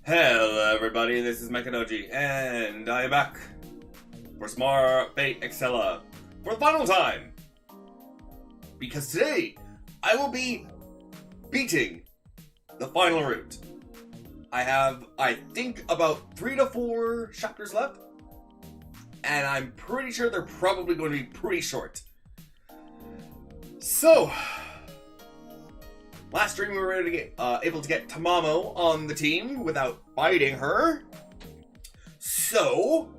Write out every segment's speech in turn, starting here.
Hello everybody, this is Mechanoji, and I am back for some more Fate Extella for the final time. Because today, I will be beating the final route. I have, I think, about 3 to 4 chapters left, and I'm pretty sure they're probably going to be pretty short. So, last stream we were able to get Tamamo on the team without fighting her. So,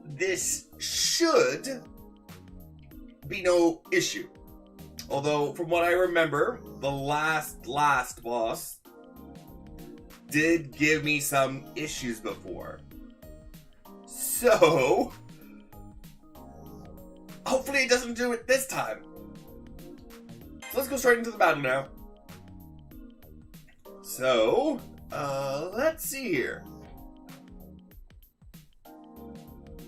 this should be no issue. Although, from what I remember, the last boss did give me some issues before. So, hopefully it doesn't do it this time. So let's go straight into the battle now. So, let's see here.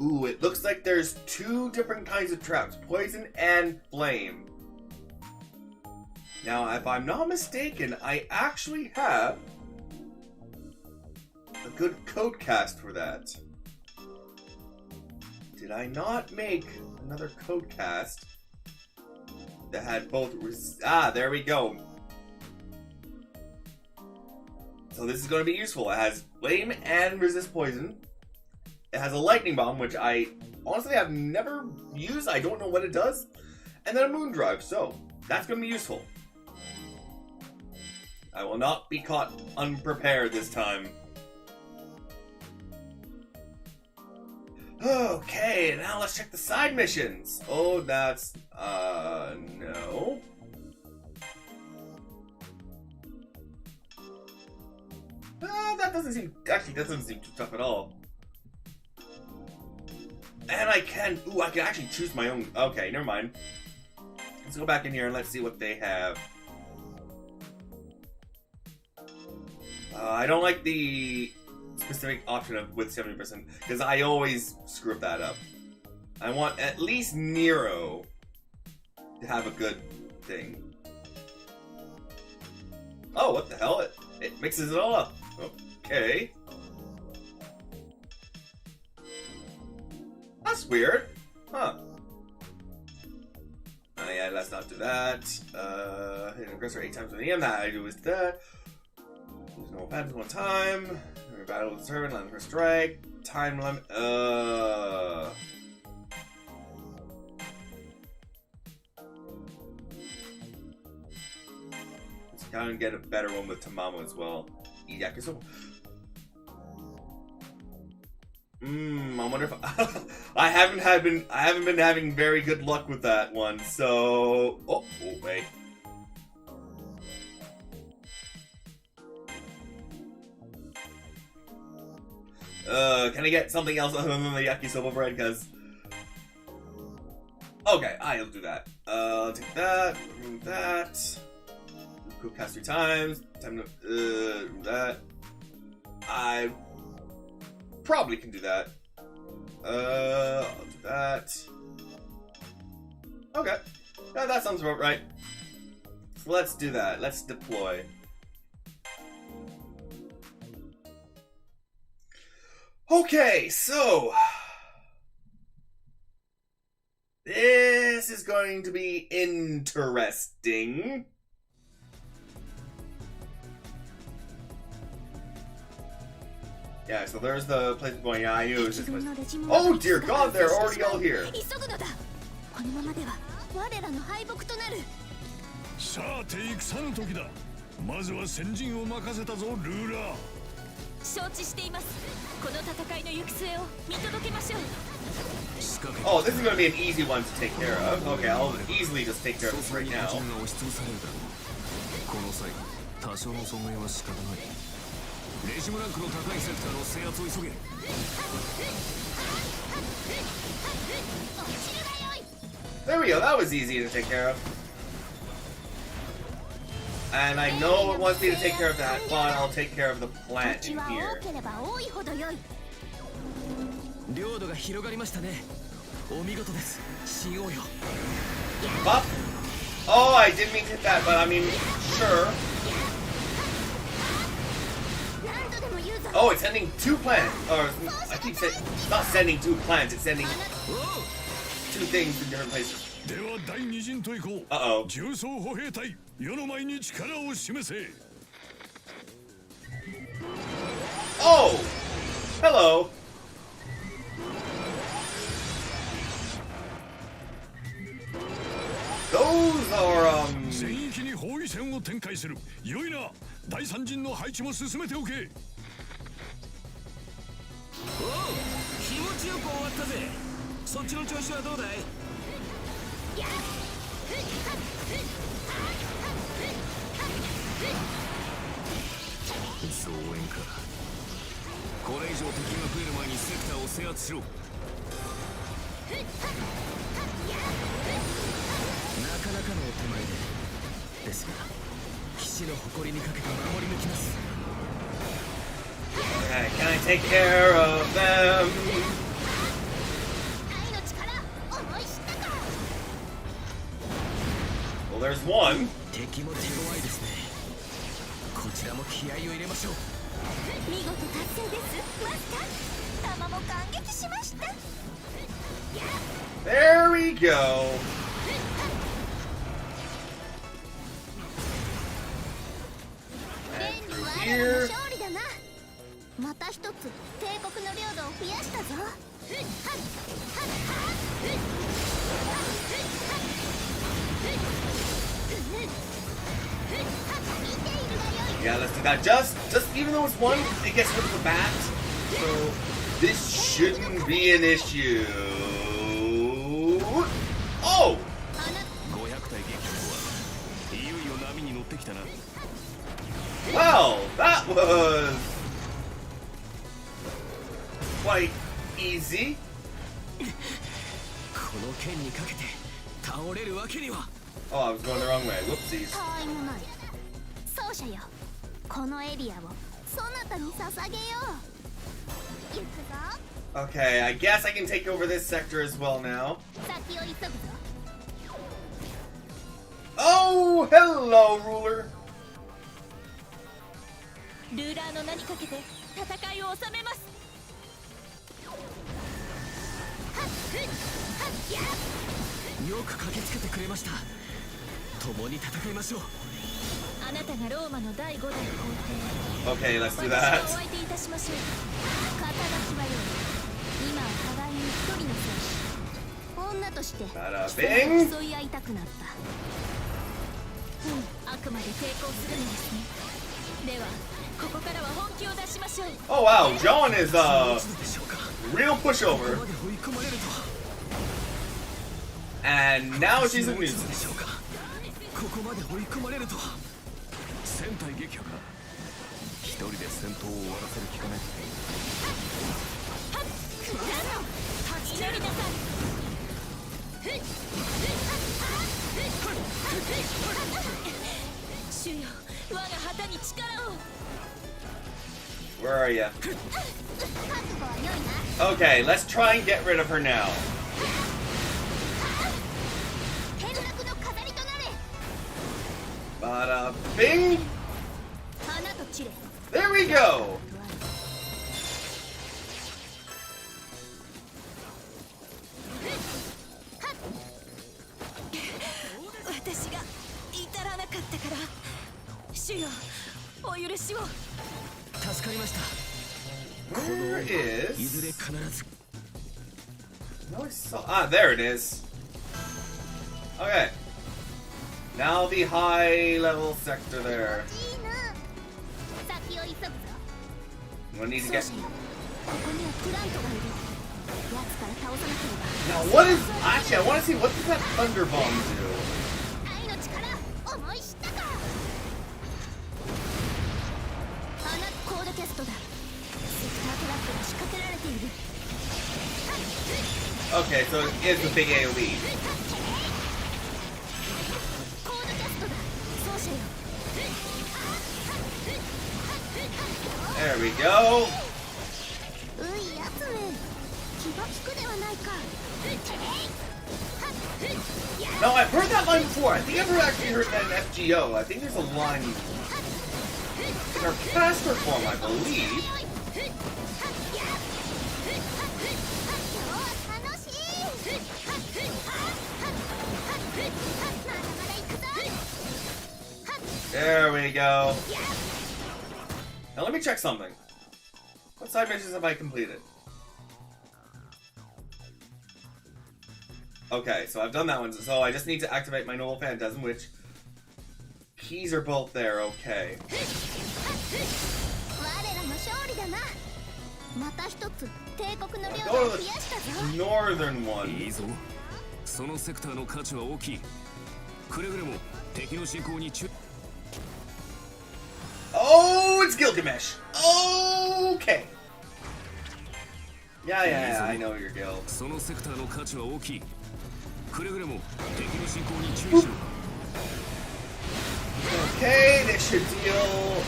Ooh, it looks like there's 2 different kinds of traps, poison and flame. Now, if I'm not mistaken, I actually have a good code cast for that. Did I not make another code cast that had both? There we go. So this is going to be useful. It has flame and resist poison. It has a lightning bomb, which I honestly have never used. I don't know what it does. And then a moon drive. So that's going to be useful. I will not be caught unprepared this time. Okay, now let's check the side missions. Oh, that's, no. That doesn't seem too tough at all. And I can actually choose my own. Okay, never mind. Let's go back in here and let's see what they have. I don't like the specific option of with 70% because I always screw that up. I want at least Nero to have a good thing. Oh, what the hell? It mixes it all up. Okay. That's weird. Huh. Oh yeah, let's not do that. Hit an aggressor 8 times with the EM. That I do is that. Use normal patterns 1 time. Every battle with servant, land for strike. Time limit. Let's kind of get a better one with Tamamo as well. Yeah, cause I wonder if I haven't been having very good luck with that one. So, oh wait. Can I get something else other than the yakisoba bread? Cause okay, I'll do that. I'll take that. Remove that. Cook cast 3 times. Time to that. I probably can do that. I'll do that. Okay. Yeah, that sounds about right. So let's do that. Let's deploy. Okay, so this is going to be interesting. Yeah, so there's the place we're going. Yeah, I knew it was this place. Oh dear God, they're already all here. Oh, this is going to be an easy one to take care of. Okay, I'll easily just take care of this right now. There we go, that was easy to take care of. And I know it wants me to take care of that, but I'll take care of the plant in here. Buff? Oh, I didn't mean to hit that, but I mean, sure. Oh, it's sending 2 plants. Or I keep saying it's not sending 2 plants. It's sending 2 things in different places. Uh-oh. Oh! Hello. Those are, 全域に包囲戦を展開する。良いな。第三陣の配置も進めておけ。おう、気持ちよく終わったぜ。そっちの調子はどうだい？増援か。これ以上敵が増える前にセクターを制圧しろ。なかなかのお手前で。ですが、騎士の誇りにかけて守り抜きます。Okay, can I take care of them? Well, there's one. 敵も手強いですね。こちらも気合を入れましょう。見事達成です。マスター、玉も感激しました。There we go. And through here. 勝利だな。また一つ帝国の領土を増やしたぞ。Yeah, let's do that. Just even though it's one, it gets rid of the bat. So this shouldn't be an issue. Oh! Well, that was quite easy. この剣にかけて倒れるわけには。Oh, I was going the wrong way. Whoopsies. たわいもない。奏者よ、このエリアをそなたに捧げよう。行くぞ。 Okay, I guess I can take over this sector as well now. 先を急ぐぞ。 Oh, hello, ruler. ルーラーの名にかけて戦いを収めます。よく駆けつけてくれました。共に戦いましょう。あなたがローマの第5代皇帝。 Okay, let's do that. 私をお相手いたしましょう。肩書きはよい。今は互いに一人の戦士。女として競い合いたくなった。あくまで抵抗するのですね。ではここからは本気を出しましょう。 Oh wow, John is real pushover. And now she's a nuisance. ここまで追い込まれるとは。戦隊撃破か。一人で戦闘を終わらせる気かね。祈りなさい。主よ、我が旗に力を。 Where are you? Okay, let's try and get rid of her now. Bada bing! There we go! 私が至らなかったから、主よ、お許しを。助かりました。 Where is? いずれ必ず。 No, I saw. Ah, there it is. Okay. Now the high level sector there. We need to get. Now what is? Actually, I want to see what does that thunder bomb do? Okay, so it is the big AoE. There we go. No, I've heard that line before. I think I've actually heard that in FGO. I think there's a line in our caster form, I believe. There we go. Now let me check something. What side missions have I completed? Okay, so I've done that one. So I just need to activate my Noble Phantasm, which keys are both there. Okay. Go to the northern one. いいぞ。そのセクターの価値は大きい。くれぐれも敵の進行に注。Oh, it's Gilgamesh. Okay. Yeah, I know your guild. そのセクターの価値は大きい。くれぐれも敵の進行に注意しろ。Okay, this should deal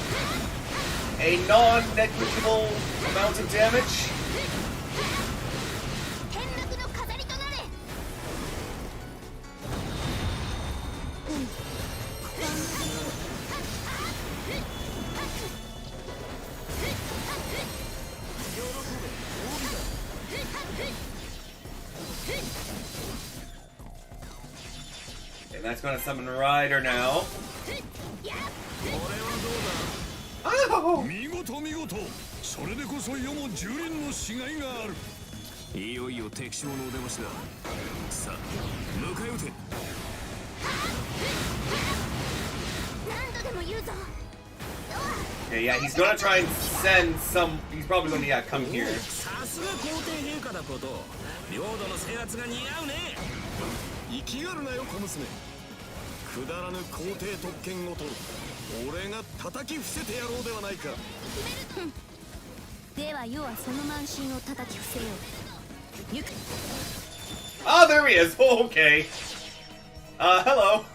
a non-negligible amount of damage. And that's going to summon Ryder now. Oh! 見事見事。それでこそ世も蹂躙のしがいがある。いよいよ敵将のお出ましだ。さあ、迎え撃て。何度でも言うぞ。 Okay, yeah, he's gonna try and send some. He's probably gonna come here. さすが皇帝陛下だこと。領土の制圧が似合うね。生きがるなよ小娘。くだらぬ皇帝特権ごと俺が叩き伏せてやろうではないか。では世はその慢心を叩き伏せよう。ゆく。 Oh, there he is. Oh, okay. Hello.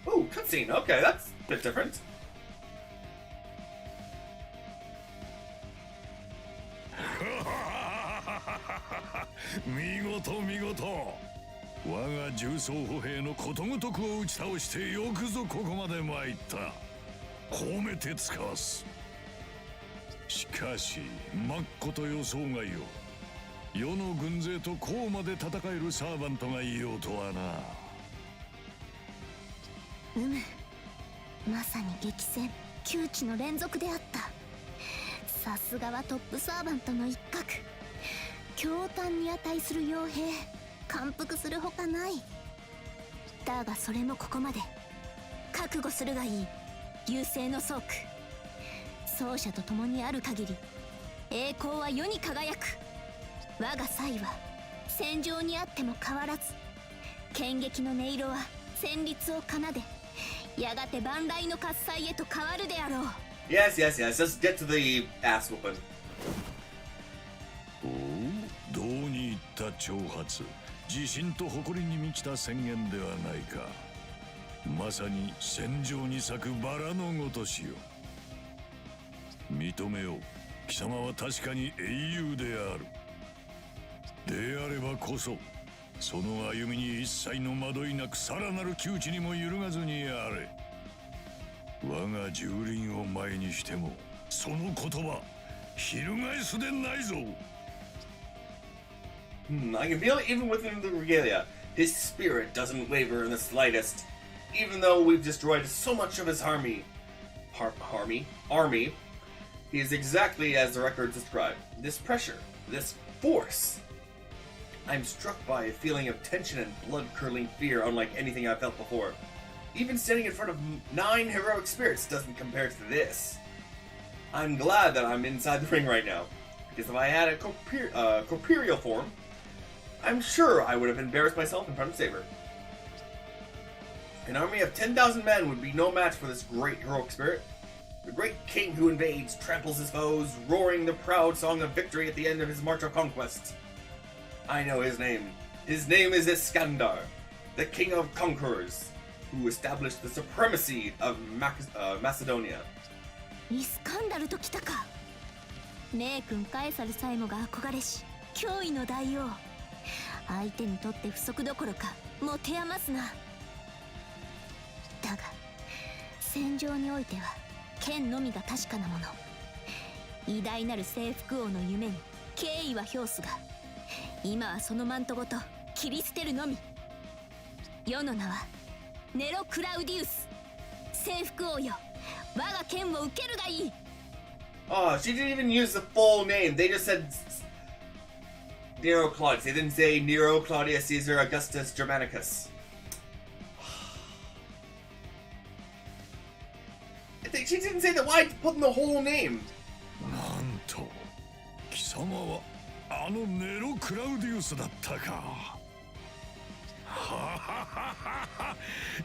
Ooh, cutscene. Okay, that's a bit different. 見事見事。我が重装歩兵のことごとくを打ち倒してよくぞここまで参った。褒めて使わす。しかしまっこと予想外よ。世の軍勢とこうまで戦えるサーバントがいようとはな。まさに激戦窮地の連続であった。さすがはトップサーバントの一角。驚嘆に値する傭兵、感服するほかない。だがそれもここまで。覚悟するがいい。流星の倉庫。奏者と共にある限り栄光は世に輝く。我が才は戦場にあっても変わらず、剣撃の音色は旋律を奏で、やがて万来の喝采へと変わるであろう。 Yes. Let's get to the ass whooping. おお、どうにいった挑発。自信と誇りに満ちた宣言ではないか。まさに戦場に咲くバラのごとしよ。認めよう。貴様は確かに英雄である。であればこそその歩みに一切の惑いなく、さらなる窮地にも揺るがずにあれ。我が蹂躙を前にしてもその言葉翻すでないぞ。I can feel it even within the regalia. His spirit doesn't waver in the slightest. Even though we've destroyed so much of his army, he is exactly as the records describe. This pressure, this force. I'm struck by a feeling of tension and blood-curdling fear unlike anything I've felt before. Even standing in front of 9 heroic spirits doesn't compare to this. I'm glad that I'm inside the ring right now, because if I had a corporeal form, I'm sure I would have embarrassed myself in front of Saber. An army of 10,000 men would be no match for this great heroic spirit. The great king who invades, tramples his foes, roaring the proud song of victory at the end of his march of conquest. I know his name. His name is Iskandar, the king of conquerors, who established the supremacy of Macedonia. イスカンダルときたか。名君カエサルさえもが憧れし脅威の大王。相手にとって不足どころか持て余すな。だが戦場においては剣のみが確かなもの。偉大なる征服王の夢に敬意は表すが、今はそのマントごと切り捨てるのみ。世の名はネロ・クラウディウス。征服王よ、我が剣を受けるがいい。Oh, she didn't even use the full name. They just said Nero Claudius. They didn't say Nero, Claudius, Caesar, Augustus, Germanicus. She didn't say that. Why put in the whole name? なんと貴様はあのネロ・クラウディウスだったか。はははは。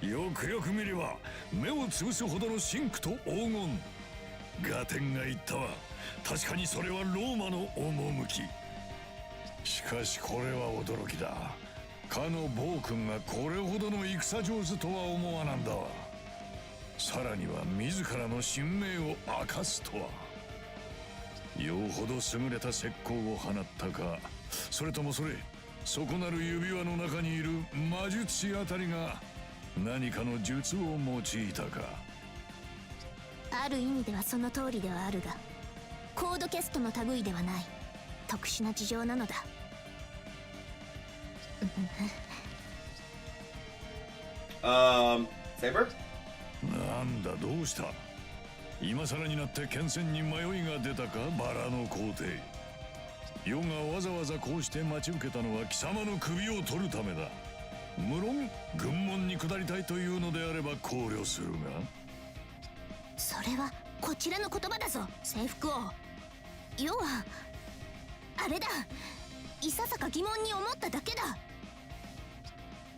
よくよく見れば目をつぶすほどの真紅と黄金。ガテンが言ったわ。確かにそれはローマの趣。しかしこれは驚きだ。かの暴君がこれほどの戦上手とは思わなんだわ。さらには自らの神明を明かすとは。よほど優れた石膏を放ったか、それともそこなる指輪の中にいる魔術師あたりが何かの術を用いたか。ある意味ではその通りではあるが、コードキャストの類ではない特殊な事情なのだ。Saber? なんだ、どうした。今更になって剣戦に迷いが出たか、バラの皇帝。世がわざわざこうして待ち受けたのは貴様の首を取るためだ。無論軍門に下りたいというのであれば考慮するが。それはこちらの言葉だぞ、征服王。要はあれだ、いささか疑問に思っただけだ。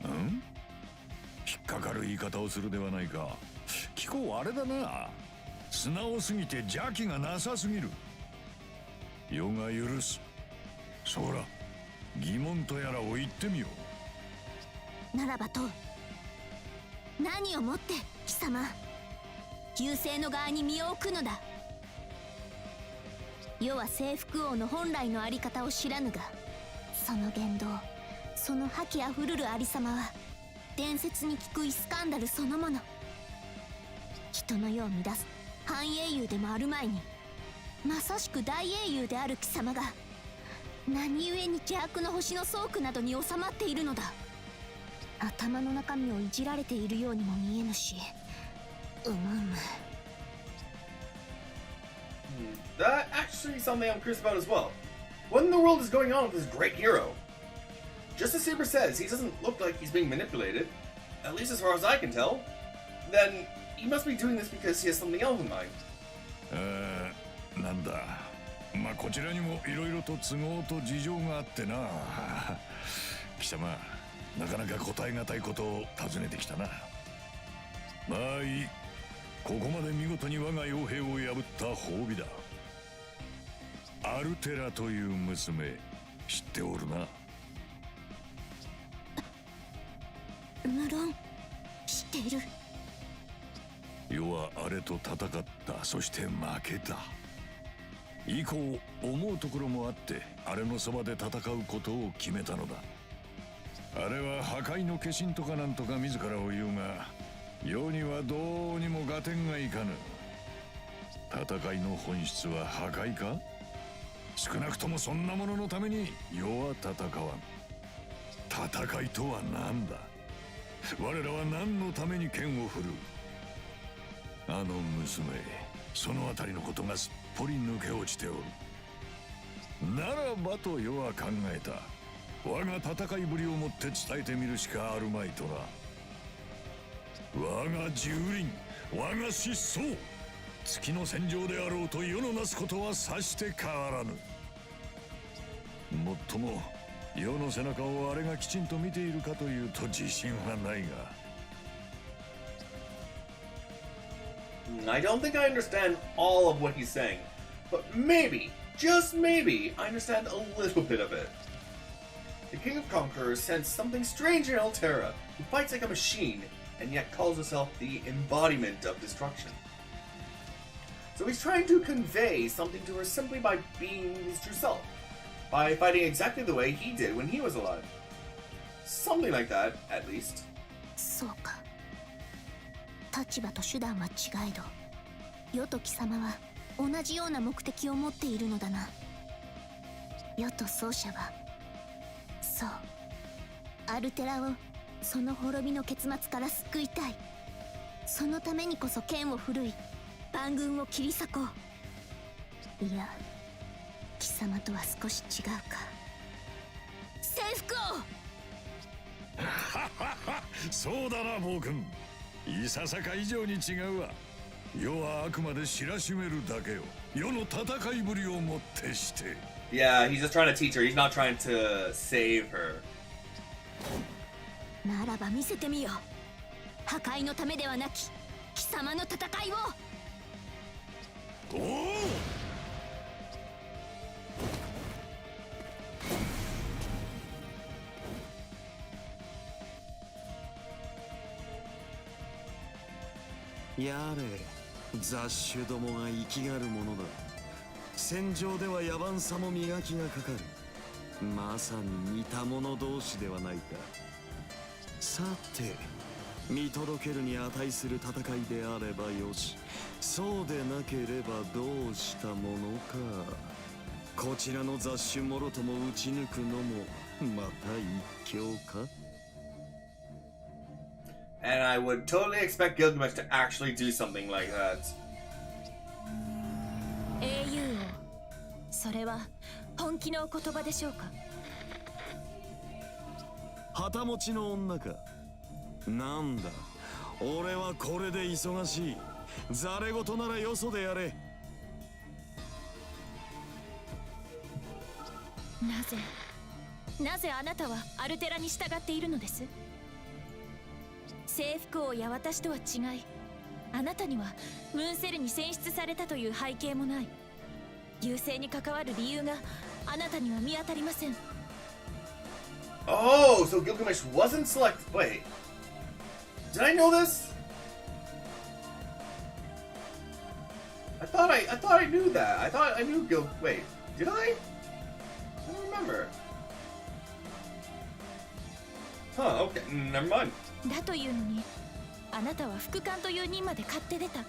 引っかかる言い方をするではないか。聞こう、あれだな。素直すぎて邪気がなさすぎる。世が許す。そら疑問とやらを言ってみよう。ならばと何をもって貴様優勢の側に身を置くのだ。世は征服王の本来のあり方を知らぬが、その言動、その覇気あふるるありさまは伝説に聞くイスカンダルそのもの。人の世を乱す半英雄でもある前に、まさしく大英雄である貴様が何故に邪悪の星の倉庫などに収まっているのだ。頭の中身をいじられているようにも見えぬし、That actually is something I'm curious about as well. What in the world is going on with this great hero? Just as Saber says, he doesn't look like he's being manipulated, at least as far as I can tell. Then he must be doing this because he has something else in mind. なんだ。まあこちらにもいろいろと都合と事情があってな。貴様、なかなか答えがたいことを尋ねてきたな。まあいい。ここまで見事に我が傭兵を破った褒美だ。アルテラという娘、知っておるな。無論知っている。世はあれと戦った。そして負けた。以降思うところもあってあれのそばで戦うことを決めたのだ。あれは破壊の化身とかなんとか自らを言うが、世にはどうにも合点がいかぬ。戦いの本質は破壊か。少なくともそんなもののために世は戦わん。戦いとは何だ。我らは何のために剣を振る。あの娘、そのあたりのことがすっぽり抜け落ちておる。ならばと世は考えた。我が戦いぶりをもって伝えてみるしかあるまいとな。我が蹂躙、我が失踪、月の戦場であろうと世のなすことはさして変わらぬ。もっとも世の背中をあれがきちんと見ているかというと自信はないが。I don't think I understand all of what he's saying, but maybe, just maybe, I understand a little bit of it. The King of Conquerors sensed something strange in Altera, who fights like a machine, and yet calls herself the embodiment of destruction. So he's trying to convey something to her simply by being his true self, by fighting exactly the way he did when he was alive. Something like that, at least. そうか。立場と手段は違えど、世と貴様は同じような目的を持っているのだな。世と奏者は、そう、アルテラをその滅びの結末から救いたい。そのためにこそ剣を振るい、万軍を切り裂こう。いや、貴様とは少し違うか。征服王そうだな暴君、いささか以上に違うわ。世はあくまで知らしめるだけよ。世の戦いぶりをもってして。Yeah, he's just trying to teach her. He's not trying to save her. ならば見せてみよう。破壊のためではなき貴様の戦いを。おお、やれ、雑種どもが生きがるものだ。戦場では野蛮さも磨きがかかる。まさに似た者同士ではないか。さて、見届けるに値する戦いであればよし、そうでなければどうしたものか。こちらの雑種もろとも打ち抜くのもまた一興か。And I would totally expect Gilgamesh to actually do something like that. 英雄王、それは本気のお言葉でしょうか。旗持ちの女か。なんだ、俺はこれで忙しい。ざれ言ならよそでやれ。なぜあなたはアルテラに従っているのです。征服王や私とは違い、あなたにはムーンセルに選出されたという背景もない。優勢に関わる理由があなたには見当たりません。Oh, so Gilgamesh wasn't selected. Wait, did I know this? I thought I knew that. I thought I knew Gil. Wait, did I? I don't remember. Huh? Okay, never mind. だというのに、あなたは副官という任まで買って出た。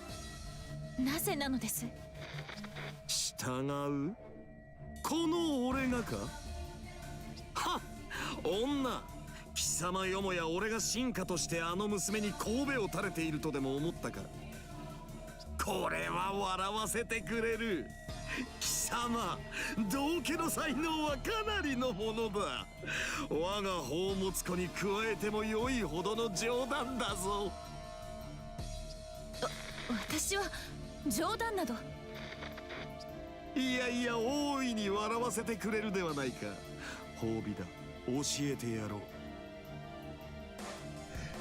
なぜなのです。従う？この俺がか？はっ、女、貴様よもや俺が進化としてあの娘に神戸を垂れているとでも思ったか。これは笑わせてくれる。貴様、道家の才能はかなりのものだ。我が宝物庫に加えても良いほどの冗談だぞ。私は冗談など。いやいや、大いに笑わせてくれるではないか。褒美だ、教えてやろう。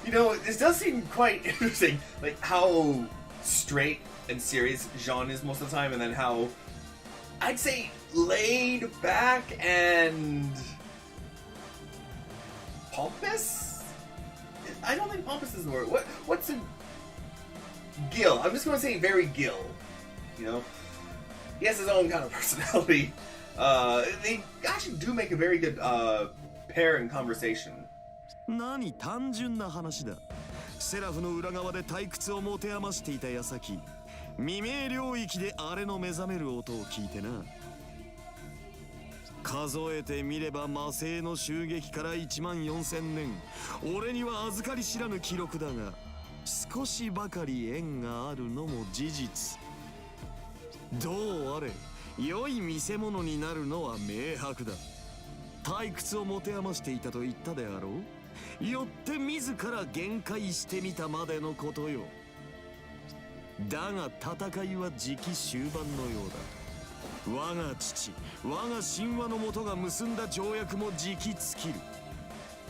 You know, this does seem quite interesting, like how straight and serious Jean is most of the time, and then how I'd say laid back and pompous. I don't think pompous is the word. What's a Gil? I'm just going to say very Gil. You know, he has his own kind of personality. They actually do make a very good pair in conversation. 何、単純な話だ。セラフの裏側で退屈を持て余していた矢先、未明領域であれの目覚める音を聞いてな。数えてみれば魔星の襲撃から14000年、俺には預かり知らぬ記録だが、少しばかり縁があるのも事実。どうあれ、良い見せ物になるのは明白だ。退屈を持て余していたと言ったであろう。よって自ら限界してみたまでのことよ。だが戦いは時期終盤のようだ。我が父、我が神話の元が結んだ条約も時期尽きる。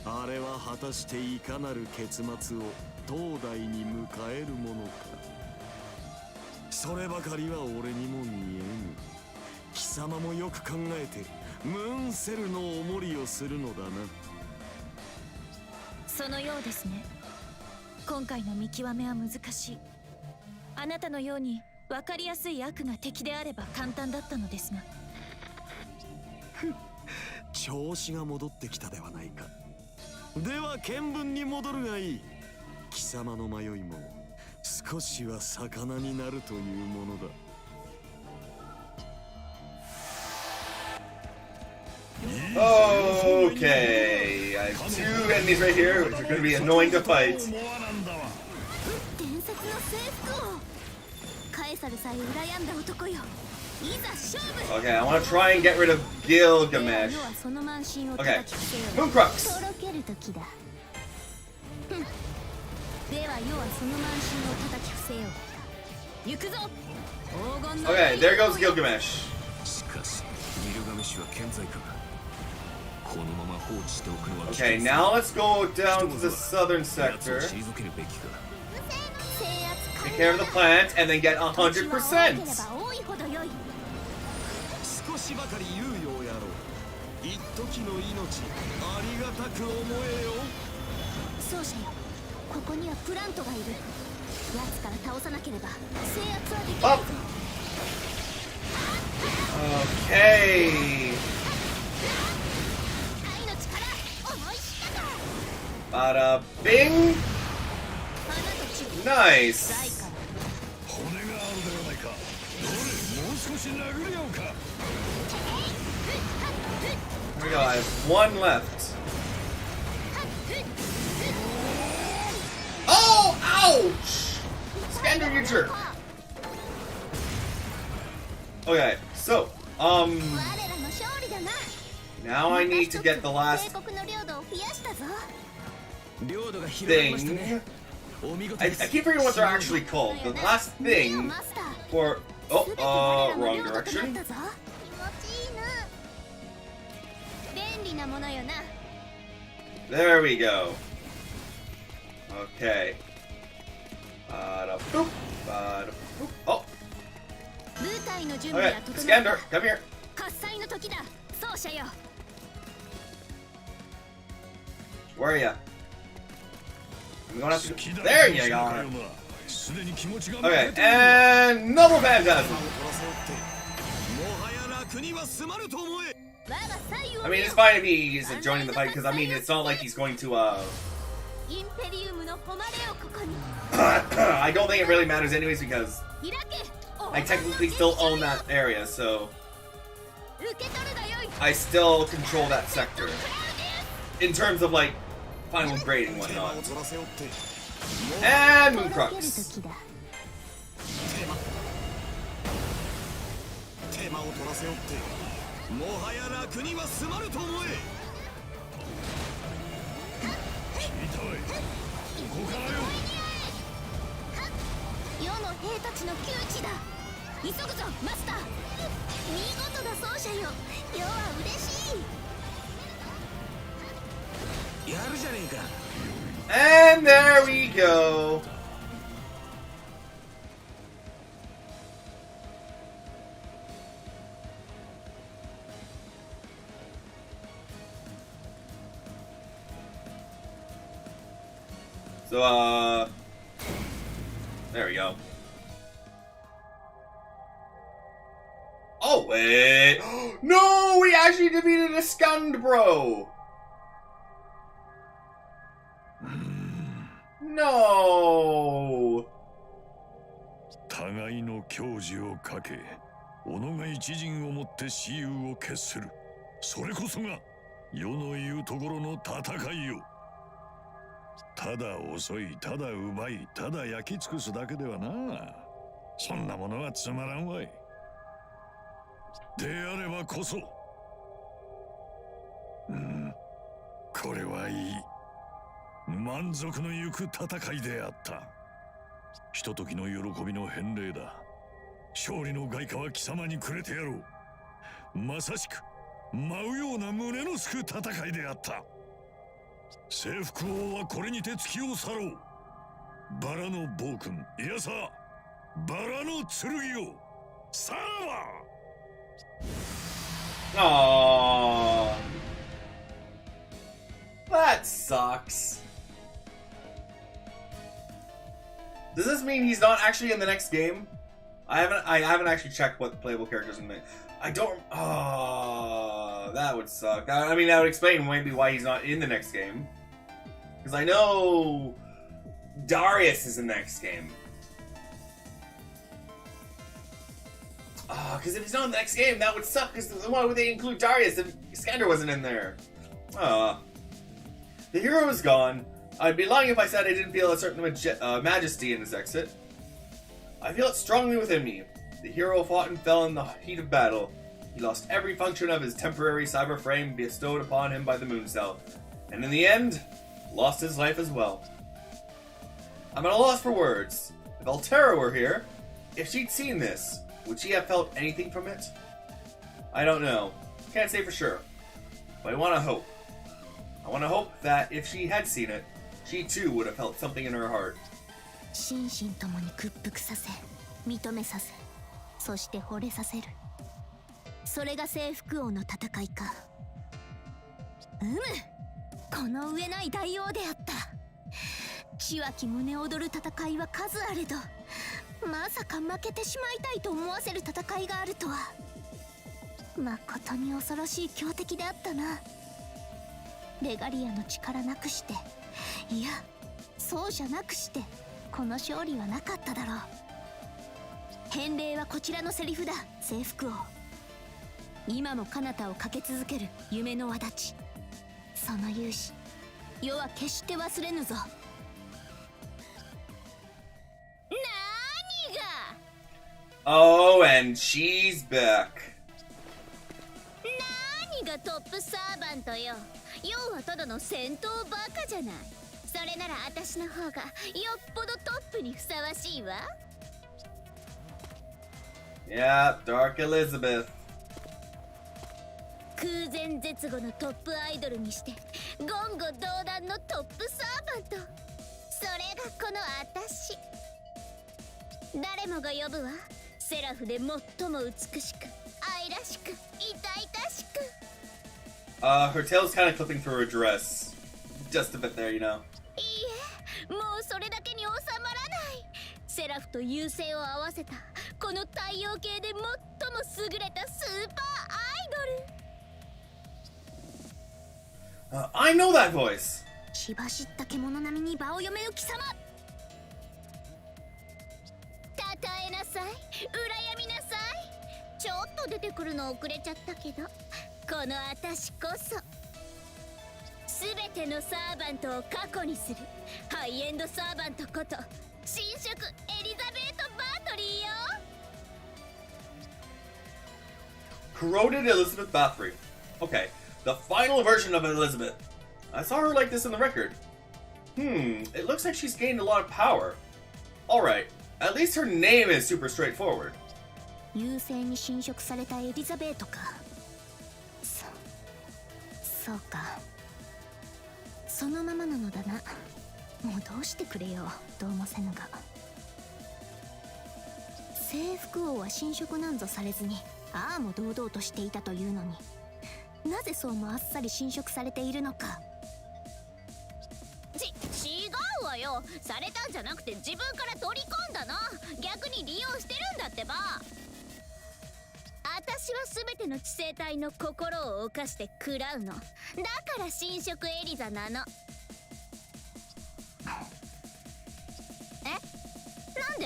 あれは果たしていかなる結末を当代に迎えるものか。そればかりは俺にも見えぬ。貴様もよく考えてムーンセルのお守りをするのだな。そのようですね。今回の見極めは難しい。あなたのように分かりやすい悪が敵であれば簡単だったのですが。調子が戻ってきたではないか。では見聞に戻るがいい。貴様の迷いも少しは魚になるというものだ。Okay, I have 2 enemies right here, which are going to be annoying to fight. 伝説の征服王カエサルさえ羨んだ男よ。いざ勝負。 Okay, I want to try and get rid of Gilgamesh. 世はその慢心を Okay, 叩き伏せよ。 Mooncrux. とろける時だ。ふんでは世はその慢心を叩き伏せよ。行くぞ。黄金の Okay, there goes Gilgamesh. しかしギルガメシュは健在か。このまま放置しておくのは Okay, now let's go down to the southern sector. 退けるべきか。 Take care of the plant and then get 100%. 少しばかり猶予やろう。一時の命ありがたく思えよ。奏者よ、ここにはプラントがいる。奴から倒さなければ制圧はできないぞ。 Okay. 愛の力思い知ったか。 Bada bing. 花と地 Nice. 大から骨があるではないか。どれもう少し殴り合うか。 Here we go, I have 1 left. Oh, ouch! Skander, you jerk. Okay, so, 我らの勝利だな。 now I need to get the last 帝国の領土を増やしたぞ。領土が広がりました thing. ね。お見事 I です。 keep forgetting what they're actually called. The last ねえ thing マスター。 for... 全て我ら Oh, の wrong 領土とな direction. ったぞ。気持ちいいな。便利なものよな。 There we go. Okay. Bada boop. Bada boop. Oh, 部隊の準備は okay. 整った Skander, come here. 喝采の時だ。奏者よ。 Where are ya? I'm gonna have 好き to... だ There you か go. よな。すでに気持ちが Okay, 負けてる。 and Noble Phantasm. 取らせおってもはや楽には済まると思え。 我が左右を I 見 mean, よ it's fine if he isn't joining the fight, because, I mean, it's not like he's going to, インペリウムの誉れをここに I don't think it really matters anyways, because 開け。 I technically still own that area, so 受け取るがよい。 I still control that sector. In terms of, like, final grading and 手間を whatnot. 取らせおって And とろける Mooncrux. 時だ。手間を取らせおってもはや楽には済まると思え。聞いたわい。ここからよ。世の兵たちの窮地だ。急ぐぞマスター。見事な奏者よ。世は嬉しい。やるじゃねえか。 And there we go. So, there we go. Oh, wait. No, we actually defeated a Scund Bro. No. 互いの矜持をかけ、己が一陣をもって雌雄を決する。それこそが世の言うところの戦いよ。ただ遅い、ただ奪い、ただ焼き尽くすだけではな。そんなものはつまらんわい。であればこそ。これはいい。満足のゆく戦いであった。ひとときの喜びの返礼だ。勝利の外貨は貴様にくれてやろう。まさしく舞うような胸のすく戦いであった。征服王はこれにて突きを去ろう。バラの暴君、いやさバラの剣をさらば。Aww. That sucks. Does this mean he's not actually in the next game? I haven't actually checked what playable characters in the. I don't. That would suck. I mean, that would explain maybe why he's not in the next game. Because I know Darius is in the next game. Because if he's not in the next game, that would suck, because why would they include Darius if Skander wasn't in there? The hero is gone. I'd be lying if I said I didn't feel a certain majesty in his exit. I feel it strongly within me. The hero fought and fell in the heat of battle. He lost every function of his temporary cyber frame bestowed upon him by the moon cell, and in the end, lost his life as well. I'm at a loss for words. If Altera were here, if she'd seen this, would she have felt anything from it? I don't know. Can't say for sure. But I want to hope. I want to hope that if she had seen it, she too would have felt something in her heart. 心身ともに屈服させ、認めさせ、そして惚れさせる。それが征服王の戦いか。この上ない大王であった。血湧き胸躍る戦いは数あれど、まさか負けてしまいたいと思わせる戦いがあるとは。まことに恐ろしい強敵であったな。レガリアの力なくして、いや、そうじゃなくして、この勝利はなかっただろう。返礼はこちらのセリフだ、征服王。今も彼方をかけ続ける夢の輪立ち。その勇姿、世は決して忘れぬぞ。何が Oh, and she's back. 何がトップサーバントよ。要はただの戦闘バカじゃない。それなら私の方がよっぽどトップにふさわしいわ。Yeah, Dark Elizabeth. 空前絶後のトップアイドルにして言語道断のトップサーバント。それがこの私。誰もが呼ぶわ。セラフで最も美しく、愛らしく、痛々しく。Her tail's kind of clipping through her dress. Just a bit there, you know. いいえ、もうそれだけに収まらない。セラフと優勢を合わせたこの太陽系で最も優れたスーパーアイドル。I know that voice. 血走った獣並みに場を読める貴様。たたえなさい、羨みなさい。ちょっと出てくるの遅れちゃったけど、この私こそ全てのサーバントを過去にするハイエンドサーバントこと新色エリザベート・バートリーよ。 Corroded Elizabeth Bathory. Okay, the final version of Elizabeth. I saw her like this in the record. It looks like she's gained a lot of power. Alright, at least her name is super straightforward. 優勢に侵食されたエリザベートか。そうか。そのままなのだな。もうどうしてくれよ、どうもせぬが。征服王は侵食なんぞされずにああも堂々としていたというのに、なぜそうもあっさり侵食されているのか。違うわよ。されたんじゃなくて自分から取り込んだの。逆に利用してるんだってば。私は全ての知性体の心を犯して食らうのだから侵食エリザなの。なんで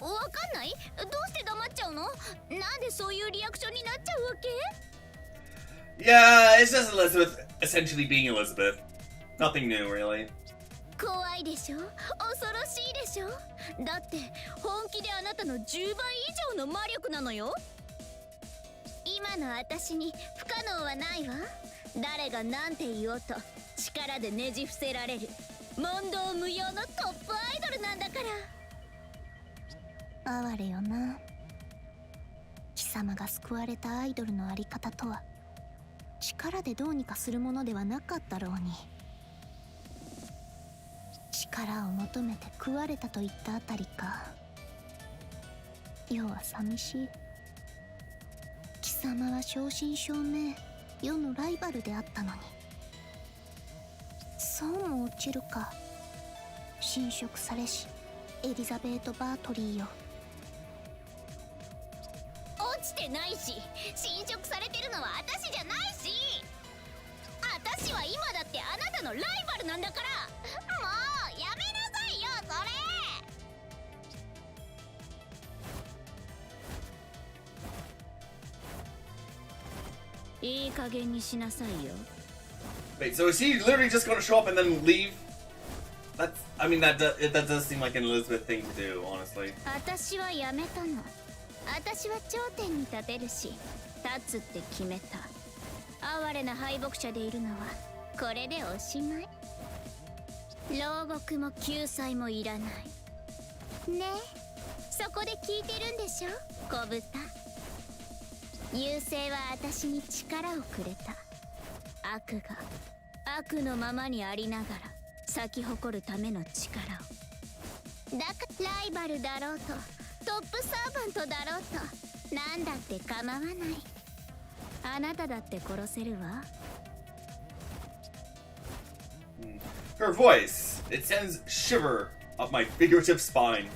わかんない。どうして黙っちゃうの。なんでそういうリアクションになっちゃうわけ。 Yeah, it's just Elizabeth essentially being Elizabeth. Nothing new, really. 怖いでしょ、恐ろしいでしょ。だって本気であなたの10倍以上の魔力なのよ。今の私に不可能はないわ。誰が何て言おうと力でねじ伏せられる問答無用のトップアイドルなんだから。哀れよな。貴様が救われたアイドルのあり方とは力でどうにかするものではなかったろうに。力を求めて食われたといったあたりか。世は寂しい。貴様は正真正銘世のライバルであったのに。そうも落ちるか。侵食されしエリザベート・バートリーよ。落ちてないし侵食されてるのは私じゃないし。私は今だってあなたのライバルなんだから。もうやめなさいよそれ。いい加減にしなさいよ。 Wait, so is he literally just gonna show up and then leave? That's, I mean, that does seem like an Elizabeth thing to do, honestly. 私はやめたの。私は頂点に立てるし、立つって決めた。哀れな敗北者でいるのはこれでおしまい。牢獄も救済もいらない。ねえ、そこで聞いてるんでしょ、小豚。優勢は私に力をくれた。悪が悪のままにありながら咲き誇るための力を。だからライバルだろうとトップサーバントだろうとなんだって構わない。あなただって殺せるわ。 Her voice, it sends shiver up my figurative spine.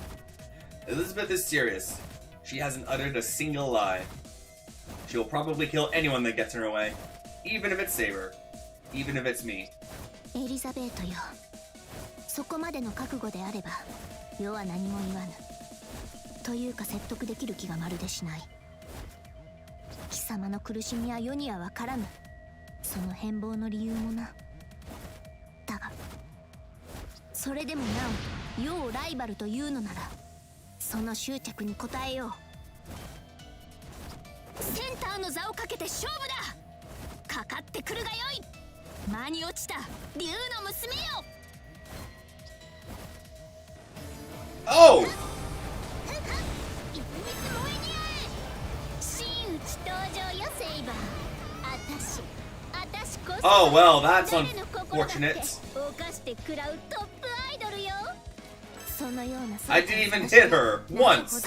Elizabeth is serious. She hasn't uttered a single lie. She will probably kill anyone that gets in her way, even if it's Saber, even if it's me. エリザベートよ、そこまでの覚悟であれば世は何も言わぬ。というか説得できる気がまるでしない。貴様の苦しみは世には分からぬ。その変貌の理由もな。だがそれでもなお世をライバルというのならその執着に応えよう。センターの座をかけて勝負だ。かかってくるがよい。間に落ちた竜の娘よ。 Oh! 真打ち登場よセイバー。私こそ Oh, well, that's 誰の心だって unfortunate. 犯して食らうトップアイドルよ。そのような I didn't even hit her once.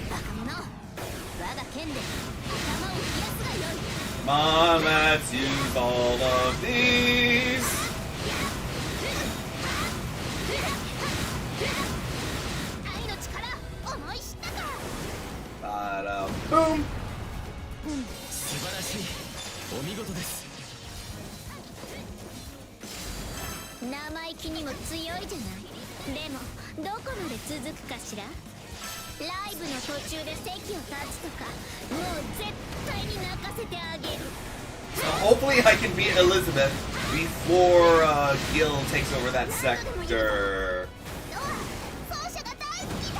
バカ者、我が剣で頭を冷やすがよい。 Mom, let's use all of these. 愛の力思い知ったか。 Bada boom. 素晴らしい。お見事です。生意気にも強いじゃない。でもどこまで続くかしら。ライブの途中で席を立つとかもう絶対に泣かせてあげる。 So hopefully I can beat Elizabeth before Gil takes over that sector. 奏者が大好きだ。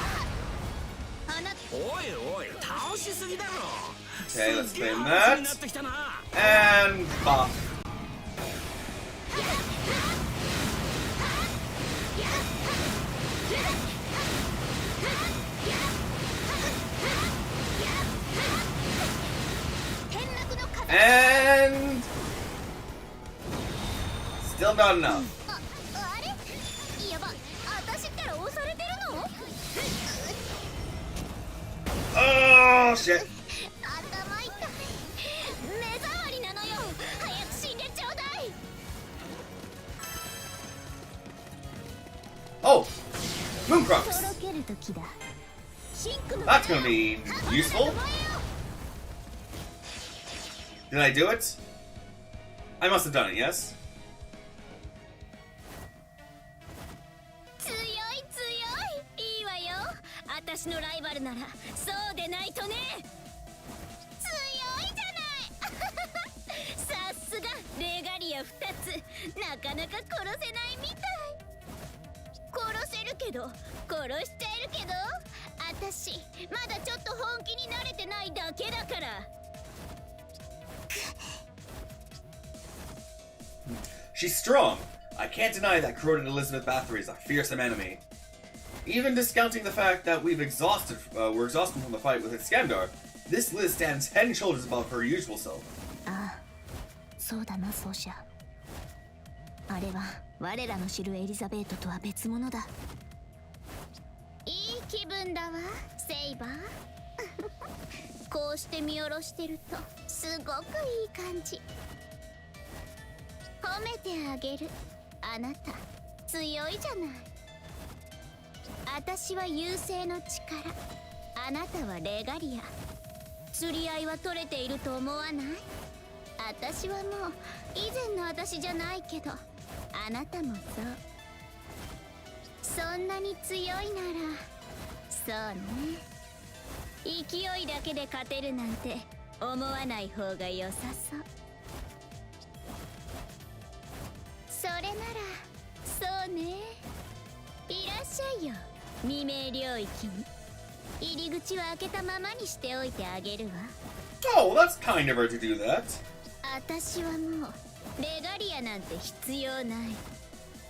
あなたおいおい、倒しすぎだろ。 Okay, let's すげえ claim 話にな that. ってきたな。 And buff. And still not enough. あれやば、私ったら押されてるの。 Oh shit. 頭痛い。目障りなのよ。早く死んでちょうだい。 Oh, と Mooncrux. ろける時だ。シンクの That's gonna be useful. Did I do it? I must have done it, yes? 強い強い。いいわよ。私のライバルならそうでないとね。強いじゃない。さすがレガリア2つ。なかなか殺せないみたい。殺せるけど殺しちゃえるけど私まだちょっと本気に慣れてないだけだから。 She's strong. I can't deny that corroded Elizabeth Bathory is a fearsome enemy. Even discounting the fact that we're exhausted from the fight with Iskandar, this Liz stands head and shoulders above her usual self. ああ、そうだな奏者。あれは我らの知るエリザベートとは別物だ。いい気分だわセイバー。こうして見下ろしてるとすごくいい感じ。褒めてあげる。あなた強いじゃない。私は優勢の力、あなたはレガリア。釣り合いは取れていると思わない？私はもう以前の私じゃないけどあなたもそう。そんなに強いならそうね。勢いだけで勝てるなんて思わない方が良さそう。それならそうね、いらっしゃいよ、未明領域に。入り口は開けたままにしておいてあげるわ。 Oh, that's kind of her to do that. 私はもうレガリアなんて必要ない。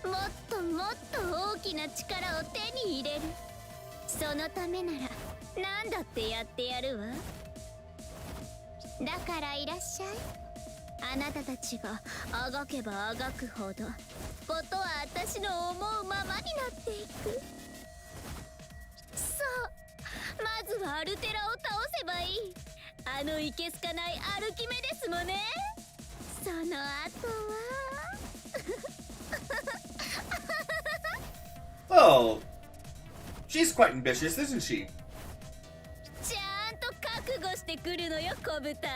もっともっと大きな力を手に入れる。そのためなら何だってやってやるわ。だからいらっしゃい。あなたたちがあがけばあがくほどことは私の思うままになっていく。そう、まずはアルテラを倒せばいい。あのいけすかないアルキメデスもね。その後はWell, she's quite ambitious, isn't she? ちゃんと覚悟してくるのよ、小豚。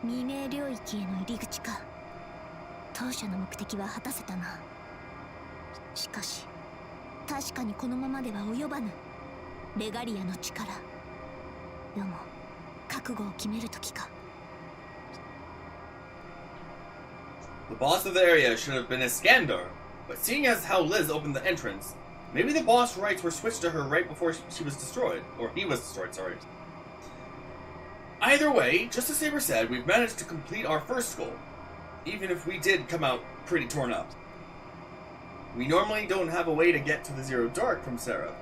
未明領域への入り口か。当初の目的は果たせたな。しかし確かにこのままでは及ばぬレガリアの力。世も覚悟を決める時か。 The boss of the area should have been Iskandar, but seeing as how Liz opened the entrance, maybe the boss rights were switched to her right before she was destroyed. Or he was destroyed, sorry. Either way, just as Saber said, we've managed to complete our first goal, even if we did come out pretty torn up. We normally don't have a way to get to the Zero Dark from Sarah,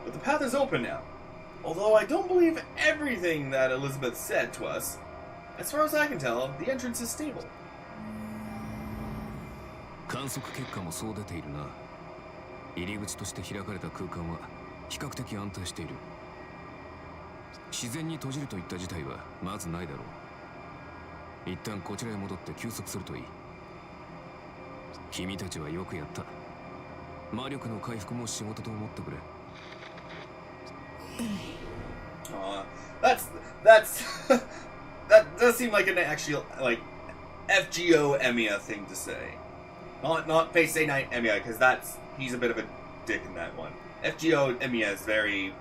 but the path is open now. Although I don't believe everything that Elizabeth said to us, as far as I can tell, the entrance is stable. 観測結果もそう出ているな。入り口として開かれた空間は比較的安定している。自然に閉じるといった事態はまずないだろう。一旦こちらへ戻って休息するといい。君たちはよくやった。魔力の回復も仕事と思ってくれ。That's that does seem like an actual like FGO Emiya thing to say. Not Face Day Night Emiya, because he's a bit of a dick in that one. FGO Emiya is very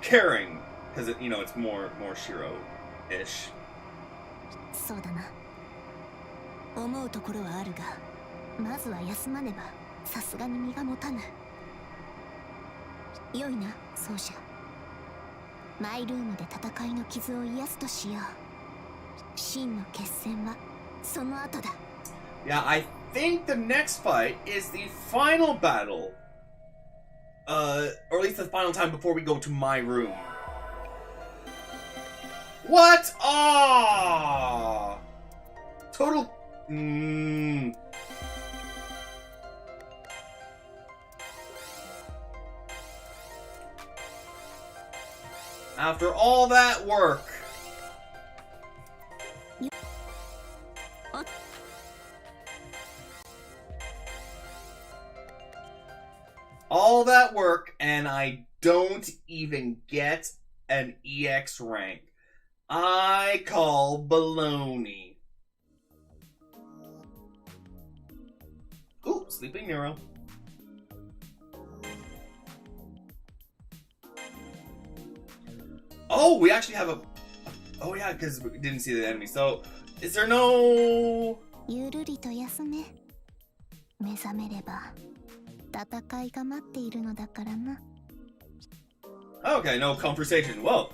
caring because it's more Shiro-ish. そうだな。思うところはあるが、まずは休まねばさすがに身が持たぬ。よいな、奏者。マイルームで戦いの傷を癒すとしよう。真の決戦はその後だ。Yeah, I think the next fight is the final battle. Or at least the final time before we go to my room. What? Ah! Total... After all that work... All that work, and I don't even get an EX rank. I call baloney. Ooh, Sleeping Neuro. Oh, we actually have a... Oh yeah, because we didn't see the enemy. So, is there no... ゆるりと休め。目覚めれば戦いが待っているのだからな。 Okay, no conversation. Well,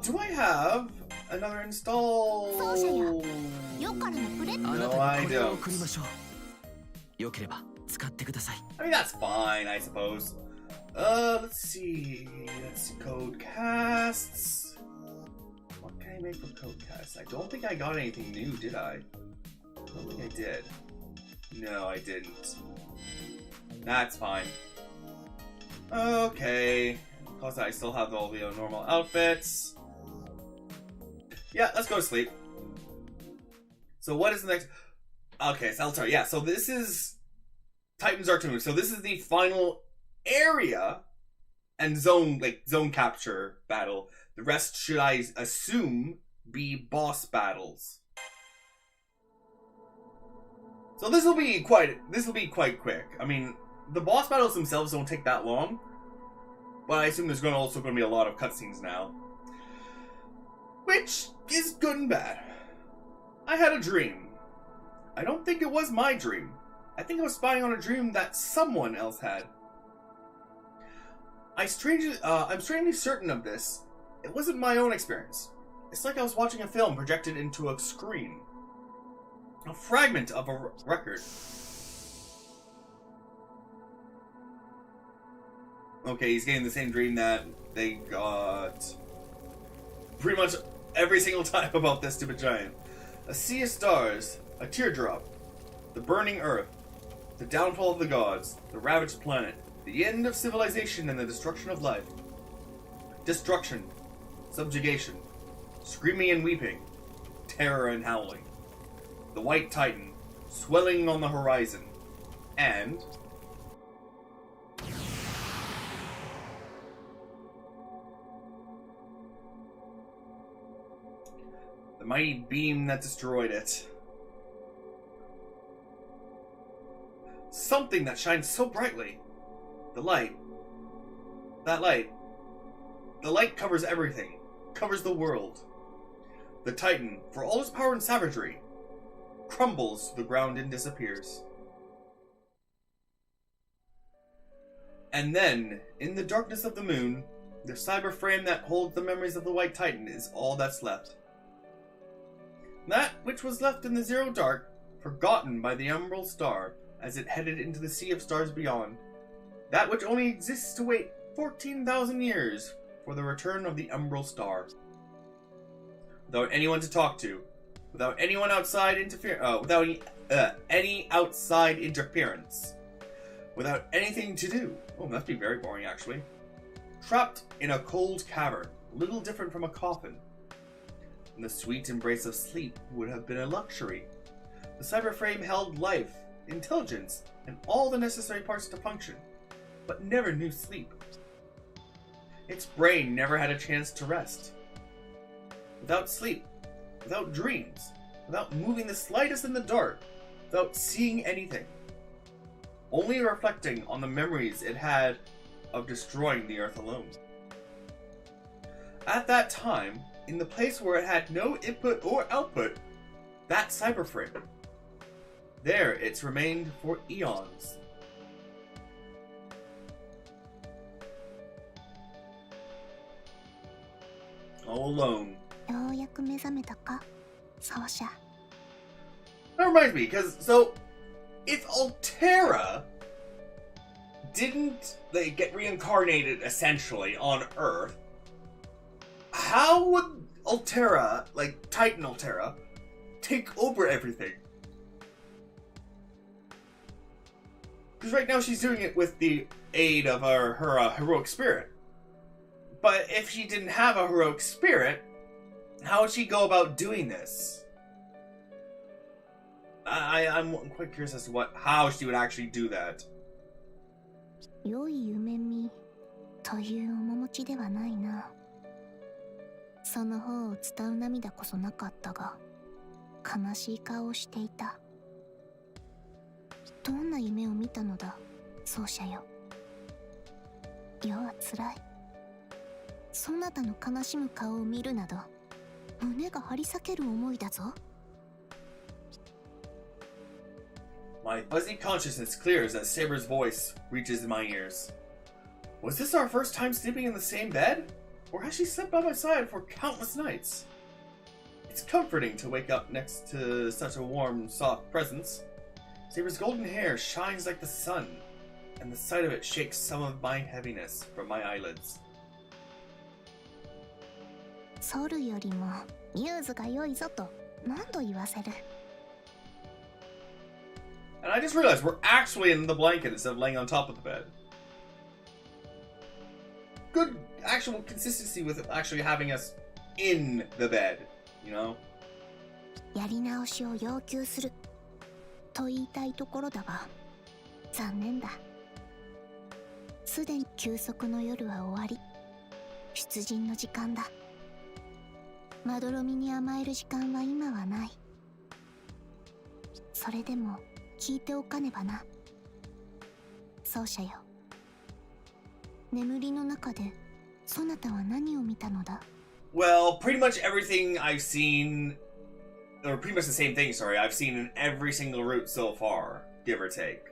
do I have another install? 奏者よ、よからのプレット。 No, I don't. 送りましょう。よければ使ってください。 I mean, that's fine, I suppose. Let's see. Let's see. Code casts. What can I make from code casts? I don't think I got anything new, did I? I don't think I did. No, I didn't. That's fine. Okay. Plus, I still have all the normal outfits. Yeah, let's go to sleep. So, what is the next? Okay, so I'll tell you. Yeah, so this is Titan's Arctoon. So this is the final area and zone capture battle. The rest, should I assume, be boss battles. So this will be quite quick. I mean, the boss battles themselves don't take that long, but I assume there's also going to be a lot of cutscenes now, which is good and bad. I had a dream. I don't think it was my dream. I think I was spying on a dream that someone else had. I'm strangely certain of this. It wasn't my own experience. It's like I was watching a film projected into a screen. A fragment of a record. Okay, he's getting the same dream that they got pretty much every single time about this stupid giant. A sea of stars, a teardrop, the burning earth, the downfall of the gods, the ravaged planet, the end of civilization and the destruction of life. Destruction, subjugation, screaming and weeping, terror and howling. The White Titan, swelling on the horizon, and the mighty beam that destroyed it. Something that shines so brightly. The light. That light. The light covers everything. Covers the world. The Titan, for all his power and savagery, crumbles to the ground and disappears. And then, in the darkness of the moon, the cyber frame that holds the memories of the White Titan is all that's left. That which was left in the Zero Dark, forgotten by the Umbral star as it headed into the sea of stars beyond. That which only exists to wait 14,000 years for the return of the Umbral star. Without anyone to talk to, without anyone outside without any outside interference, without anything to do. Oh, that'd be very boring, actually. Trapped in a cold cavern, little different from a coffin. And the sweet embrace of sleep would have been a luxury. The cyber frame held life, intelligence, and all the necessary parts to function, but never knew sleep. Its brain never had a chance to rest. Without sleep, without dreams, without moving the slightest in the dark, without seeing anything. Only reflecting on the memories it had of destroying the Earth alone. At that time, in the place where it had no input or output, that cyber frame. There it's remained for eons. All alone. ようやく目覚めたか、奏者。 That reminds me, because, so, if Altera didn't get reincarnated, essentially, on Earth, how would Altera, Titan Altera, take over everything? Because right now she's doing it with the aid of her heroic spirit. But if she didn't have a heroic spirit, how would she go about doing this? I'm quite curious as to how she would actually do that. 良い夢見という面持ちではないな。その方を伝う涙こそなかったが、悲しい顔をしていた。どんな夢を見たのだ、奏者よ。世はつらい。そなたの悲しむ顔を見るなど、胸が張り裂ける思いだぞ。My fuzzy consciousness clears as Saber's voice reaches my ears. Was this our first time sleeping in the same bed? Or has she slept by my side for countless nights? It's comforting to wake up next to such a warm, soft presence. Saber's golden hair shines like the sun, and the sight of it shakes some of my heaviness from my eyelids. ソルよりもミューズが良いぞと何度言わせる。 And I just realized we're actually in the blanket instead of laying on top of the bed. Good actual consistency with actually having us in the bed, you know? やり直しを要求すると言いたいところだが、残念だ。すでに休息の夜は終わり、出陣の時間だ。まどろみに甘える時間は今はない。それでも聞いておかねばな。奏者よ。眠りの中でそなたは何を見たのだ？ Well, pretty much everything I've seen, or pretty much the same thing, sorry, I've seen in every single route so far, give or take.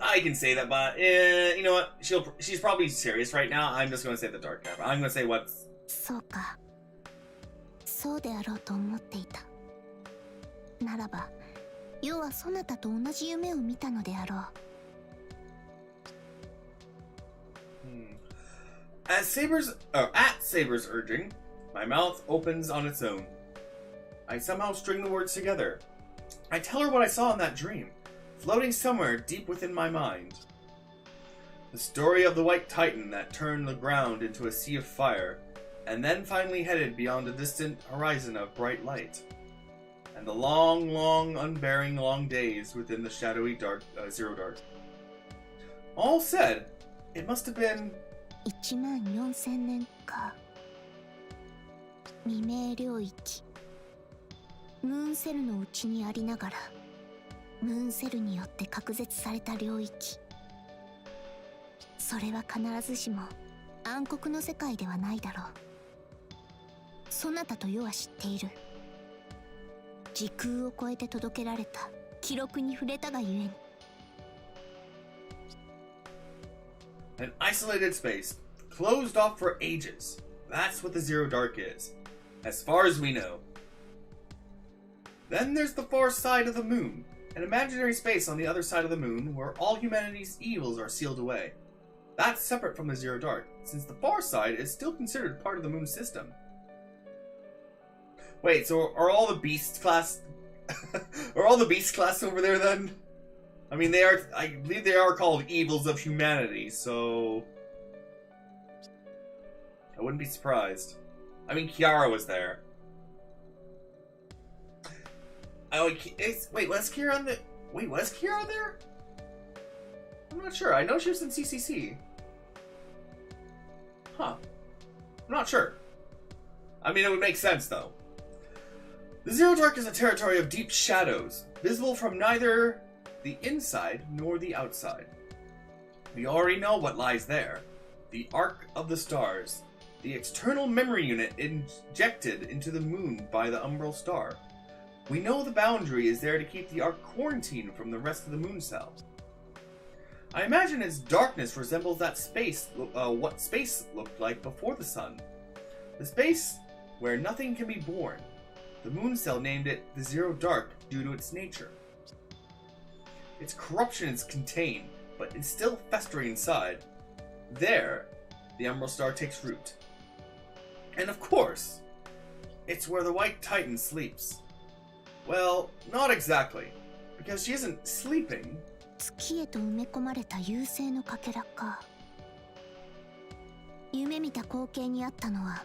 I can say that, but you know what? She's probably serious right now. I'm just gonna say the dark cavern. I'm gonna say what's. そうか。そうであろうと思っていた。ならば、要はそなたと同じ夢を見たのであろう。At Saber's urging, my mouth opens on its own. I somehow string the words together. I tell her what I saw in that dream, floating somewhere deep within my mind. The story of the white titan that turned the ground into a sea of fire, and then finally headed beyond a distant horizon of bright light. And the long, long, unbearing long days within the shadowy zero dark. All said, it must have been 14000年か。未明領域。ムーンセルの内にありながら、ムーンセルによって隔絶された領域。それは必ずしも暗黒の世界ではないだろう。そなたと世は知っている。時空を超えて届けられた記録に触れたがゆえに。An isolated space, closed off for ages. That's what the Zero Dark is, as far as we know. Then there's the far side of the moon, an imaginary space on the other side of the moon where all humanity's evils are sealed away. That's separate from the Zero Dark, since the far side is still considered part of the moon system. Wait, so are all the beast class are all the beast class over there then? I mean, I believe they are called evils of humanity, so I wouldn't be surprised. I mean, Kiara was there. Oh, wait, was Kiara there? I'm not sure. I know she was in CCC. Huh. I'm not sure. I mean, it would make sense, though. The Zero Dark is a territory of deep shadows, visible from neither the inside nor the outside. We already know what lies there. The Arc of the Stars, the external memory unit injected into the moon by the Umbral star. We know the boundary is there to keep the Arc quarantined from the rest of the moon cell. I imagine its darkness resembles that space, what space looked like before the sun. The space where nothing can be born. The moon cell named it the Zero Dark due to its nature. Its corruption is contained, but it's still festering inside. There, the Umbral Star takes root. And of course, it's where the White Titan sleeps. Well, not exactly, because she isn't sleeping. 月へと埋め込まれた優勢のかけらか。夢見た光景にあったのは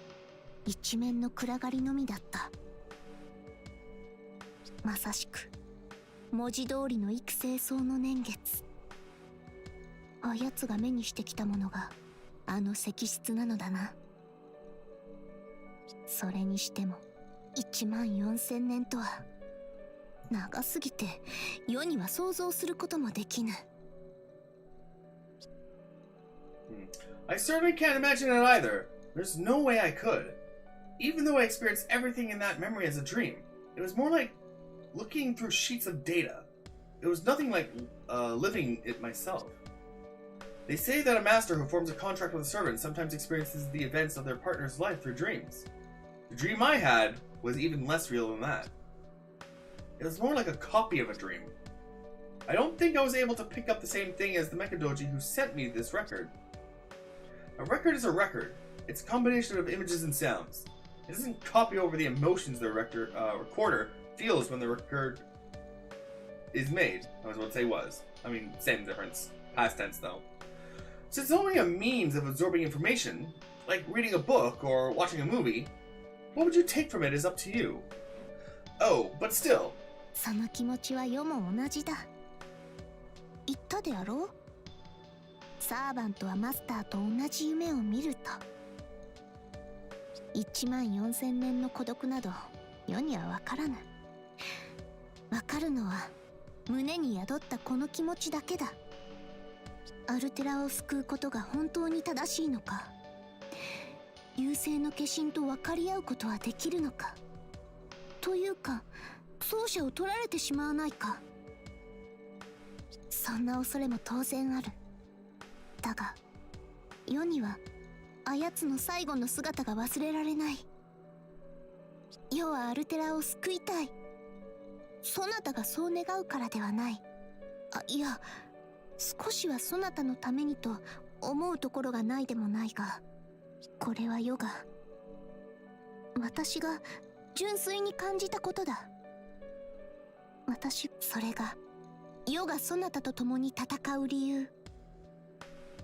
一面の暗がりのみだった。まさしく文字通りの幾星霜の年月。あやつが目にしてきたものがあの石室なのだな。それにしても14000年とは長すぎて世には想像することもできぬ。I certainly can't imagine it either. There's no way I could. Even though I experienced everything in that memory as a dream, it was more like looking through sheets of data. It was nothing like living it myself. They say that a master who forms a contract with a servant sometimes experiences the events of their partner's life through dreams. The dream I had was even less real than that. It was more like a copy of a dream. I don't think I was able to pick up the same thing as the Mechadoji who sent me this record. A record is a record. It's a combination of images and sounds. It doesn't copy over the emotions the recorder feels when the record is made. I was about to say was. I mean, same difference. Past tense, though. Since it's only a means of absorbing information, like reading a book or watching a movie, what would you take from it is up to you. Oh, but still. その気持ちは世も同じだ。言ったであろう。サーバントはマスターと同じ夢を見ると、14000年の孤独など世には分からぬ。分かるのは胸に宿ったこの気持ちだけだ。アルテラを救うことが本当に正しいのか、優勢の化身と分かり合うことはできるのか、というか奏者を取られてしまわないか。そんな恐れも当然ある。だが世にはあやつの最後の姿が忘れられない。世はアルテラを救いたい。そなたがそう願うからではない。いや、少しはそなたのためにと思うところがないでもないが、これは世が、私が純粋に感じたことだ。それが世がそなたと共に戦う理由。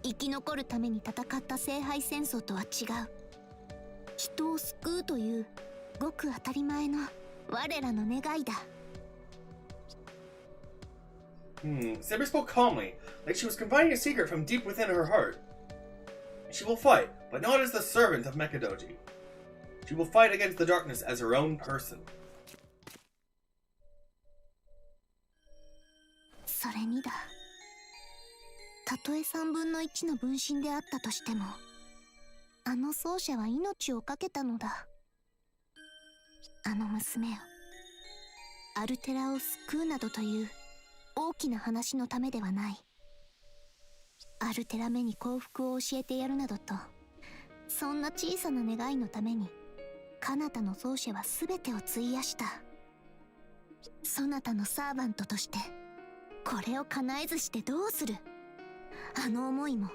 生き残るために戦った聖杯戦争とは違う。人を救うというごく当たり前の我らの願いだ。Saber spoke calmly, like she was confiding a secret from deep within her heart. She will fight, but not as the servant of Mekadoji. She will fight against the darkness as her own person. それにだ。たとえ3分の1の分身であったとしても、あの奏者は命を懸けたのだ。あの娘を、アルテラを救うなどという大きな話のためではない。アルテラめに幸福を教えてやるなどと、そんな小さな願いのために彼方の奏者は全てを費やした。そなたのサーバントとしてこれを叶えずしてどうする。あの思いも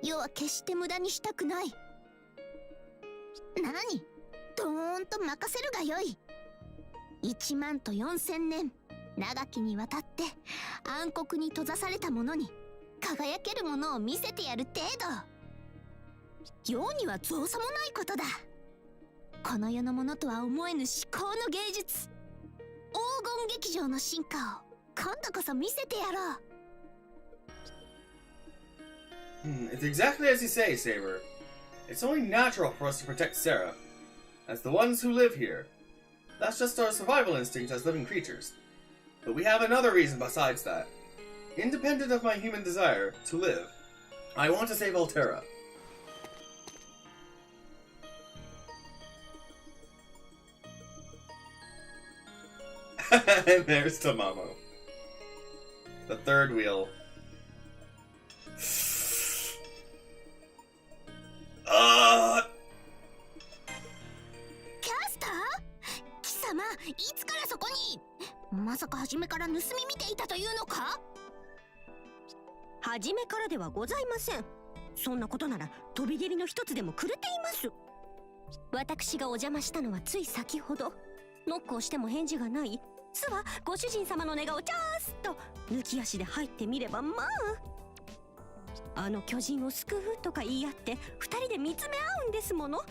世は決して無駄にしたくない。何、どーんと任せるがよい。1万と4000年長きにわたって暗黒に閉ざされた者に輝けるものを見せてやる程度。世には造作もないことだ。この世のものとは思えぬ至高の芸術、黄金劇場の進化を今度こそ見せてやろう。It's exactly as you say, Saber. It's only natural for us to protect Sarah, as the ones who live here. That's just our survival instinct as living creatures. But we have another reason besides that. Independent of my human desire to live, I want to save Altera. And there's Tamamo. The third wheel. Kista-sama, いつからそこに？まさか初めから盗み見ていたというのか？初めからではございません。そんなことなら飛び蹴りの一つでもくれています。私がお邪魔したのはつい先ほど。ノックをしても返事がない。巣はご主人様の寝顔ジャースと抜き足で入ってみれば、まああの巨人を救うとか言い合って二人で見つめ合うんですもの。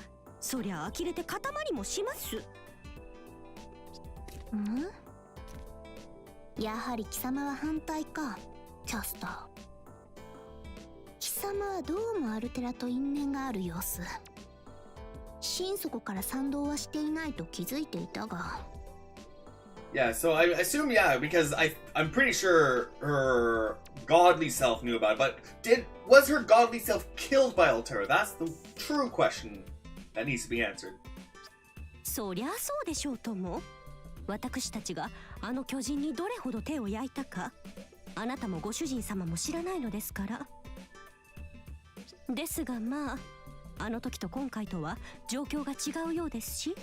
そりゃ呆れて塊もします。やはり貴様は反対か、キャスター。貴様はどうもアルテラと因縁がある様子。心底から賛同はしていないと気づいていたが。Yeah, so I assume, yeah, because I'm pretty sure her godly self knew about it, but was her godly self killed by Altera? That's the true question that needs to be answered. そりゃそうでしょうとも。私たちがあの巨人にどれほど手を焼いたか、あなたもご主人様も知らないのですから。ですがまあ、あの時と今回とは状況が違うようですし、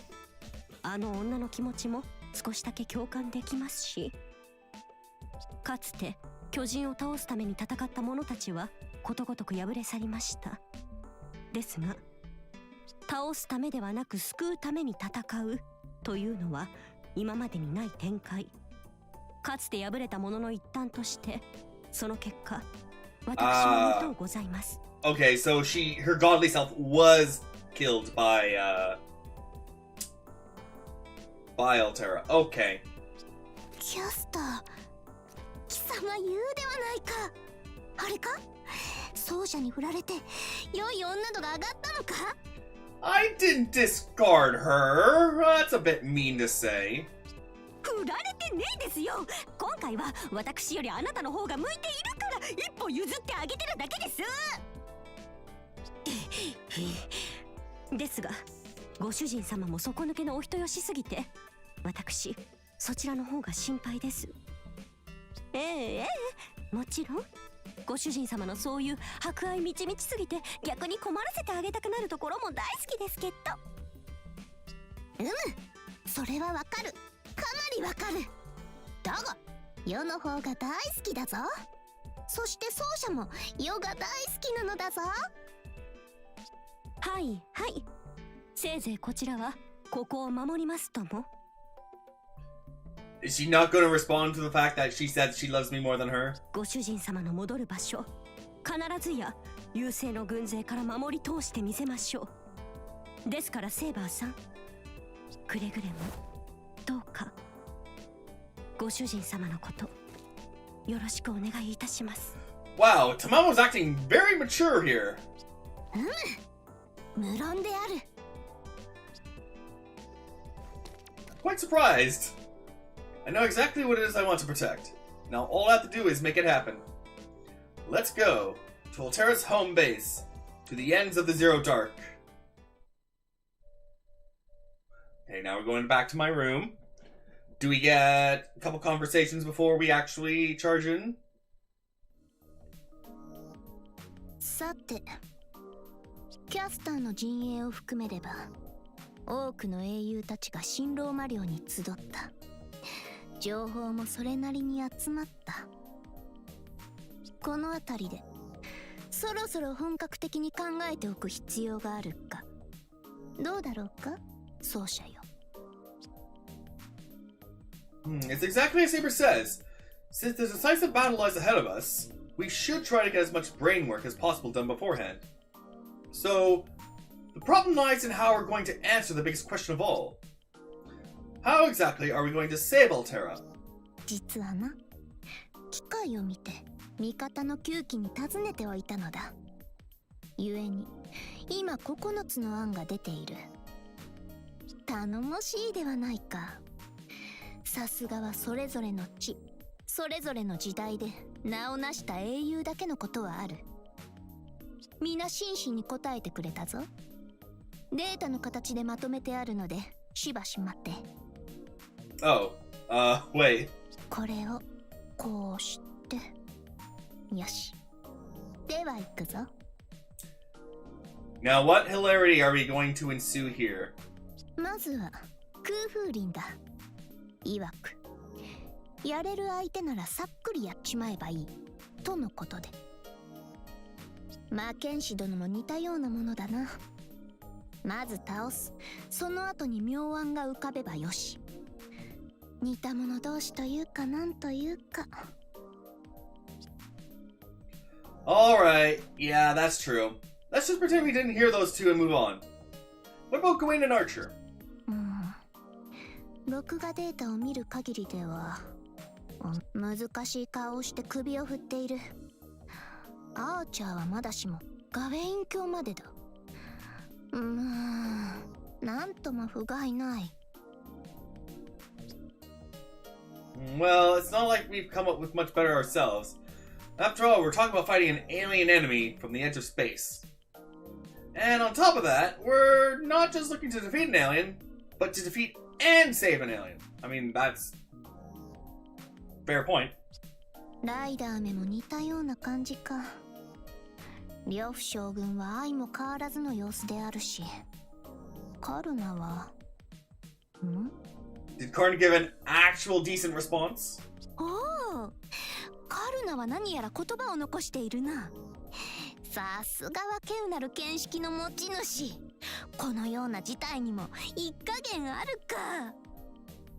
あの女の気持ちも少しだけ共感できますし、かつて巨人を倒すために戦った者たちはことごとく敗れ去りました。ですが倒すためではなく救うために戦うというのは今までにない展開。かつて敗れた者の一端としてその結果、私は無とございます。Okay, so her godly self was killed by Altera. Okay. キャスター、貴様言うではないか。あれか？奏者に振られて良い女度が上がったのか？ I didn't discard her. That's a bit mean to say. 振られてねえですよ。今回は私よりあなたの方が向いているから一歩譲ってあげてるだけです。ですがご主人様も底抜けのお人よしすぎて、私そちらの方が心配です。もちろんご主人様のそういう博愛満ち満ちすぎて逆に困らせてあげたくなるところも大好きですけど。それはわかる。かなりわかる。だが世の方が大好きだぞ。そして奏者も世が大好きなのだぞ。はいはい、せいぜいこちらはここを守りますとも。Is she not going to respond to the fact that she said she loves me more than her? ご主人様の戻る場所、必ずや優勢の軍勢から守り通してみせましょう。ですからセーバーさん、くれぐれもどうかご主人様のことよろしくお願いいたします。 Wow, Tamamo's acting very mature here. 無論である。 Quite surprised. I know exactly what it is I want to protect. Now all I have to do is make it happen. Let's go to Alteras' home base, to the ends of the Zero Dark. Okay, now we're going back to my room. Do we get a couple conversations before we actually charge in? さて、キャスターの陣営を含めれば多くの英雄たちが新ローマ領に集った。情報もそれなりに集まった。この辺りでそろそろ本格的に考えておく必要があるか。どうだろうか、奏者よ。It's exactly as Saber says. Since the decisive battle lies ahead of us, we should try to get as much brain work as possible done beforehand. So, the problem lies in how we're going to answer the biggest question of all. How exactly are we going to save Altera? 実はな、機会を見て味方の9機に尋ねておいたのだ。故に今9つの案が出ている。頼もしいではないか。さすがはそれぞれの地、それぞれの時代で名を成した英雄だけのことはある。皆真摯に答えてくれたぞ。データの形でまとめてあるのでしばし待って。Oh, wait. これをこうして、よし。では行くぞ。Now what hilarity are we going to ensue here? まずは空風林だ。いわく、やれる相手ならさっくりやっちまえばいいとのことで。魔剣士殿も似たようなものだな。まず倒す、その後に妙案が浮かべばよし。似た者同士というかなんというか。 Alright, yeah, that's true. Let's just pretend we didn't hear those two and move on. What about Gawain and Archer? 録画データを見る限りでは難しい顔をして首を振っている。アーチャーはまだしもガウェイン卿までだ。なんとも不甲斐ない。 Well, it's not like we've come up with much better ourselves. After all, we're talking about fighting an alien enemy from the edge of space. And on top of that, we're not just looking to defeat an alien, but to defeat and save an alien. I mean, that's fair point. ライダーめも似たような感じか。呂布将軍は相も変わらずの様子であるし、カルナはDid Karn give an actual decent response? おお、カルナは何やら言葉を残しているな。さすがは稀有なる見識の持ち主。このような事態にも一加減あるか。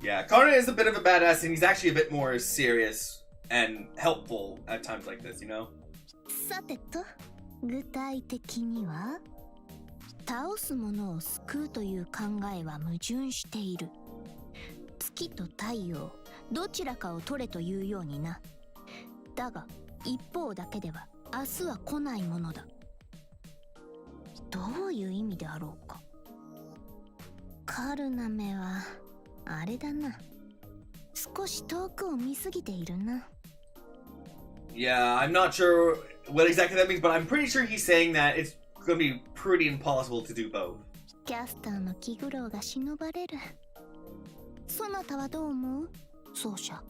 Yeah, Karn is a bit of a badass, and he's actually a bit more serious and helpful at times like this, you know? さてと、具体的には倒す者を救うという考えは矛盾している。月と太陽どちらかを取れというようにな。だが一方だけでは明日は来ないものだ。どういう意味であろうか。カルナメはあれだな、少し遠くを見すぎているな。 Yeah, I'm not sure what exactly that means, but I'm pretty sure he's saying that it's gonna be pretty impossible to do both. キャスターの気苦労が忍ばれる。そなたはどう思う、奏者。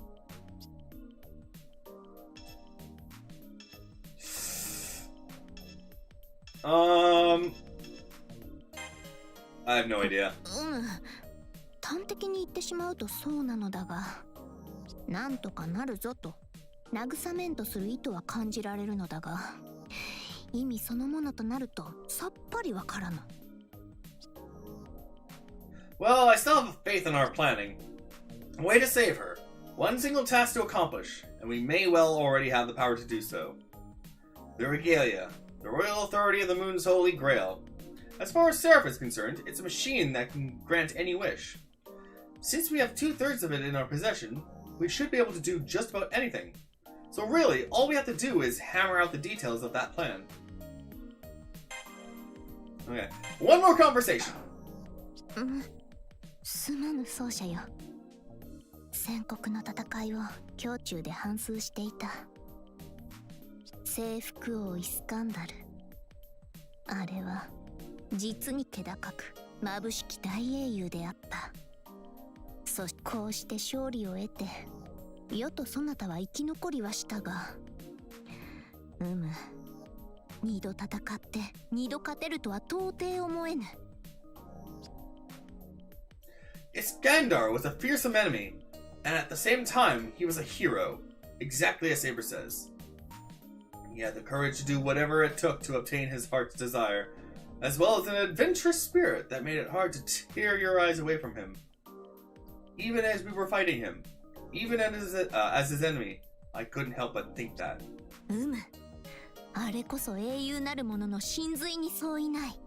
I have no idea. 端的に言ってしまうとそうなのだが、なんとかなるぞと慰めんとする意図は感じられるのだが、意味そのものとなるとさっぱりわからぬ。 Well, I still have faith in our planning. A way to save her. One single task to accomplish, and we may well already have the power to do so. The Regalia, the royal authority of the Moon's Holy Grail. As far as Seraph is concerned, it's a machine that can grant any wish. Since we have 2/3 of it in our possession, we should be able to do just about anything. So really, all we have to do is hammer out the details of that plan. Okay, one more conversation. すまぬ奏者よ。戦国の戦いを胸中で反芻していた。征服王イスカンダル、あれは実に気高く眩しき大英雄であった。そしてこうして勝利を得て、世とそなたは生き残りはしたが、二度戦って二度勝てるとは到底思えぬ。Iskandar was a fearsome enemy, and at the same time, he was a hero, exactly as Saber says. He had the courage to do whatever it took to obtain his heart's desire, as well as an adventurous spirit that made it hard to tear your eyes away from him. Even as we were fighting him, even as his enemy, I couldn't help but think that. あれこそ英雄なる者の真髄に相違ない。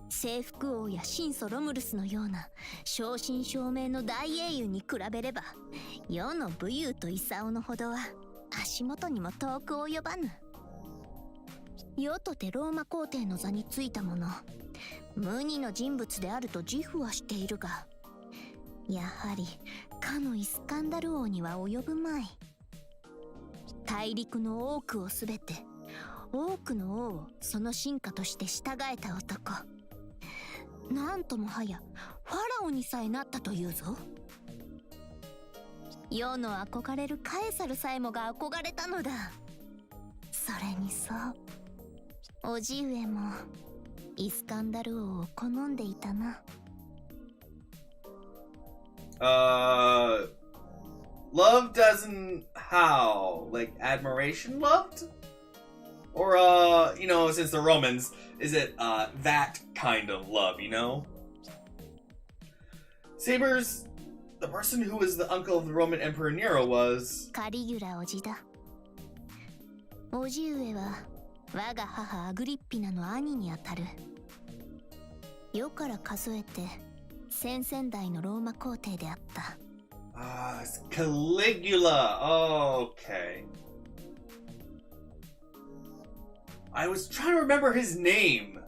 征服王や神祖ロムルスのような正真正銘の大英雄に比べれば、世の武勇と勲のほどは足元にも遠く及ばぬ。世とてローマ皇帝の座についた者、無二の人物であると自負はしているが、やはりかのイスカンダル王には及ぶまい。大陸の多くをすべて、多くの王をその進化として従えた男。なんともはやファラオにさえなったというぞ。世の憧れるカエサルさえもが憧れたのだ。それにそう、叔父上もイスカンダル王を好んでいたな。Loved as in how? Like admiration loved? Or, since the Romans, is it, that kind of love, you know? Sabers, the person who was the uncle of the Roman Emperor Nero was... カリギュラ叔父だ。叔父上は我が母アグリッピナの兄にあたる。世から数えて先々代のローマ皇帝であった。it's Caligula. Oh, okay. I was trying to remember his name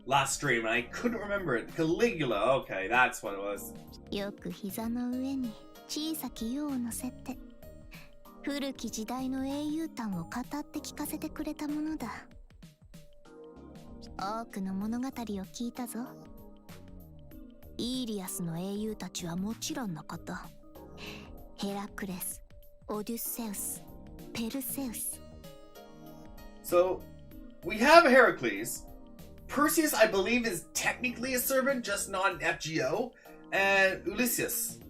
last stream and I couldn't remember it. Caligula. Okay, that's what it was. よく膝の上に小さき世を乗せて、古き時代の英雄譚を語って聞かせてくれたものだ。多くの物語を聞いたぞ。イーリアスの英雄たちはもちろんのこと、ヘラクレス、オデュッセウス、ペルセウス。So, we have Heracles. Perseus, I believe, is technically a servant, just not an FGO. And Ulysses.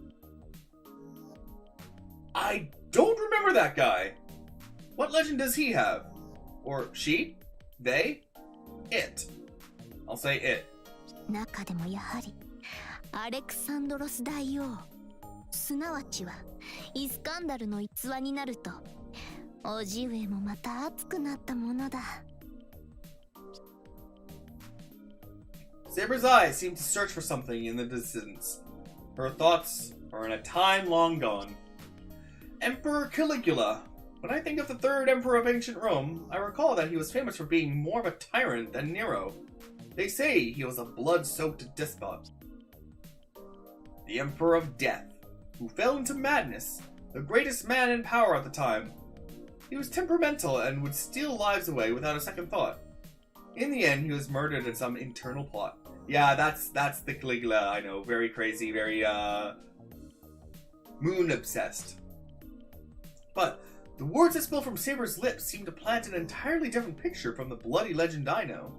I don't remember that guy. What legend does he have? Or she? They? It. I'll say it. 中でもやはりアレクサンドロス大王、すなわちはイスカンダルの逸話になると、叔父上もまた熱くなったものだ。Saber's eyes seem to search for something in the distance. Her thoughts are in a time long gone. Emperor Caligula, When I think of the third emperor of ancient Rome, I recall that he was famous for being more of a tyrant than Nero. They say he was a blood-soaked despot. The Emperor of Death, who fell into madness, the greatest man in power at the time. He was temperamental and would steal lives away without a second thought. In the end, he was murdered in some internal plot. Yeah, that's the Caligula, I know. Very crazy, very, moon-obsessed. But the words that spill from Saber's lips seem to plant an entirely different picture from the bloody legend I know.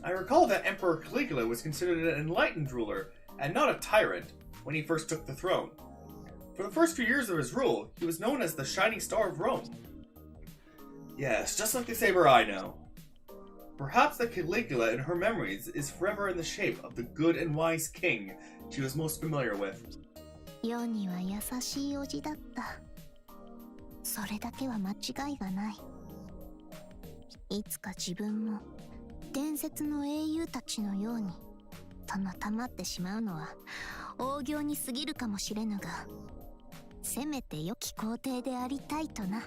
I recall that Emperor Caligula was considered an enlightened ruler, and not a tyrant, when he first took the throne. For the first few years of his rule, he was known as the Shining Star of Rome. Yes, just like the Saber I know. Perhaps the Caligula in her memories is forever in the shape of the good and wise king she was most familiar with. 世には優しいおじだった。それだけは間違いがない。いつか自分も伝説の英雄たちのように殿たまってしまうのは大行に過ぎるかもしれぬが、せめて良き皇帝でありたいとな。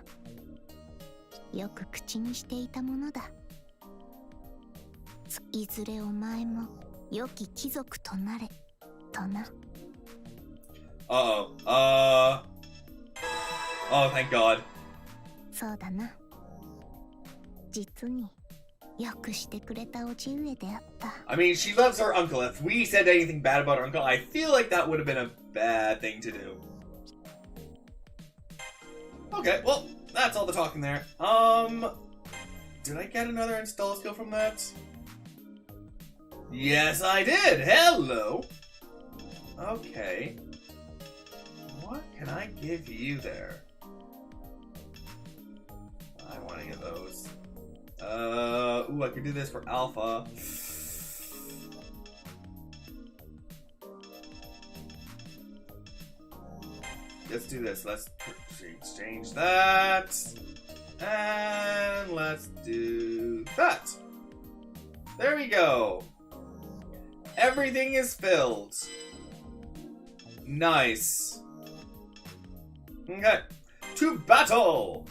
よく口にしていたものだ。いずれお前も良き貴族となれとな。Oh, thank God. そうだな。実によくしてくれたおじ上であった。I mean, she loves her uncle. If we said anything bad about her uncle, I feel like that would have been a bad thing to do. Okay, well, that's all the talking there. Did I get another install skill from that? Yes, I did! Hello! Okay. What can I give you there? I want to get those. Ooh, I could do this for Alpha. Let's do this. Let's exchange that. And let's do that. There we go. Everything is filled. Nice. Okay. To battle!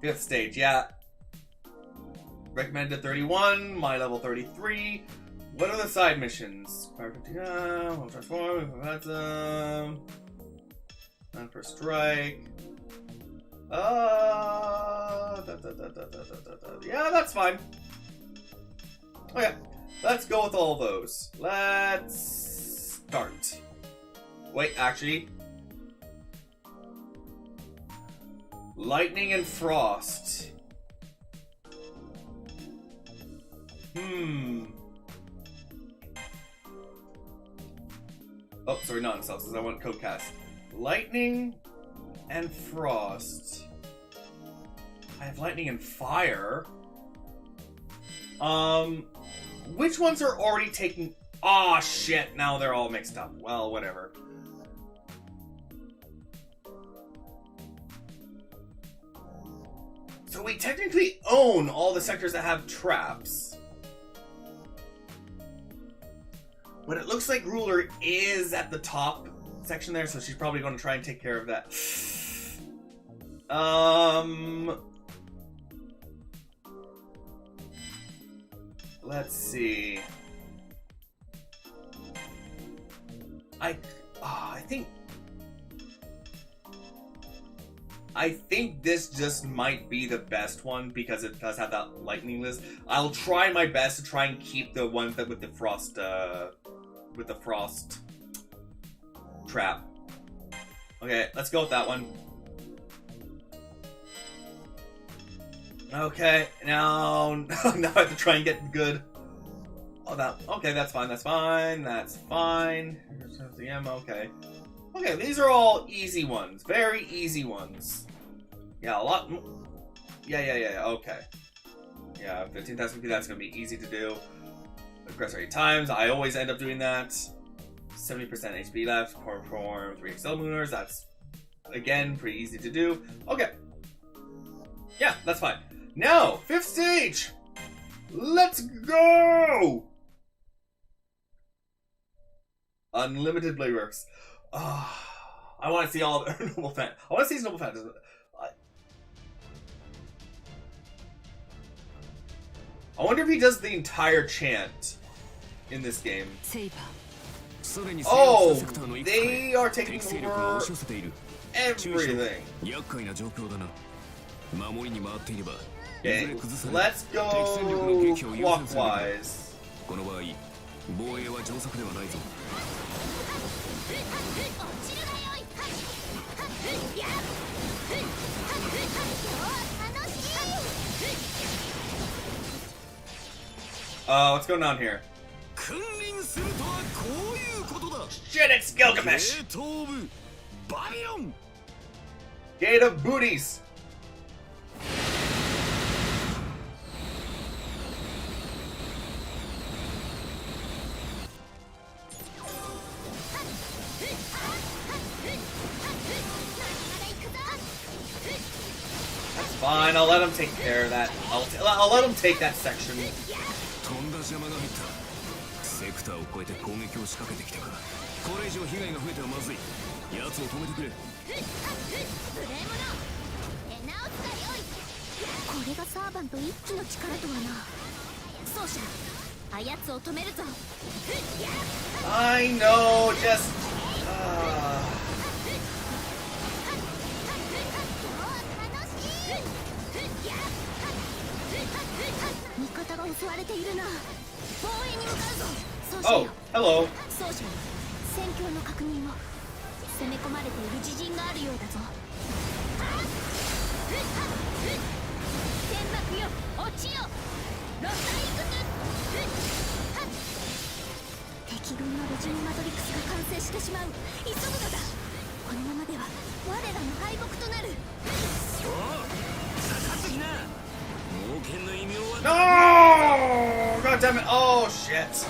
5th stage, yeah. Recommended 31, my level 33. What are the side missions? Fire 50, we'll transform, and for strike. Yeah, that's fine. Okay, let's go with all those. Let's start. Wait, actually. Lightning and frost. Oh, sorry, not themselves, because I want code cast. Lightning and frost. I have lightning and fire. Which ones are already taking... Aw, shit, now they're all mixed up. Well, whatever. So we technically own all the sectors that have traps. But it looks like Ruler is at the top section there, so she's probably going to try and take care of that. Let's see. I think this just might be the best one because it does have that lightning list. I'll try my best to try and keep the ones that with the frost trap. Okay, let's go with that one. Okay, now I have to try and get good. Oh, okay, that's fine, that's fine, that's fine. Okay. Okay, these are all easy ones. Very easy ones. Yeah, a lot... Yeah, okay. Yeah, 15,000 PP, that's gonna be easy to do. Aggressor 8 times, I always end up doing that. 70% HP left, perform 3 Excel Mooners, that's, again, pretty easy to do. Okay. Yeah, that's fine. Now, 5th stage! Let's go! Unlimited Blade Works. I I want to see all the noble fan. I want to see his noble fans. I wonder if he does the entire chant in this game. セイバー Oh, they are taking over everything. Okay, let's go clockwise. What's going on here? Shit, it's Gilgamesh! Gate of Booties! That's fine, I'll let him take care of that. I'll let him take that section. セクターを越えて攻撃を仕掛けてきたからこれ以上被害が増えてはまずい奴を止めてくれこれがサーバント一騎の力とはな奏者あやつを止めるぞ I know, just... 味方が襲われているな防衛に向かうぞ Oh, hello. 奏者戦況の確認を攻め込まれている自陣があるようだぞ天幕よ落ちよロッタイクス敵軍のレジンマトリックスが完成してしまう急ぐのだこのままでは我らの敗北となるそうかかってきな冒険の異名は No! God damn it. Oh, shit.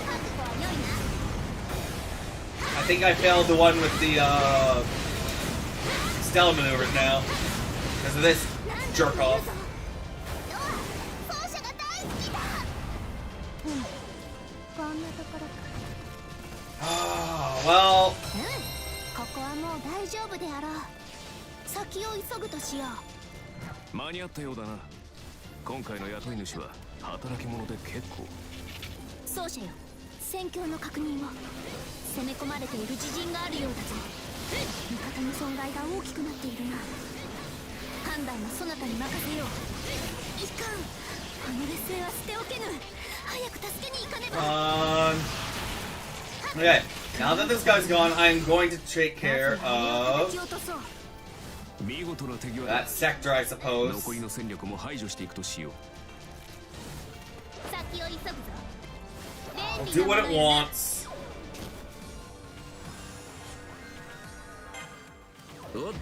I think I failed the one with the, Extella maneuvers now. Because of this jerk off. Ah, well. ここはもう大丈夫であろう先を急ぐとしよう間に合ったようだな今回の雇い主は働き者で結構奏者よ戦況の確認を攻め込まれている自陣があるようだぞ味方の損害が大きくなっているな判断はそなたに任せよういかんあの劣勢は捨ておけぬ早く助けに行かねばOkay, now that this guy's gone, I'm going to take care of that sector, I suppose. I'll do what it wants. Let's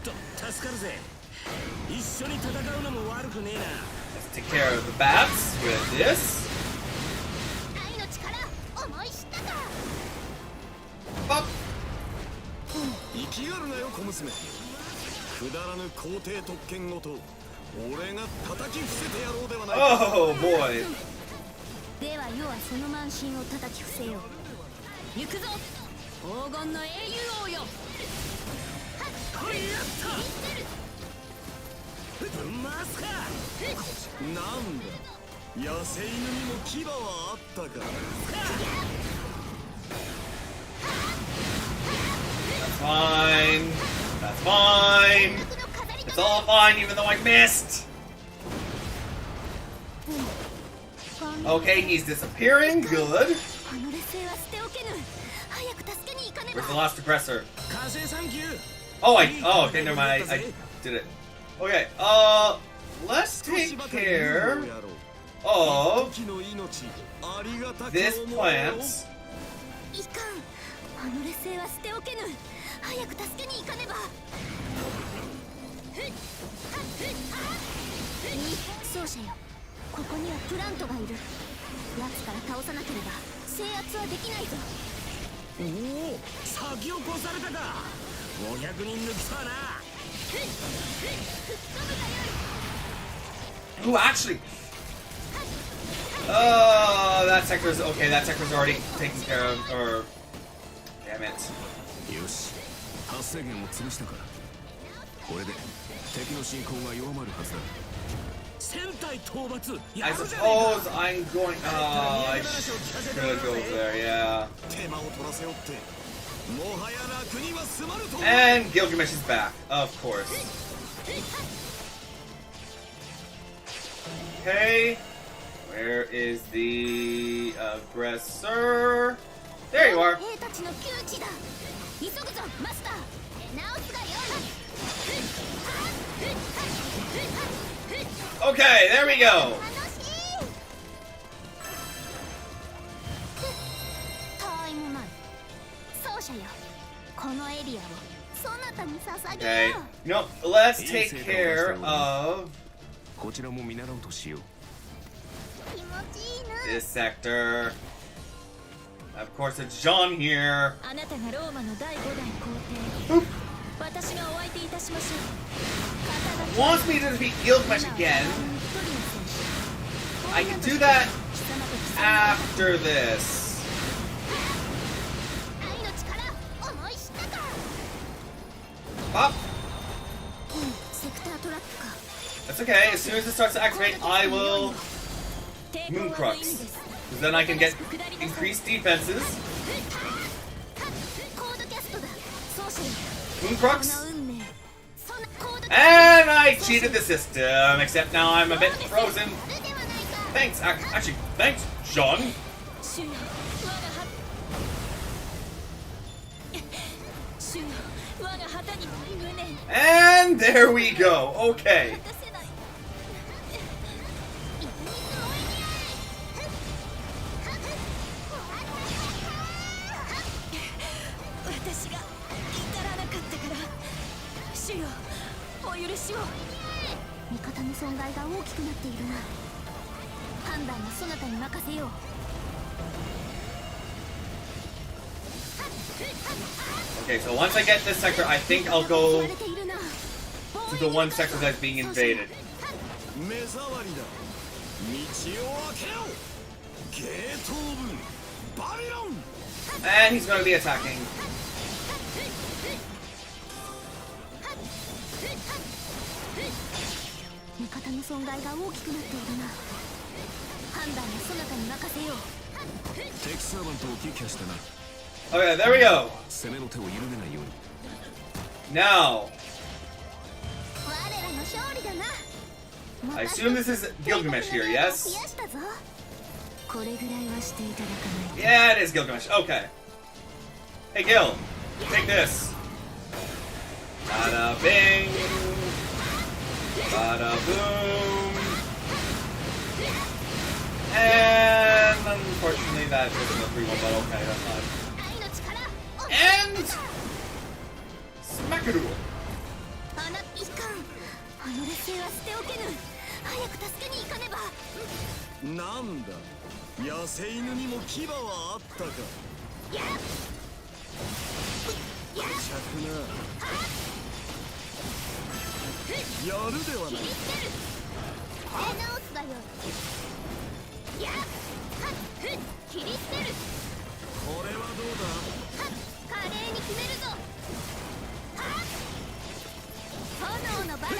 take care of the bats with this. Up. 生きがるなよ小娘くだらぬ皇帝特権ごと俺が叩き伏せてやろうではないか Oh boy では世はその慢心を叩き伏せよう行くぞ黄金の英雄王よこれやったぶん回すかなんだ野生犬にも牙はあったか That's fine. That's fine. It's all fine, even though I missed. Okay, he's disappearing. Good. Where's the last aggressor? Oh, okay, never mind. I did it. Okay, let's take care of this plant. あの劣勢は捨ておけぬ早く助けに行かねば奏者よここにはプラントがいる奴から倒さなければ制圧はできないぞおお先を越されたか500人抜きそうな Ooh, actually. That sector's okay. That sector's already taken care of. Or, damn it. よし発生源を潰したからこれで敵の進行が弱まるはずだ。戦隊討伐 I suppose I'm going. Oh, I should go there. Yeah. 手間を取らせよってもはや楽には済まぬと。 And Gilgamesh is back, of course. Okay, where is the aggressor? There you are. 兵たちの窮地だ。急ぐぞマスター。直すがよい。 Okay, there we go. 楽しい。タイムマン。奏者よ。このエリアをそなたに捧げ Okay, よう。 you know, let's take care of こちらも見習うとしよう。気持ちいいな。 this sector. Of course, it's John here. あなたがローマの第5代皇帝。私がお相手いたしましょう。 Wants me to defeat Gilgamesh again. I can do that after this. 愛の力思い知ったか。 Pop. セクタートラップか。 That's okay. As soon as it starts to activate, I will Mooncrux. Because then I can get increased defenses. コードキャストだ。奏者よ。 Mooncrux. この運命。そんなコード And I cheated the system, except now I'm a bit frozen. あるではないか。 Thanks, actually, thanks, John. 主よ、我が旗に無念。 And there we go. Okay. 果たせない。私が至らなかったから主よお許しを。味方の損害が大きくなっているな。判断はそなたに任せよう。 Okay, so once I get this sector, I think I'll go to the one sector that's being invaded. 目障りだ。道を開けよ。ゲートオブバビロン。 And he's going to be attacking. 味方の損害が大きくなっているな。判断はそなたに任せよう。敵サーバントを撃破したな。 Okay, there we go. 攻めの手を緩めないように。 Now, 我らの勝利だな。 I assume this is Gilgamesh here, 増 yes? やしたぞ。これぐらいはしていただかないと。 Yeah, it is Gilgamesh. Okay. Hey, Gil, take this. Bada bing. Bada boom. And unfortunately, that isn't a 3-1, but okay, that's fine. 愛の力。 And Smackaroo. あな、いかん。あの劣勢は捨ておけぬ。早く助けに行かねば。なんだ野生犬にも牙はあったか。やっ着なやるではない。切り捨てる。出直すがよい。やっはっふっ切り捨てる。これはどうはっ華麗に決めるぞ。はっ炎のバラよ。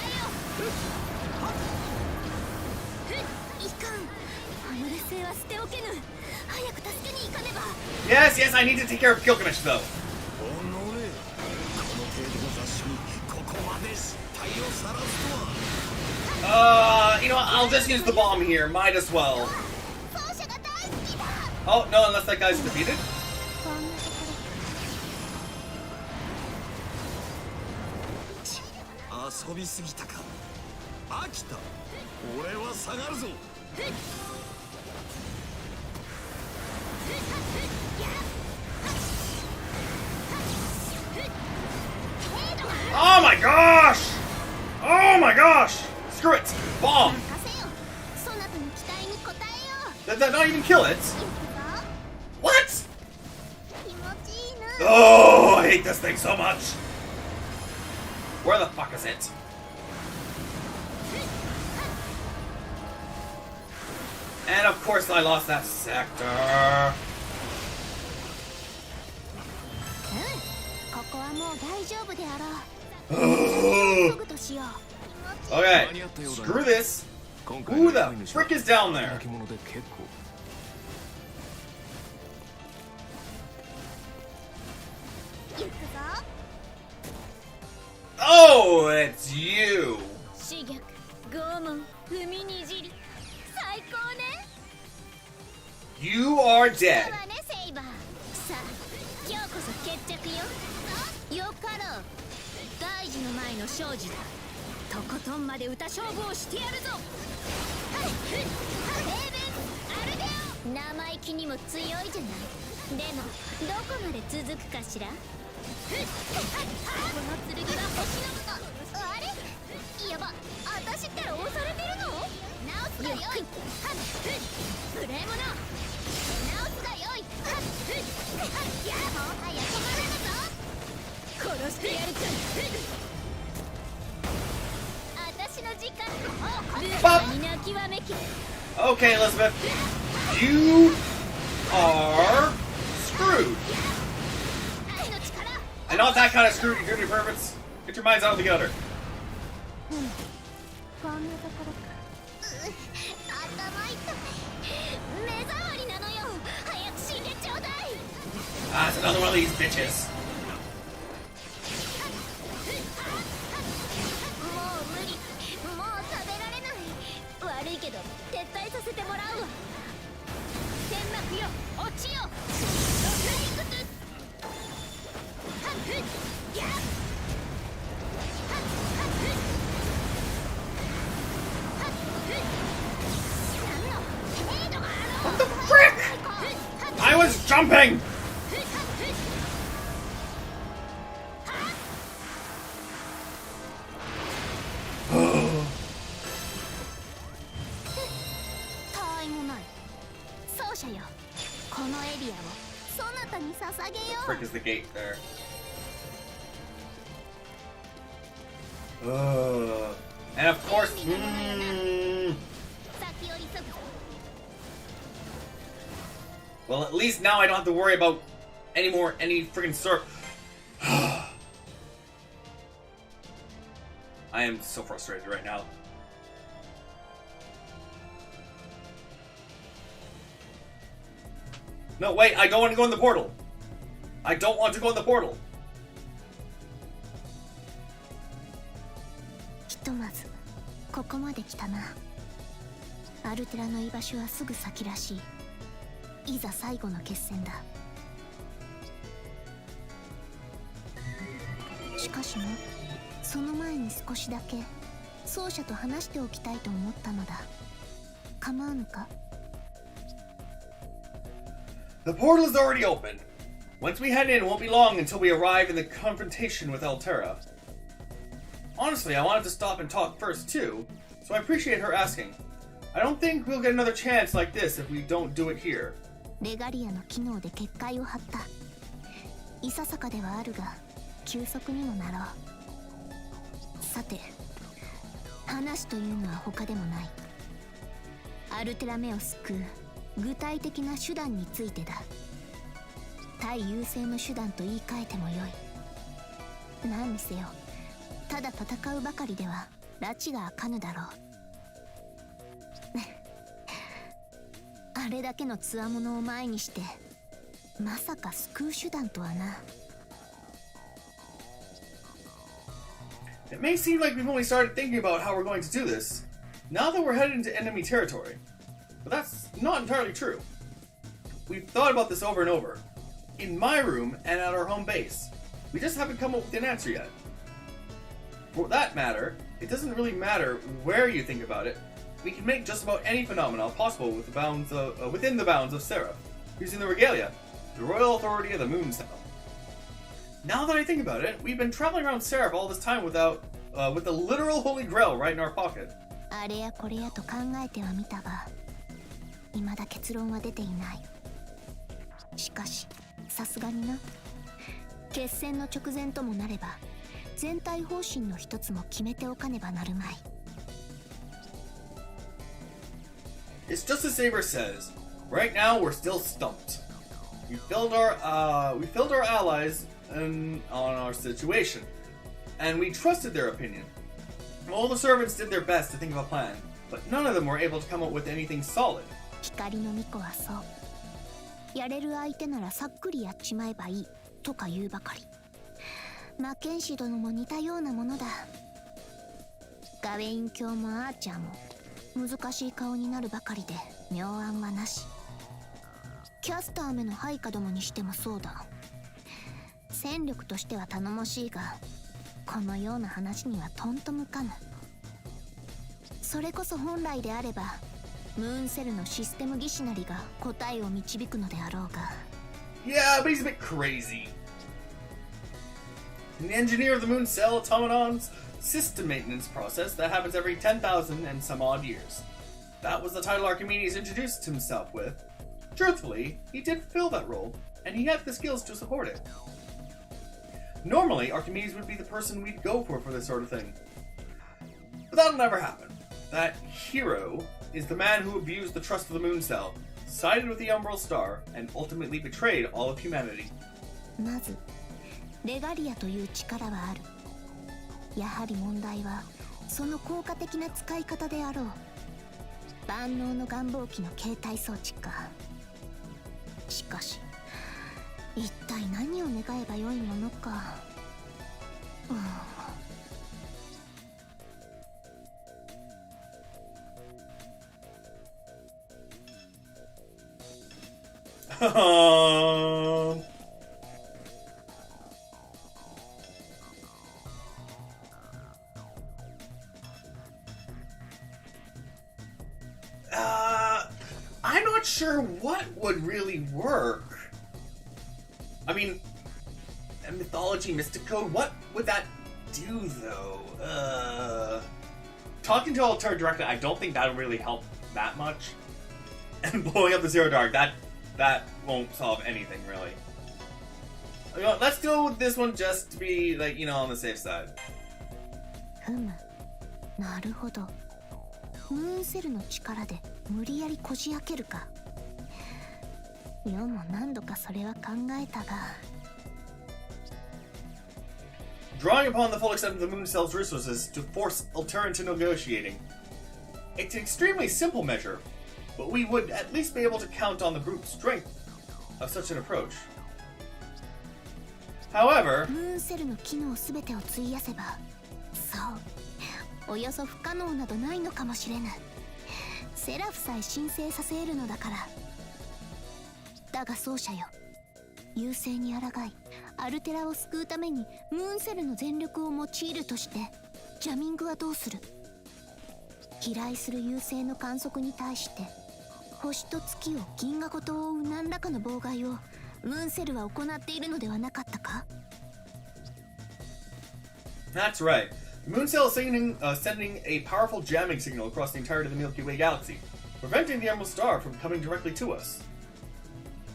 ふっいかん。あの劣勢は捨ておけぬ。早く助けに行かねば。 Yes, yes, I need to take care of Gilgamesh, though. だ。おのれこの程度の雑種にここまで失態をさらすとは。You know what? I'll just use the bomb here. Might as well. 奏者が大好きだ。 Oh, no, unless that guy's defeated. こんなところ。遊びすぎたか。飽きた。俺は下がるぞ。 Oh my gosh! Oh my gosh! Screw it! Bomb! 任せよ。そなたの期待に応えよう。 Did that not even kill it? 行くぞ。 What? 気持ちいいな。 Oh, I hate this thing so much. Where the fuck is it? And of course I lost that sector. ここはもう大丈夫であろう。すぐとしよう。 Okay, screw this. Who the frick is down there? 化け物で結構。行くぞ。 Oh, it's you. 刺激、拷問、踏みにじり。最高ね。 You are だ dead. わね、セイバー。さあ、今日こそ決着よ。よかろう。大事の前の庄司だ。とことんまで歌勝負をしてやるぞ。はい、レーベン、アルデオ。生意気にも強いじゃない。でもどこまで続くかしら。この剣は星のもの。あれ、やば、私ったら押されてるの。直すがよい。無礼者。直すがよい。いや、もはや止まらぬぞ。殺してやるか。私の時間。ルーに泣きわめき。 Okay, Elizabeth. You are screwed. And not that kind of screwed, you dirty perverts. Get your minds out of the gutter. こんなところか。頭痛い。目障りなのよ。早く死んでちょうだい。 Ah, it's another one of these bitches. もう無理。もう食べられない。悪いけど撤退させてもらうわ。天幕よ、落ちよ。ドクリクス。やっ。What the frick? I was jumping! たわいもない。奏者よ、このエリアをそなたに捧げよ Frick is the gate there. And of course, 先より急ぐ。 well, at least now I don't have to worry about any freaking syrup. I am so frustrated right now. No, wait, I don't want to go in the portal. I don't want to go in the portal. ひとまずここまで来たな。アルテラの居場所はすぐ先らしい。いざ最後の決戦だ。しかしね、その前に少しだけ奏者と話しておきたいと思ったのだ。構わぬか？ The portal is already open. Once we head in, it won't be long until we arrive in the confrontation with Altera. Honestly, I wanted to stop and talk first too, so I appreciate her asking. I don't think we'll get another chance like this if we don't do it here. レガリアの機能で結界を張った。いささかではあるが休息にもなろう。さて、話というのは他でもない。アルテラメを救う具体的な手段についてだ。対優勢の手段と言い換えてもよい。何にせよ、ただ戦うばかりでは拉致が開かぬだろう。あれだけの強者を前にしてまさか救う手段とはな。 It may seem like we've only started thinking about how we're going to do this, now that we're headed into enemy territory. But that's not entirely true. We've thought about this over and over, in my room and at our home base. We just haven't come up with an answer yet. For that matter, it doesn't really matter where you think about it. We can make just about any phenomenon possible with the bounds of, within the bounds of Seraph, using the regalia, the royal authority of the Moon Cell. Now that I think about it, we've been traveling around Seraph all this time with the literal Holy Grail right in our pocket. あれやこれやと考えてはみたが、未だ結論は出ていない。しかし、さすがにな。決戦の直前ともなれば、全体方針の一つも決めておかねばなるまい。 It's just as Saber says. Right now, we're still stumped. We filled our allies on our situation, and we trusted their opinion. All the servants did their best to think of a plan, but none of them were able to come up with anything solid. 光の巫女はそう。やれる相手ならさっくりやっちまえばいいとか言うばかり。マッケンシー殿も似たようなものだ。ガウェイン卿もアーチャーも難しい顔になるばかりで妙案はなし。キャスターめの配下どもにしてもそうだ。戦力としては頼もしいが、このような話にはとんと向かぬ。それこそ本来であればムーンセルのシステム技師なりが答えを導くのであろうが。 Yeah, but he's a bit crazy. An engineer of the Moon Cell Automaton's system maintenance process that happens every 10,000 and some odd years. That was the title Archimedes introduced himself with. Truthfully, he did fulfill that role, and he had the skills to support it. Normally, Archimedes would be the person we'd go for this sort of thing. But that'll never happen. That hero is the man who abused the trust of the Moon Cell, sided with the Umbral Star, and ultimately betrayed all of humanity. まずレガリアという力はある。やはり問題はその効果的な使い方であろう。万能の願望機の携帯装置か。しかし一体何を願えばよいものか。I'm not sure what would really work. I mean, a mythology mystic code, what would that do though? Talking to Altera directly, I don't think that would really help that much. And blowing up the Zero Dark, that won't solve anything really. You know, let's go with this one just to be like, you know, on the safe side. ふむ、なるほど。ムーンセルの力で無理やりこじ開けるか。世も何度かそれは考えたが。Drawing upon the full extent of the Moon Cell's resources to force Altera into negotiating. It's an extremely simple measure, but we would at least be able to count on the brute strength of such an approach. However, ムーンセルの機能すべてを費やせば、そう、およそ不可能などないのかもしれぬ。セラフさえ申請させるのだから。だが奏者よ、優勢に抗いアルテラを救うためにムーンセルの全力を用いるとして、ジャミングはどうする？飛来する優勢の観測に対して星と月を銀河ごと覆う何らかの妨害をムーンセルは行っているのではなかったか？ That's right. The Moon Cell is sending a powerful jamming signal across the entirety of the Milky Way galaxy, preventing the Emerald Star from coming directly to us.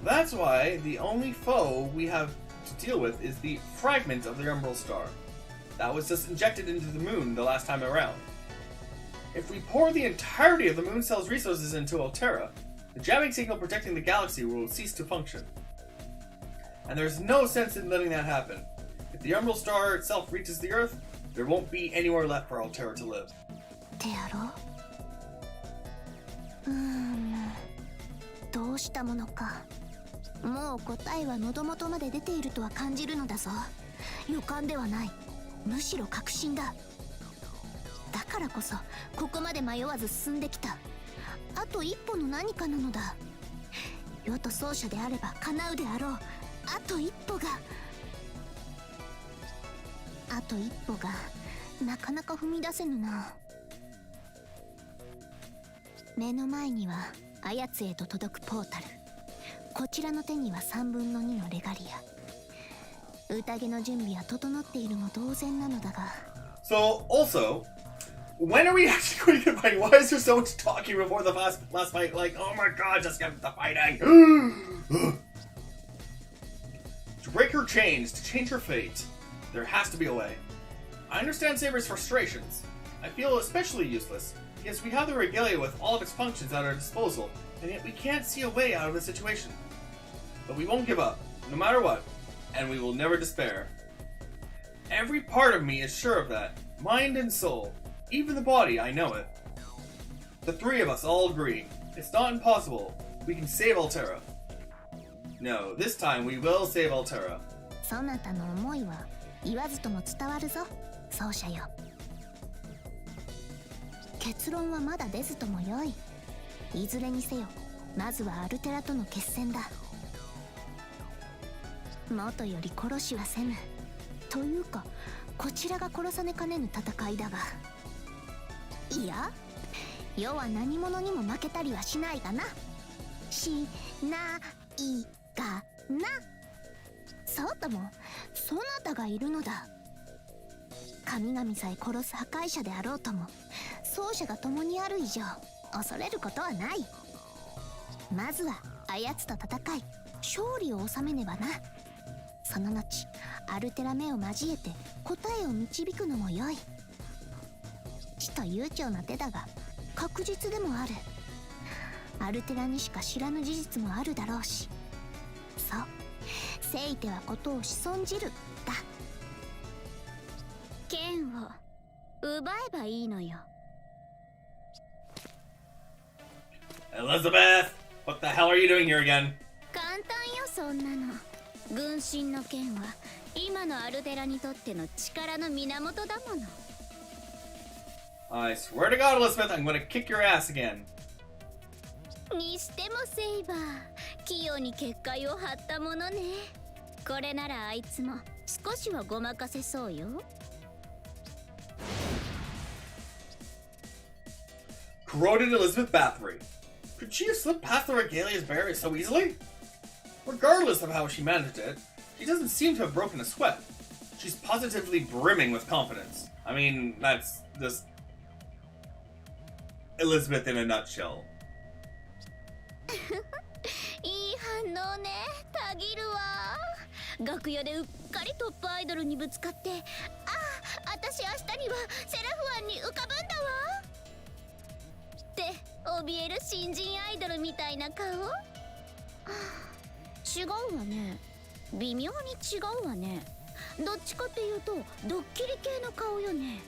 That's why the only foe we have to deal with is the fragment of the Emerald Star. That was just injected into the moon the last time around. If we pour the entirety of the Moon Cell's resources into Altera, the jamming signal protecting the galaxy will cease to function. And there's no sense in letting that happen. If the Umbral Star itself reaches the Earth, there won't be anywhere left for Altera to live. ってやろう。どうしたものか。もう答えは喉元まで出ているとは感じるのだぞ。予感ではない。むしろ確信だ。だからこそここまで迷わず進んできた。あと一歩の何かなのだ。世と奏者であれば叶うであろう。あと一歩がなかなか踏み出せぬな。目の前にはあやつへと届くポータル。こちらの手には3分の2のレガリア。宴の準備は整っているも同然なのだが。 So, also, when are we actually going to fight? Why is there so much talking before the last fight? Like, oh my god, just get the fighting! To break her chains, to change her fate, there has to be a way. I understand Saber's frustrations. I feel especially useless, because we have the regalia with all of its functions at our disposal, and yet we can't see a way out of the situation. But we won't give up, no matter what. and we will never despair. Every part of me is sure of that. Mind and soul. Even the body, I know it. The three of us all agree. It's not impossible. We can save Altera. No, this time we will save Altera. そなたの思いは言わずとも伝わるぞ、奏者よ。結論はまだ出ずともよい。いずれにせよ、まずはアルテラとの決戦だ。元より殺しはせぬ。というか、こちらが殺さねかねぬ戦いだが。いや、世は何者にも負けたりはしないがな。しないがな。そうとも、そなたがいるのだ。神々さえ殺す破壊者であろうとも、奏者が共にある以上、恐れることはない。まずはあやつと戦い、勝利を収めねばな。その後、アルテラ目を交えて答えを導くのもよい。ちと悠長な手だが、確実でもある。アルテラにしか知らぬ事実もあるだろうし。そう、せいてはことを仕損じるだ。剣を奪えばいいのよ。Elizabeth! What the hell are you doing here again? 簡単よ、そんなの。軍神の剣は今のアルテラにとっての力の源だもの。I swear to God, Elizabeth, I'm gonna kick your ass again. にしてもセイバー、器用に結界を張ったものね。これならあいつも少しはごまかせそうよ。Corroded Elizabeth Bathory. Could she have slipped past the Regalia's barrier so easily? Regardless of how she managed it, she doesn't seem to have broken a sweat. She's positively brimming with confidence. I mean, that's just Elizabeth in a nutshell. いい反応ね、たぎるわ。楽屋でうっかりトップアイドルにぶつかって、ああ、私明日にはセラフワンに浮かぶんだわって怯える新人アイドルみたいな顔。違うわね。微妙に違うわね。どっちかっていうとドッキリ系の顔よね。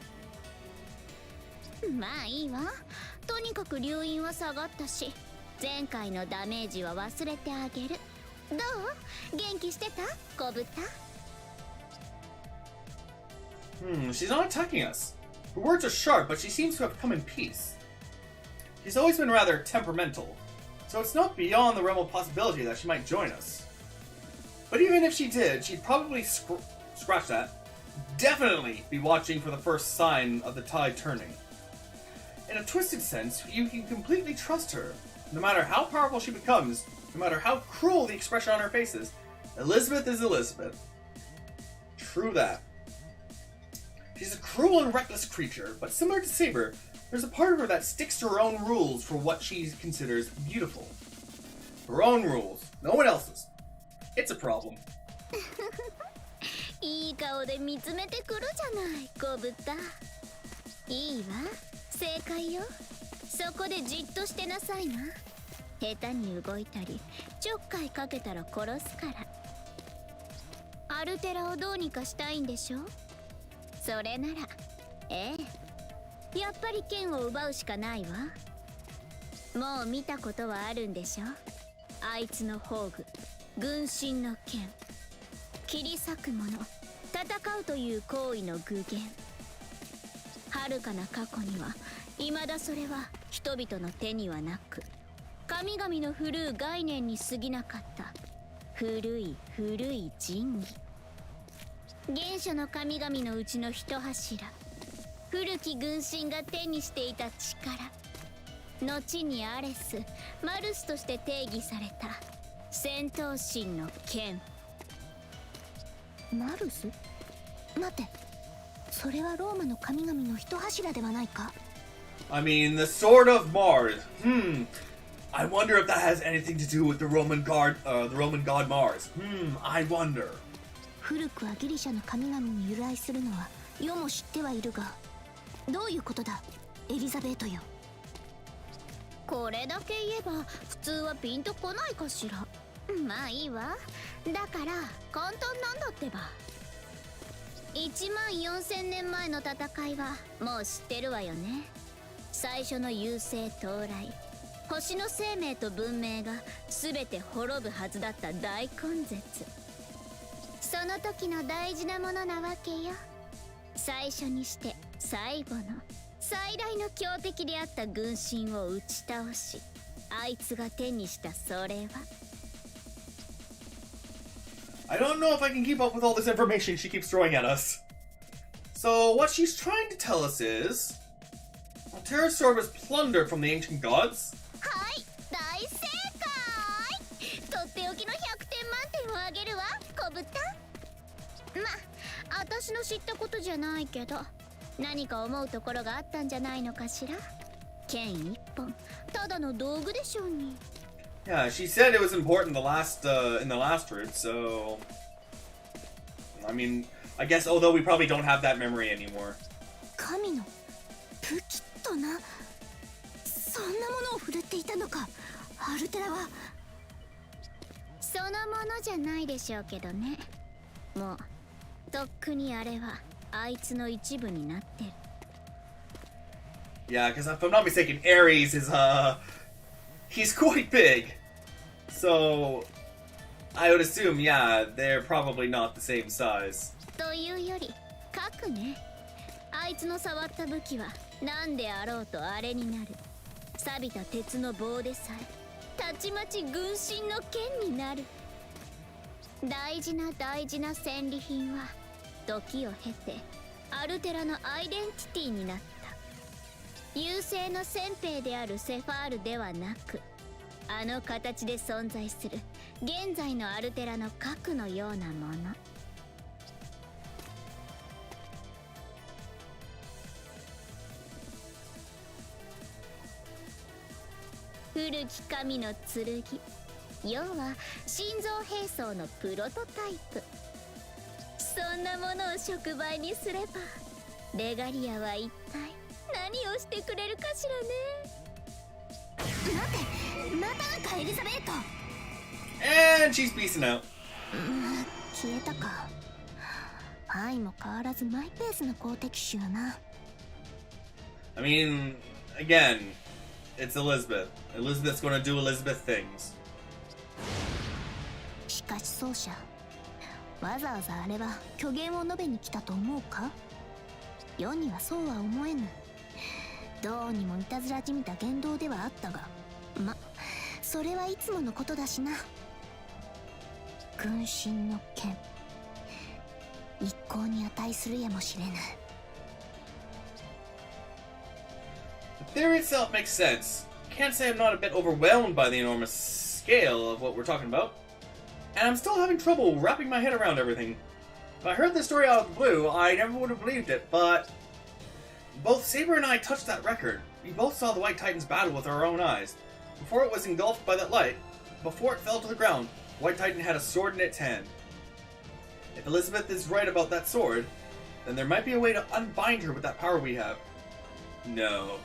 まあいいわ。とにかく留飲は下がったし、前回のダメージは忘れてあげる。どう？元気してた？小豚。She's not attacking us. Her words are sharp, but she seems to have come in peace. She's always been rather temperamental, so it's not beyond the realm of possibility that she might join us. But even if she did, she'd probably scratch that. Definitely be watching for the first sign of the tide turning. In a twisted sense, you can completely trust her. No matter how powerful she becomes, no matter how cruel the expression on her face is, Elizabeth is Elizabeth. True that. She's a cruel and reckless creature, but similar to Saber, there's a part of her that sticks to her own rules for what she considers beautiful. Her own rules, no one else's. It's a problem. いい顔で見つめてくるじゃない、小豚。いいわ、正解よ。そこでじっとしてなさいな。下手に動いたりちょっかいかけたら殺すから。アルテラをどうにかしたいんでしょ。それならええ、やっぱり剣を奪うしかないわ。もう見たことはあるんでしょ。あいつの宝具、軍神の剣。切り裂くもの、戦うという行為の具現。遥かな過去には未だそれは人々の手にはなく、神々の古い概念に過ぎなかった古い神器。原初の神々のうちの一柱、古き軍神が手にしていた力、後にアレス、マルスとして定義された戦闘神の剣。マルス？待て、それはローマの神々の一柱ではないか？ I mean, the Sword of Mars. I wonder if that has anything to do with the Roman god Mars. I wonder. 古くはギリシャの神々に由来するのは世も知ってはいるが、どういうことだ、エリザベートよ。これだけ言えば普通はピンとこないかしら。まあいいわ。だから簡単なんだってば。14000年前の戦いはもう知ってるわよね。最初の優勢到来、星の生命と文明が全て滅ぶはずだった大根絶。その時の大事なものなわけよ。最初にして最後の最大の強敵であった軍神を打ち倒し、あいつが手にしたそれは。 I don't know if I can keep up with all this information she keeps throwing at us. So what she's trying to tell us is Alteras sword was plundered from the ancient gods? はい、大正解。とっておきの100点満点をあげるわ、小豚。ま、私の知ったことじゃないけど、何か思うところがあったんじゃないのかしら。剣一本、ただの道具でしょうに。Yeah, she said it was important in the last route, so I mean, I guess although we probably don't have that memory anymore. 神の武器とな、そんなものを振るっていたのか、アルテラは。そのものじゃないでしょうけどね。もうとっくにあれはあいつの一部になってる。 Yeah, because if I'm not mistaken, Ares is he's quite big, so I would assume, yeah, they're probably not the same size. というより核ね。あいつの触った武器は何であろうとあれになる。錆びた鉄の棒でさえたちまち軍神の剣になる。大事な大事な戦利品は時を経てアルテラのアイデンティティになった。優勢の先兵であるセファールではなく、あの形で存在する現在のアルテラの核のようなもの。古き神の剣、要は心臓兵装のプロトタイプ。そんなものを触媒にすればレガリアは一体何をしてくれるかしらね。待って、またのかエリザベート。 And she's peacing out. 消えたか。愛も変わらずマイペースな好敵手やな。 I mean, again, it's Elizabeth. Elizabeth's gonna do Elizabeth things. しかし奏者、わざわざあれは虚言を述べに来たと思うか。世にはそうは思えぬ。どうにもいたずらじみた言動ではあったが、ま、それはいつものことだしな。軍神の剣、一向に値するやもしれぬ。 The theory itself makes sense. Can't say I'm not a bit overwhelmed by the enormous scale of what we're talking about. And I'm still having trouble wrapping my head around everything. If I heard this story out of the blue, I never would have believed it, but both Saber and I touched that record. We both saw the White Titan's battle with our own eyes. Before it was engulfed by that light, before it fell to the ground, White Titan had a sword in its hand. If Elizabeth is right about that sword, then there might be a way to unbind her with that power we have. No.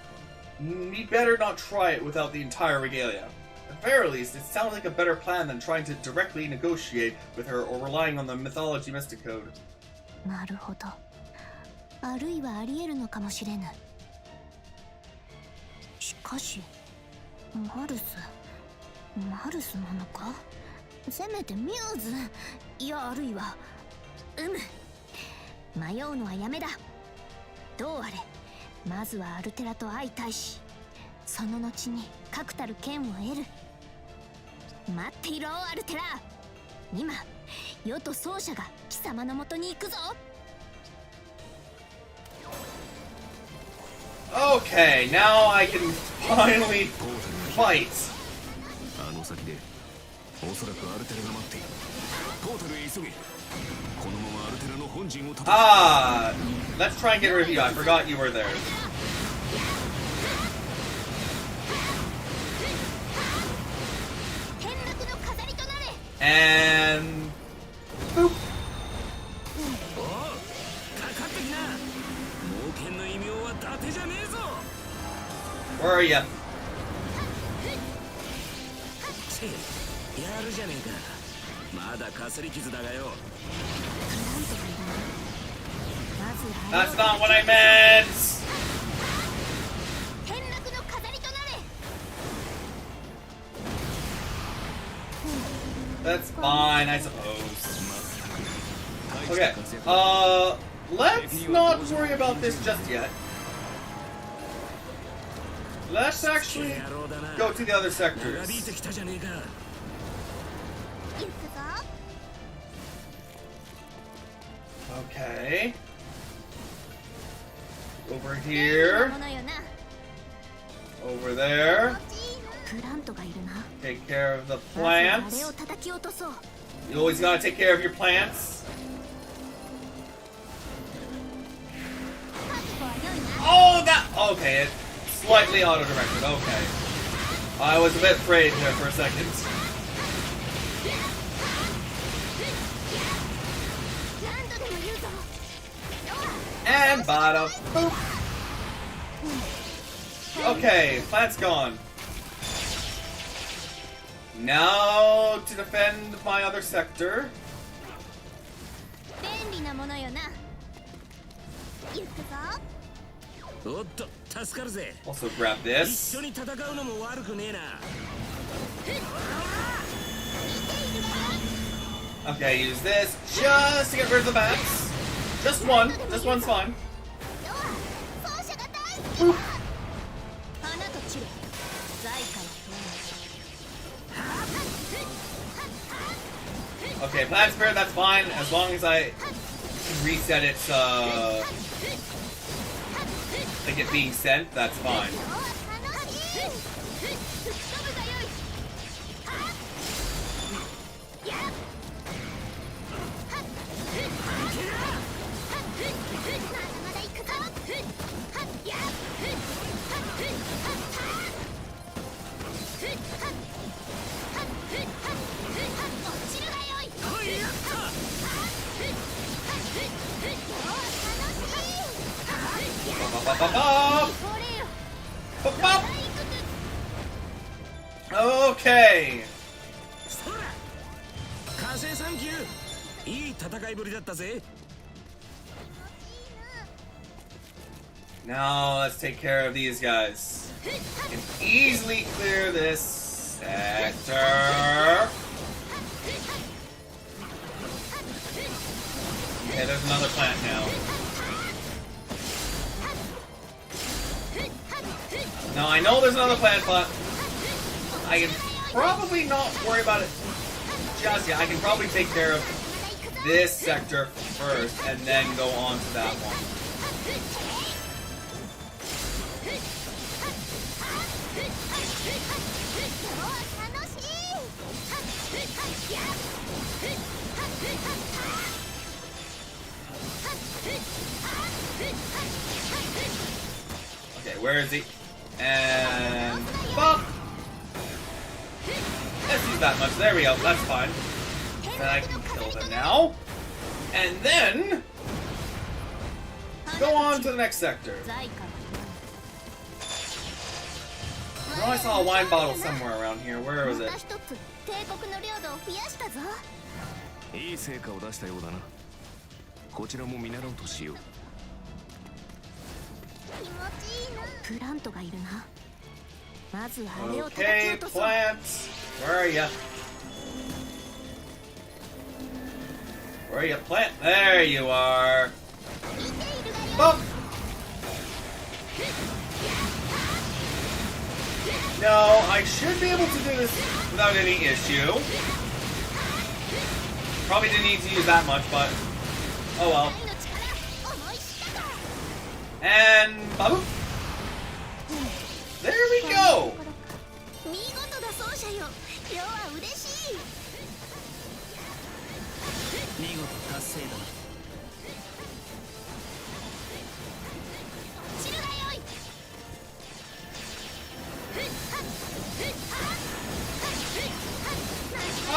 We'd better not try it without the entire regalia. At the very least, it sounds like a better plan than trying to directly negotiate with her or relying on the mythology mystic code. なるほど。あるいはあり得るのかもしれぬ。しかし、マルスなのか。せめてミューズ、いやあるいは迷うのはやめだ。どうあれ、まずはアルテラと相対し、その後に確たる剣を得る。待っていろアルテラ。今世と奏者が貴様のもとに行くぞ。 Okay, now I can finally fight. あの先でおそらくアルテラが待っている。ポータルへ急げ。このままアルテラの本陣を叩く。Ah, let's try and get a review. I forgot you were there. And boop. かかってきな。猛犬の異名は伊達じゃねえぞ。 Where are ya? チェ、やるじゃねえか。まだかすり傷だがよ。 That's not what I meant! That's fine, I suppose. Okay, let's not worry about this just yet. Let's actually go to the other sectors. Okay. Over here. Over there. Take care of the plants. You always gotta take care of your plants. Oh, that... Okay, it's slightly auto-directed. Okay. I was a bit afraid there for a second. And bottom. Boop. Okay, plant's gone. Now to defend my other sector. Also grab this. Okay, use this just to get rid of the bats. Just one's fine. Ooh. Okay, plant spirit, that's fine, as long as I reset its, like it being sent, that's fine. Okay. Now let's take care of these guys. I can easily clear this sector. Okay, there's another plant now. Now I know there's another plant, but I can probably not worry about it just yet. I can probably take care of this sector first and then go on to that one. Okay, where is he? And bop! Let's use that much. There we go. That's fine. Then I can kill them now. And then go on to the next sector. Oh, I saw a wine bottle somewhere around here. Where was it? いい成果を出したようだな。こちらも見習おうとしよう。プラントがいるな。まずあれを叩き Okay, 落とそう。 plants. Where are ya? Where are you, plant? There you are. Bop. No, I should be able to do this without any issue. Probably didn't need to use that much, but oh well. And boop. There we go. 見事だ奏者よ。今日は嬉しい。見事達成だ。散るがよい。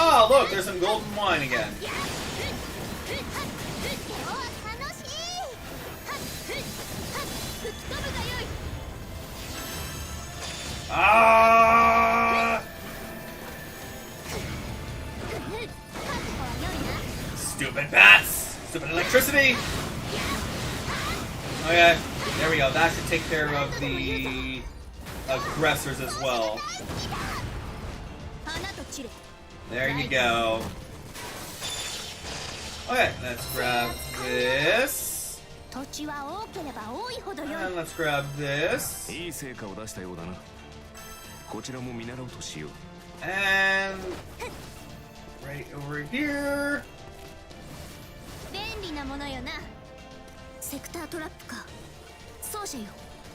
Oh, look, there's some golden wine again. Ah! electricity. Okay, there we go. That should take care of the aggressors as well. There you go. Okay, let's grab this. And let's grab this. And right over here. 便利なものよな。セクタートラップか。奏者よ、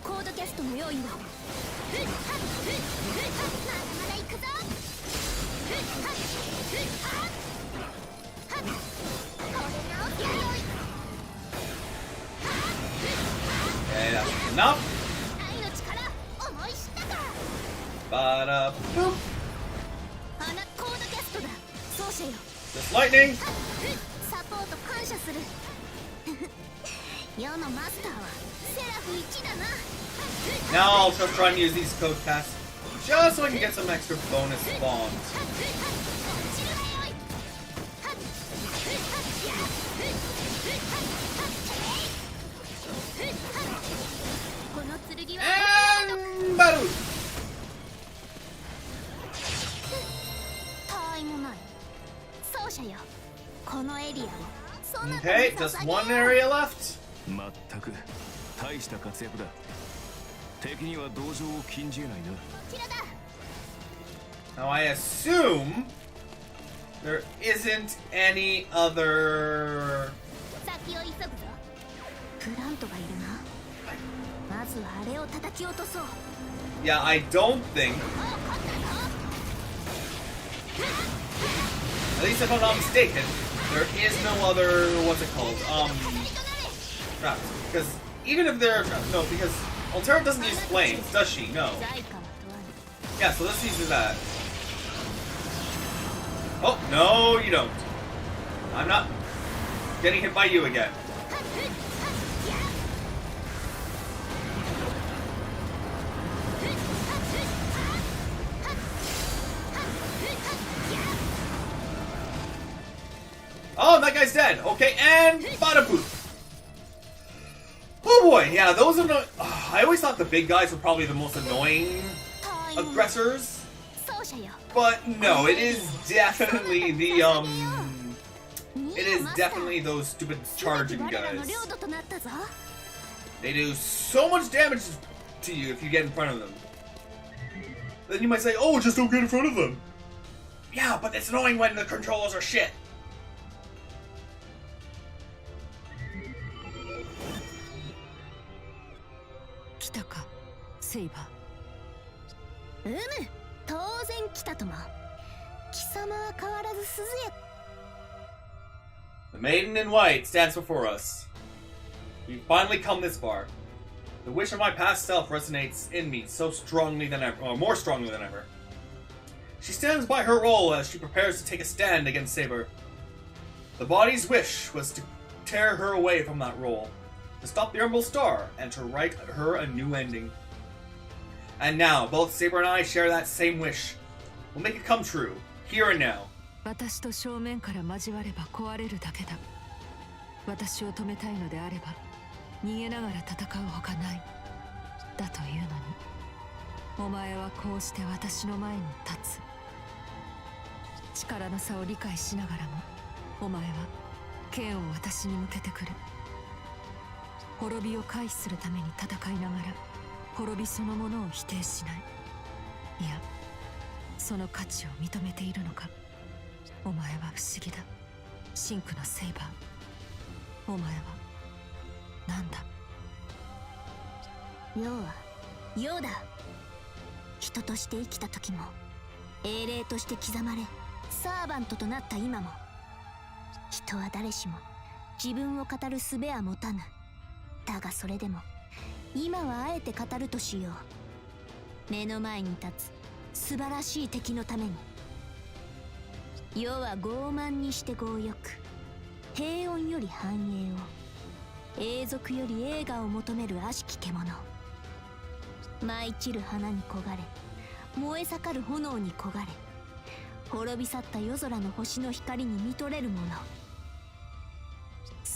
コードキャストの用意を。まだまだ行くぞ。これ直すよ。Okay, that's enough. 愛の力、思い知ったか。Bada boop. コードキャストだ。奏者よ。Just lightning. サポート感謝する。世のマスターはセラフ1だな。 Now I'll just try and use these code casts just so I can get some extra bonus spawns. And battle. たわいもない。奏者よ、このエリアを。Okay, just one area left. まったく大した活躍だ。敵には同情を禁じえないな。 Now I assume there isn't any other. 先を急ぐぞ。プラントがいるな。まずはあれを叩き落とそう。 Yeah, I don't think. At least if I'm not mistaken, there is no other. What's it called? Traps. Because even if there, no, because Alteras doesn't use flames, does she? No. Yeah, so let's use that. Oh no, you don't. I'm not getting hit by you again. Oh, that guy's dead. Okay, and bada boop. Oh boy, yeah, those are no. I always thought the big guys were probably the most annoying aggressors, but no, it is definitely the it is definitely those stupid charging guys. They do so much damage to you if you get in front of them. Then you might say, "Oh, just don't get in front of them." Yeah, but it's annoying when the controls are shit. 来たか、セイバー。当然来たとも。貴様は変わらず鈴や。 The maiden in white stands before us. We've finally come this far. The wish of my past self resonates in me so strongly than ever, or more strongly than ever. She stands by her role as she prepares to take a stand against Saber. The body's wish was to tear her away from that role, to stop the Umbral Star, and to write her a new ending. And now, both Saber and I share that same wish. We'll make it come true, here and now. 私と正面から交われば壊れるだけだ。私を止めたいのであれば逃げながら戦うほかない。だというのにお前はこうして私の前に立つ。力の差を理解しながらもお前は剣を私に向けてくる。滅びを回避するために戦いながら滅びそのものを否定しない。いや、その価値を認めているのか。お前は不思議だ、シンクのセイバー。お前は何だ。要は要だ。人として生きた時も英霊として刻まれサーバントとなった今も、人は誰しも自分を語る術は持たぬ。だがそれでも今はあえて語るとしよう。目の前に立つ素晴らしい敵のために。世は傲慢にして強欲、平穏より繁栄を、永続より栄華を求める悪しき獣。舞い散る花に焦がれ、燃え盛る炎に焦がれ、滅び去った夜空の星の光に見とれるもの。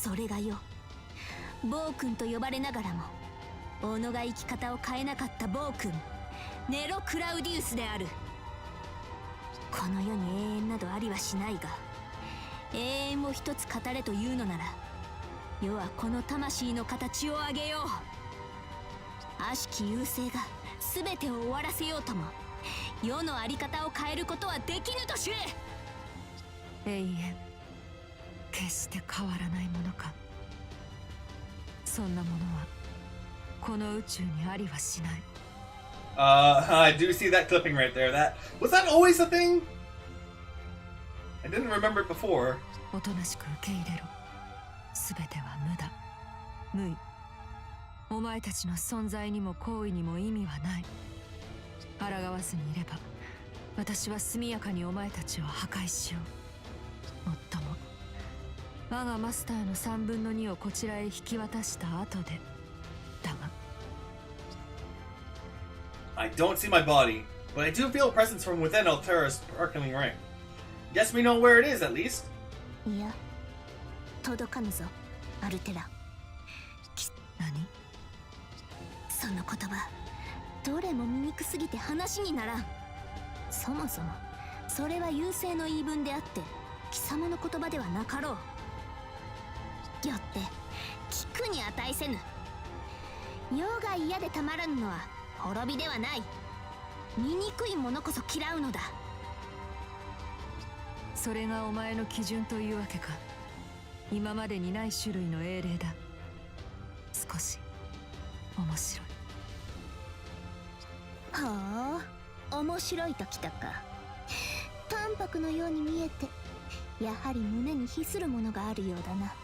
それがよ、暴君と呼ばれながらも己が生き方を変えなかった暴君ネロ・クラウディウスである。この世に永遠などありはしないが、永遠を一つ語れというのなら、世はこの魂の形を上げよう。悪しき優勢が全てを終わらせようとも、世の在り方を変えることはできぬと知れ。永遠、決して変わらないものか。そんなものはこの宇宙にありはしない。I do see that clipping right there. Was that always a thing? I didn't remember it before. おとなしく受け入れろ。すべては無駄、無意。お前たちの存在にも行為にも意味はない。抗わずにいれば、私は速やかにお前たちを破壊しよう。もっとも、我がマスターの3分の2をこちらへ引き渡した後で。だが、I don't see my body, but I do feel a presence from within Alteras' sparkling ring. Guess we know where it is, at least. いや、届かぬぞ、アルテラ。何？その言葉、どれも醜すぎて話にならん。そもそもそれは優勢の言い分であって、貴様の言葉ではなかろう。よって聞くに値せぬ。世が嫌でたまらぬのは滅びではない。醜いものこそ嫌うのだ。それがお前の基準というわけか。今までにない種類の英霊だ。少し面白い。はあ、面白いときたか。淡白のように見えて、やはり胸に秘するものがあるようだな。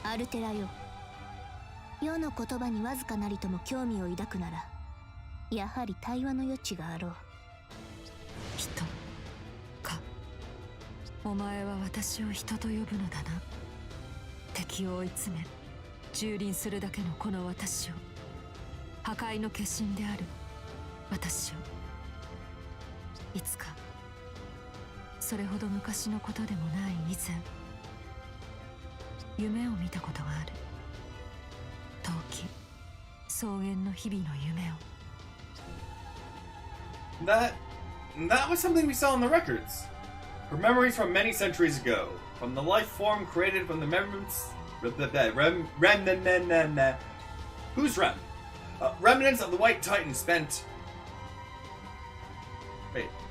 アルテラよ、世の言葉にわずかなりとも興味を抱くなら、やはり対話の余地があろう。人か。お前は私を人と呼ぶのだな。敵を追い詰め蹂躙するだけのこの私を、破壊の化身である私を。いつか、それほど昔のことでもない以前、夢を見たことがある。陶器、草原の日々の夢を。That was something we saw in the records. Her memories from many centuries ago, from the life form created from the remnants of the White Titan spent.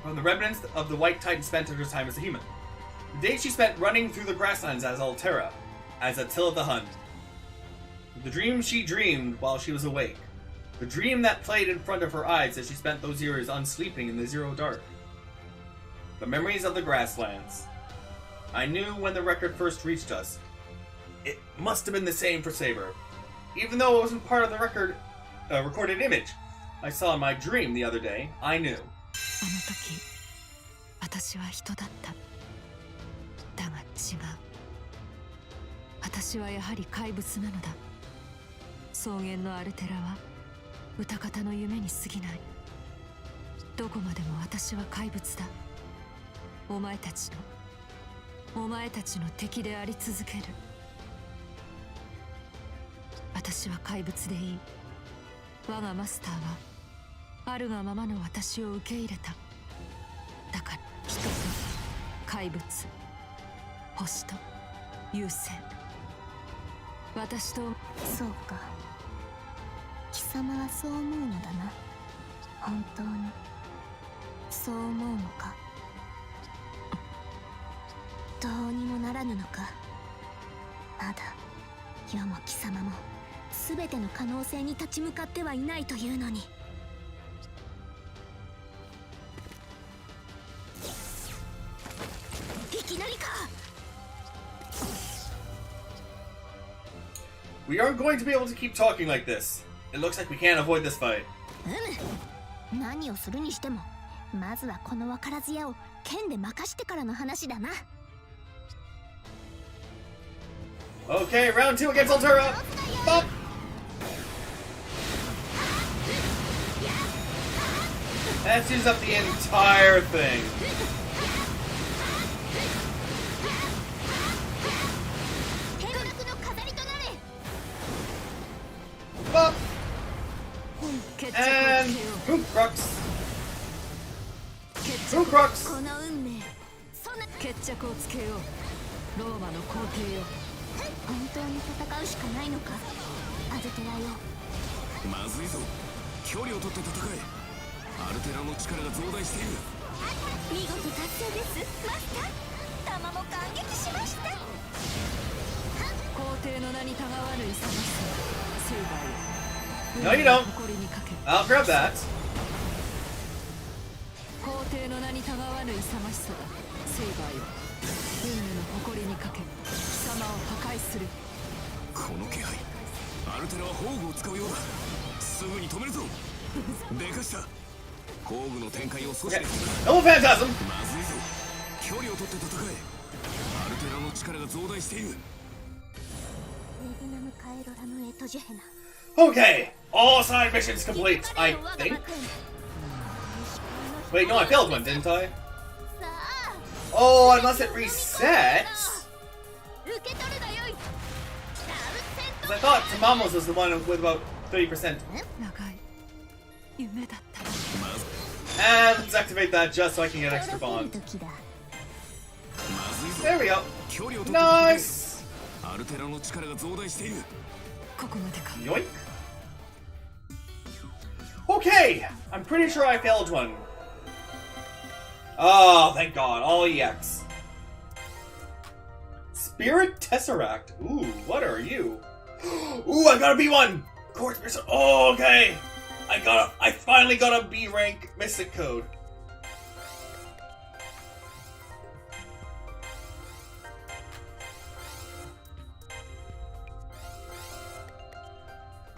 From the remnants of the White Titan spent her time as a human. The days she spent running through the grasslands as Altera, as Attila the Hun. The dreams she dreamed while she was awake. The dream that played in front of her eyes as she spent those years unsleeping in the zero dark. The memories of the grasslands. I knew when the record first reached us. It must have been the same for Saber. Even though it wasn't part of the recorded image I saw in my dream the other day, I knew. あの時、私は人だった。だが違う。私はやはり怪物なのだ。草原のアルテラは歌方の夢に過ぎない。どこまでも私は怪物だ。お前たちの敵であり続ける。私は怪物でいい。我がマスターはあるがままの私を受け入れた。だから人と怪物、星と優勢、私と。そうか、貴様はそう思うのだな。本当にそう思うのか。どうにもならぬのか。まだ世も貴様も全ての可能性に立ち向かってはいないというのに。いきなりか。 We aren't going to be able to keep talking like this. It looks like we can't avoid this fight. 何をするにしても、まずはこの分からず屋を剣で任してからの話だな。 Okay, round 2 against Altera. Bop. That uses up the entire thing. And Boom Crux. Boom Crux. この運命そんな決着をつけようローマの皇帝よ本当に戦うしかないのかアルテラよ。まずいぞ。距離を取って戦え。アルテラの力が増大している。見事達成ですマスター。玉も感激しました。皇帝の名にたがわぬ勇ましさ成敗 No, you don't. 誇りにかけ I'll grab that. 皇帝の名にたがわぬ勇ましさだ成敗よ運命の誇りにかけ貴様を破壊する。この気配。アルテラは宝具を使うようだ。すぐに止めるぞ。でかした。宝具の展開を阻止 Okay. できる。 Double Phantasm. まずいぞ。距離を取って戦え。アルテラの力が増大している。レグナムカエロラムエトジュヘナ。 Okay. All side missions complete, I think. Wait, no, I failed one, didn't I? さあ Oh, unless it resets. 受け取るがよい。 Because I thought Tamamos was the one with about 30%. 長い夢だった。 And let's activate that just so I can get extra 驚ける bond. 時だ。まずいぞ。 There we go. 距離を取って戦え。 Nice. アルテラの力が増大している。ここまでか。 Yoink. Okay, I'm pretty sure I failed one. Oh, thank God. All EX. Spirit Tesseract. Ooh, what are you? Ooh, I got a B1. Quartz Mystic. Oh, okay. I finally got a B rank Mystic code.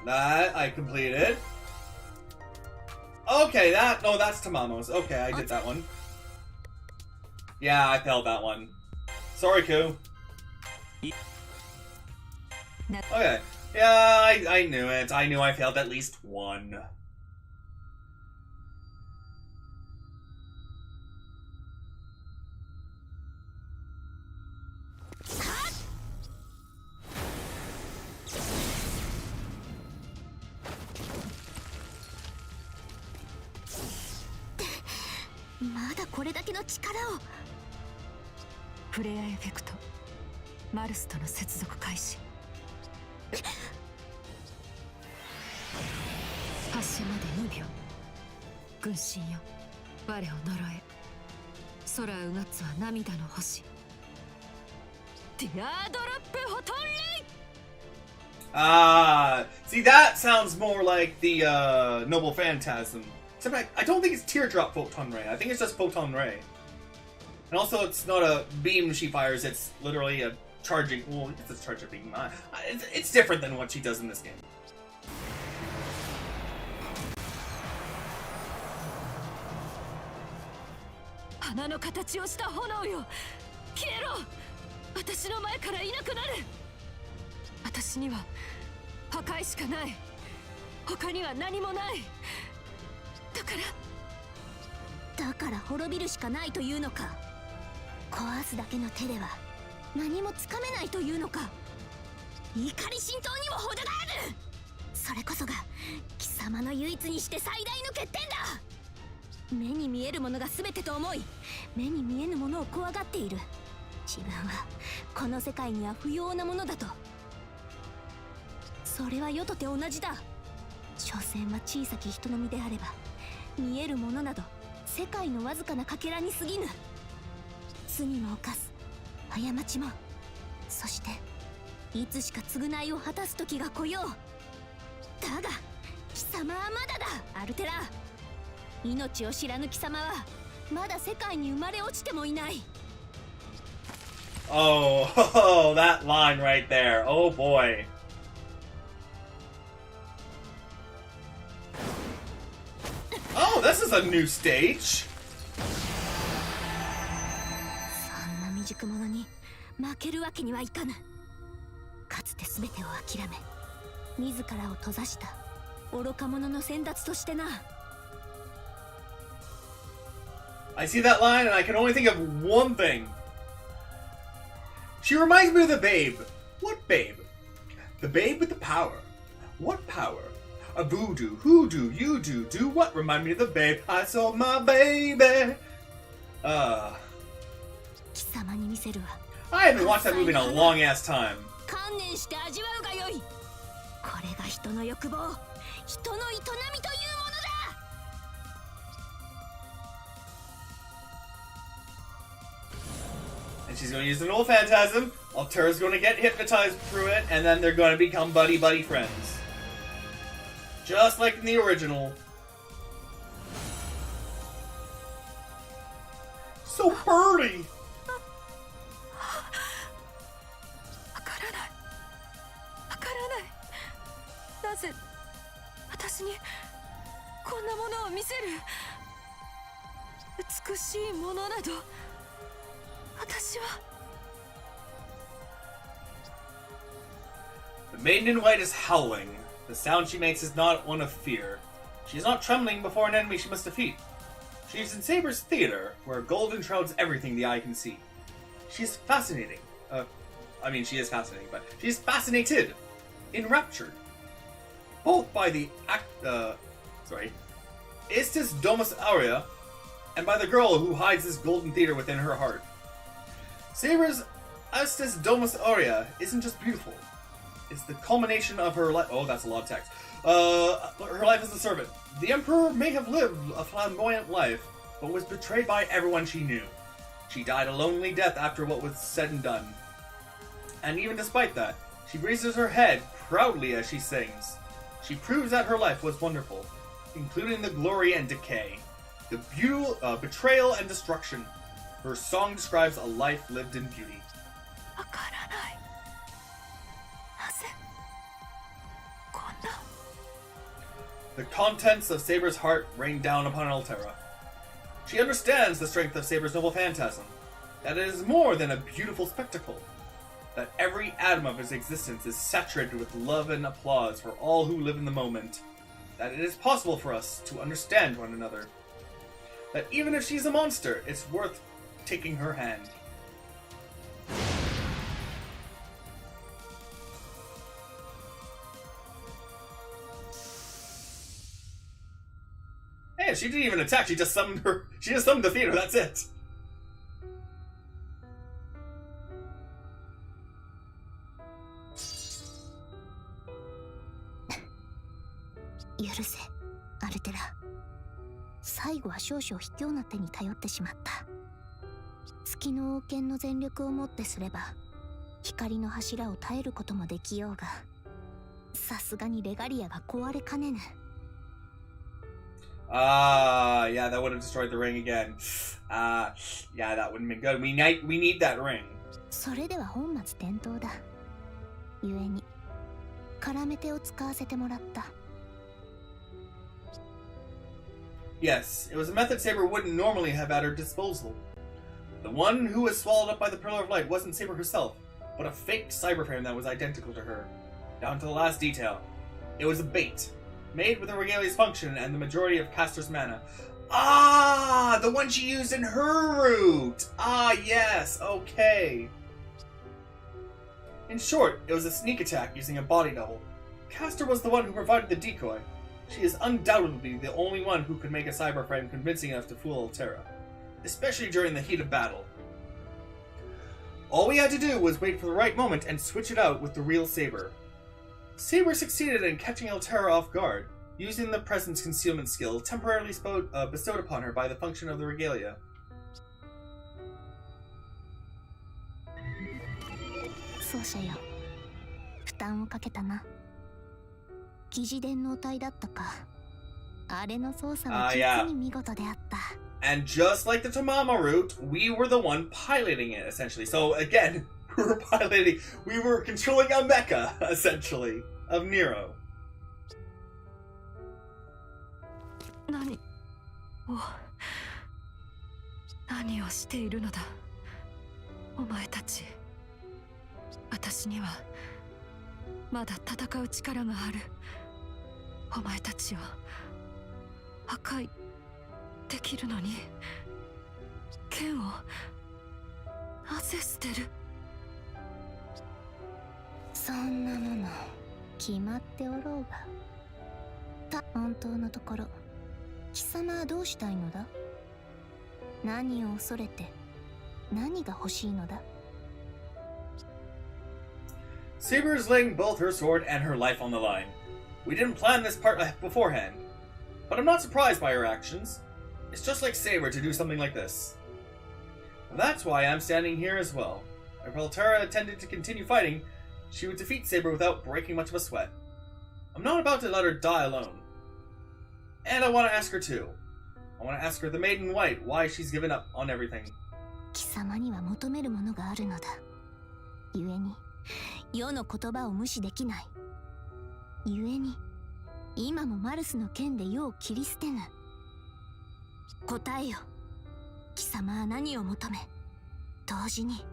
That I completed. Okay, that's Tamamos. Okay, I did that one. Yeah, I failed that one. Sorry, Ku. Okay. Yeah, I knew it. I knew I failed at least one. "まだこれだけの力を。フレアエフェクトマルスとの接続開始。発射まで2秒。軍神よ我を呪え。空うがつは涙の星。ディアドロップホトンレイ。 Ah, see, that sounds more like the Noble Phantasm. Except I don't think it's Teardrop Photon Ray. I think it's just Photon Ray. And also, it's not a beam she fires, it's literally a charging... Well, it's a charger beam. It's different than what she does in this game. 花の形をした炎よ消えろ。私の前からいなくなる。私には破壊しかない。他には何もない。だから滅びるしかないというのか。壊すだけの手では何もつかめないというのか。怒り心頭にも程がある。それこそが貴様の唯一にして最大の欠点だ。目に見えるものが全てと思い、目に見えぬものを怖がっている。自分はこの世界には不要なものだと。それは世とて同じだ。所詮は小さき人の身であれば、見えるものなど世界のわずかなかけらに過ぎぬ。罪も犯す、過ちも、そしていつしか償いを果たす時が来よう。だが貴様はまだだ、アルテラ。命を知らぬ貴様はまだ世界に生まれ落ちてもいない。 Oh, that line right there. Oh boy. Oh, this is a new stage. そんな未熟者に負けるわけにはいかぬ。かつて全てを諦め、自らを閉ざした愚か者の先達としてな。 I see that line and I can only think of one thing. She reminds me of the babe. What babe? The babe with the power. What power? A voodoo, hoodoo, you do what? Remind me of the babe. I saw my baby. 貴様に見せるわ。 I haven't watched that movie in a long ass time. 観念して味わうがよい。これが人の欲望、人の営みというものだ。 And she's going to use an old phantasm. Altera's going to get hypnotized through it, and then they're going to become buddy friends. Just like in the original. So pretty! わからない。わからない。なぜ私にこんなものを見せる。美しいものなど私は。 The maiden in white is howling. The sound she makes is not one of fear. She is not trembling before an enemy she must defeat. She is in Saber's theater, where gold enshrouds everything the eye can see. She is fascinating. She is fascinating, but she is fascinated, enraptured, both by the Istis Domus Aurea, and by the girl who hides this golden theater within her heart. Saber's Istis Domus Aurea isn't just beautiful. It's the culmination of her life. Oh, that's a lot of text. Her life as a servant. The Emperor may have lived a flamboyant life, but was betrayed by everyone she knew. She died a lonely death after what was said and done. And even despite that, she raises her head proudly as she sings. She proves that her life was wonderful, including the glory and decay, the betrayal and destruction. Her song describes a life lived in beauty. わからない。なぜこんな。 The contents of Saber's heart rain down upon Altera. She understands the strength of Saber's noble phantasm, that it is more than a beautiful spectacle, that every atom of his existence is saturated with love and applause for all who live in the moment, that it is possible for us to understand one another, that even if she's a monster, it's worth taking her hand. Hey, she didn't even attack, she just summoned the theater, that's it.許せ、アルテラ。最後は少々卑怯な手に頼ってしまった。月の王権の全力をもってすれば、光の柱を耐えることもできようが、さすがにレガリアが壊れかねぬ。Yeah, that would have destroyed the ring again. Yeah, that wouldn't have been good. We need that ring. それでは本末転倒だ。故に、絡め手を使わせてもらった。Yes, it was a method Saber wouldn't normally have at her disposal. The one who was swallowed up by the Pillar of Light wasn't Saber herself, but a faked cyberframe that was identical to her, down to the last detail. It was a bait, made with the Regalia's function and the majority of Castor's mana. Ah, the one she used in her route! Ah, yes, okay. In short, it was a sneak attack using a body double. Castor was the one who provided the decoy. She is undoubtedly the only one who could make a cyberframe convincing enough to fool Altera, especially during the heat of battle. All we had to do was wait for the right moment and switch it out with the real Saber. Saber succeeded in catching Altera off guard, using the presence concealment skill temporarily bestowed upon her by the function of the regalia. 奏者よ、負担をかけたな。疑似電脳体だったか。あれの操作は実に見事であった。And just like the Tamama route, we were the one piloting it, essentially. So again, we were controlling a mecha, essentially, of Nero. 何をしているのだ、お前たち。私にはまだ戦う力がある。お前たちを破壊できるのに、剣をなぜ捨てる。そんなもの決まっておろうが。本当のところ貴様はどうしたいのだ？何を恐れて何が欲しいのだ？ Saber is laying both her sword and her life on the line. We didn't plan this part beforehand, but I'm not surprised by her actions. It's just like Saber to do something like this. And that's why I'm standing here as well. If Altera intended to continue fighting, she would defeat Saber without breaking much of a sweat. I'm not about to let her die alone. And I want to ask her too. I want to ask her the Maiden White why she's given up on everything. 貴様には求めるものがあるのだ。故に世の言葉を無視できない。故に今もマルスの剣で世を切り捨てぬ。答えよ。貴様は何を求め、同時に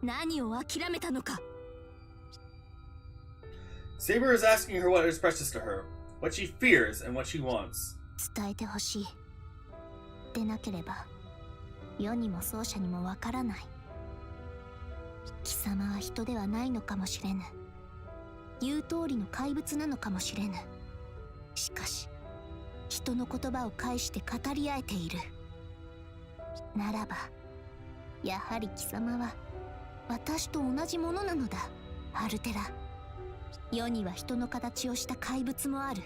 何を諦めたのか。 Saber is asking her what is precious to her, what she fears and what she wants. 伝えてほしい。でなければ世にも奏者にもわからない。貴様は人ではないのかもしれぬ。言う通りの怪物なのかもしれぬ。しかし人の言葉を介して語り合えている。ならばやはり貴様は私と同じものなのだ、アルテラ。世には人の形をした怪物もある。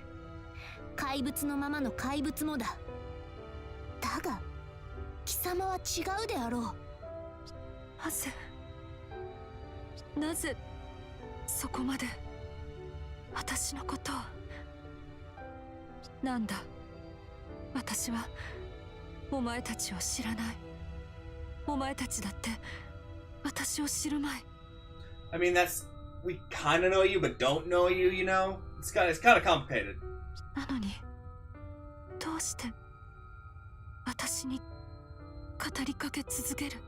怪物のままの怪物もだ。だが貴様は違うであろう。なぜそこまで私のことを。なんだ、私はお前たちを知らない。お前たちだって私を知るまい。 I mean, we kind of know you, but don't know you, you know? It's kind of complicated. なのにどうして私に語りかけ続ける？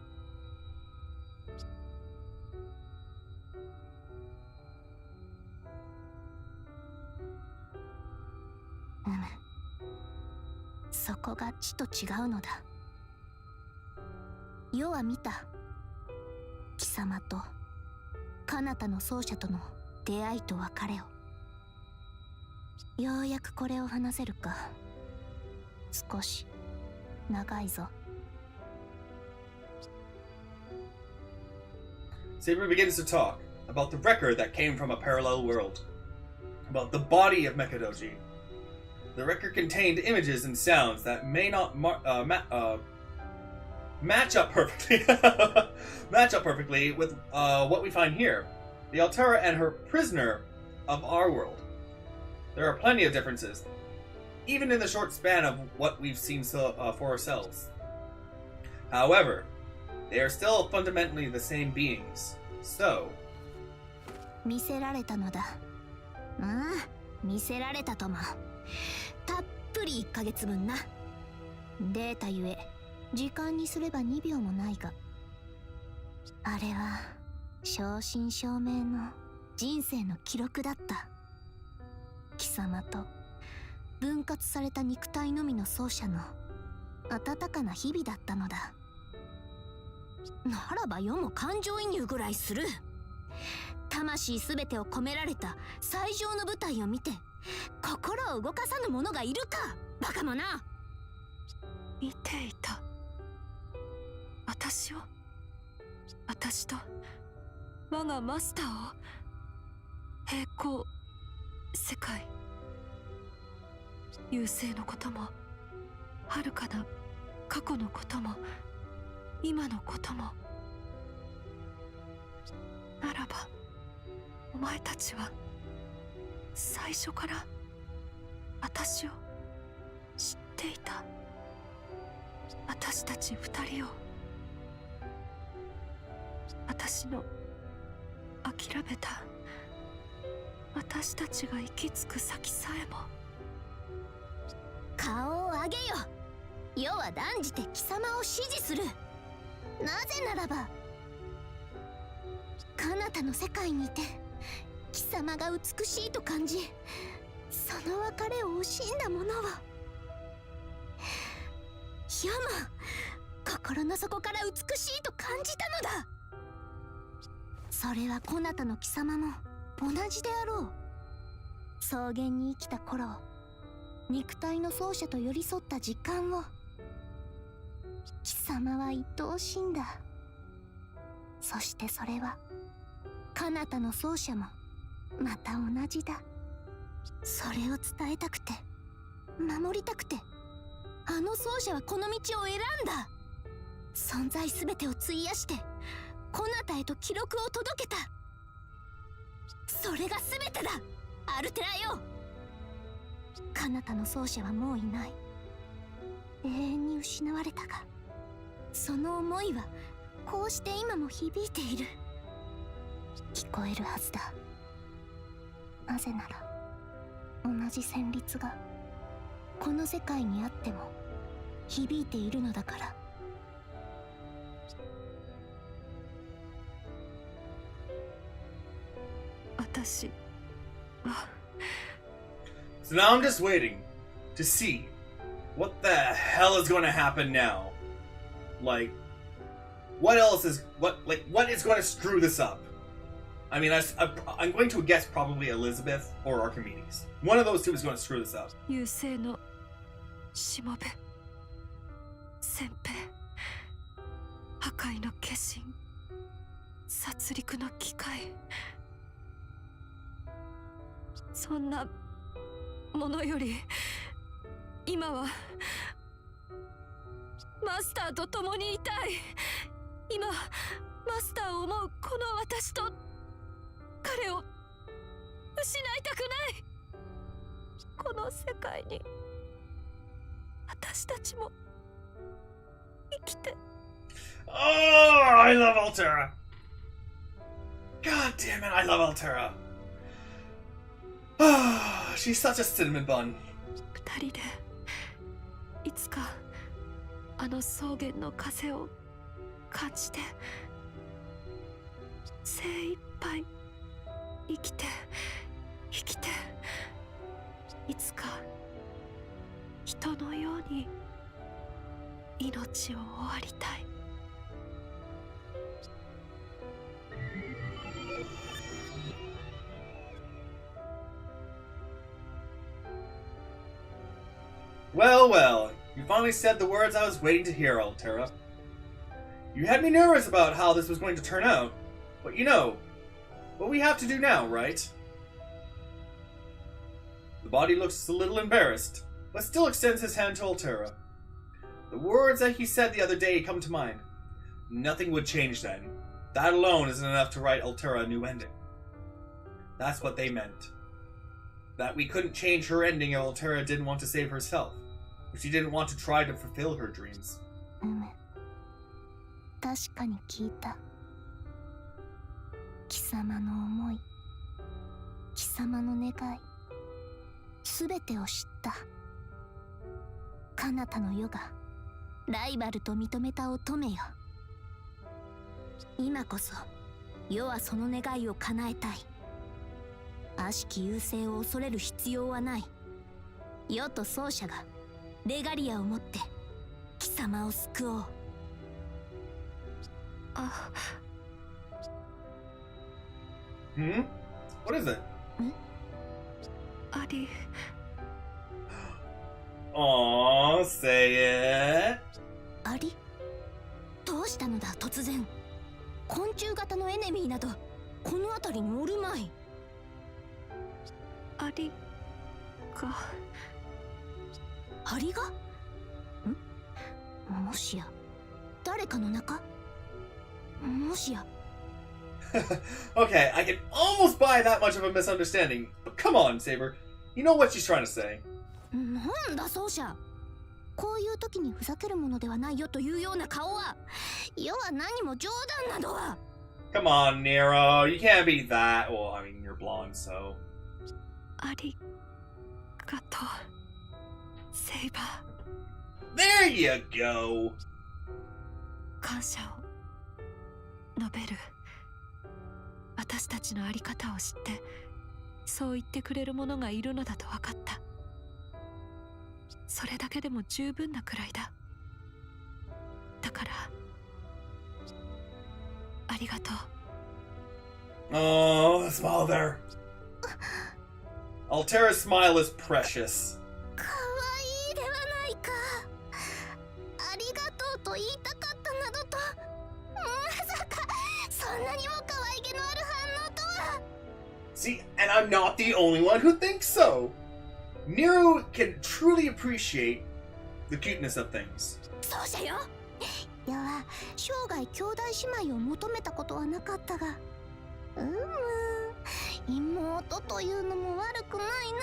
そこがちと違うのだ。世は見た。貴様と彼方の奏者との出会いと別れを。ようやくこれを話せるか。少し長いぞ。 Saber begins to talk about the record that came from a parallel world, about the body of Mekadoji. The record contained images and sounds that may not match up perfectly with what we find here. The Altera and her prisoner of our world. There are plenty of differences, even in the short span of what we've seen for ourselves. However, they are still fundamentally the same beings. So... 見せられたのだ。見せられたとも。たっぷり1ヶ月分な。データゆえ時間にすれば2秒もないが、あれは正真正銘の人生の記録だった。貴様と分割された肉体のみの奏者の温かな日々だったのだ。ならば世も感情移入ぐらいする。魂すべてを込められた最上の舞台を見て心を動かさぬ者がいるか、バカ者。見ていた。私を、私と我がマスターを。平行世界、優勢のことも遥かな過去のことも今のことも。ならばお前たちは最初から私を知っていた。私たち二人を。私の諦めた私たちが行き着く先さえも。顔を上げよ。世は断じて貴様を支持する。なぜならば彼方の世界にいて貴様が美しいと感じ、その別れを惜しんだ者は世も心の底から美しいと感じたのだ。それはこなたの貴様も同じであろう。草原に生きた頃肉体の奏者と寄り添った時間を。貴様は愛おしいんだ。そしてそれは彼方の奏者もまた同じだ。それを伝えたくて守りたくて、あの奏者はこの道を選んだ。存在すべてを費やして彼方へと記録を届けた。それが全てだ、アルテラよ。彼方の奏者はもういない。永遠に失われたが、その思いはこうして今も響いている。聞こえるはずだ。なぜなら同じ旋律がこの世界にあっても響いているのだから。私は So now I'm just waiting to see what the hell is going to happen now. Like, what is going to screw this up? I mean, I'm going to guess probably Elizabeth or Archimedes. One of those two is going to screw this up. 優勢のしもべ、先兵、破壊の化身、殺戮の機械、そんなものより今はマスターと共にいたい。今マスターを思うこの私と彼を失いたくない。この世界に私たちも生きて。 Oh, I love Altera. God damn it, I love Altera. Ah, she's such a cinnamon bun. 二人でいつかあの草原の風を感じて精一杯生きていつか人のように命を終わりたい。Well, well, you finally said the words I was waiting to hear, Altera. You had me nervous about how this was going to turn out, but you know what we have to do now, right? The body looks a little embarrassed, but still extends his hand to Altera. The words that he said the other day come to mind. Nothing would change then. That alone isn't enough to write Altera a new ending. That's what they meant. That we couldn't change her ending if Altera didn't want to save herself. If she didn't want to try to fulfill her dreams. 確かに聞いた。貴様の思い、貴様の願い、すべてを知った。彼方の世がライバルと認めた乙女よ。今こそ世はその願いを叶えたい。悪しき優勢を恐れる必要はない。世と奏者がレガリアをもって貴様を救おう。あ。Hmm? What is it? あり。Aww, say it. あり？どうしたのだ突然。昆虫型のエネミーなどこの辺りにおるまい。アリが。アリが？もしや誰かの中？もしや。Okay, I can almost buy that much of a misunderstanding, but come on, Saber. You know what she's trying to say. なんだ奏者。こういう時にふざけるものではないよというような顔は、世は何も冗談などは。Come on, Nero. You can't be that. Well, I mean, you're blonde, so. ありがとう、セイバThere ー。you go. 感謝を述べる。私たちのあり方を知ってそう言ってくれる者がいるのだと分かった。それだけでも十分なくらいだ。だからありがとう。 Oh, the smile there. Altera's smile is precious. 可と言いたかったなどと、まさかそんなにも可愛げのある反応とは。 See, and I'm not the only one who thinks so. Nero can truly appreciate the cuteness of things. そうじゃよ。いや、生涯兄弟姉妹を求めたことはなかったが、妹というのも悪くないな。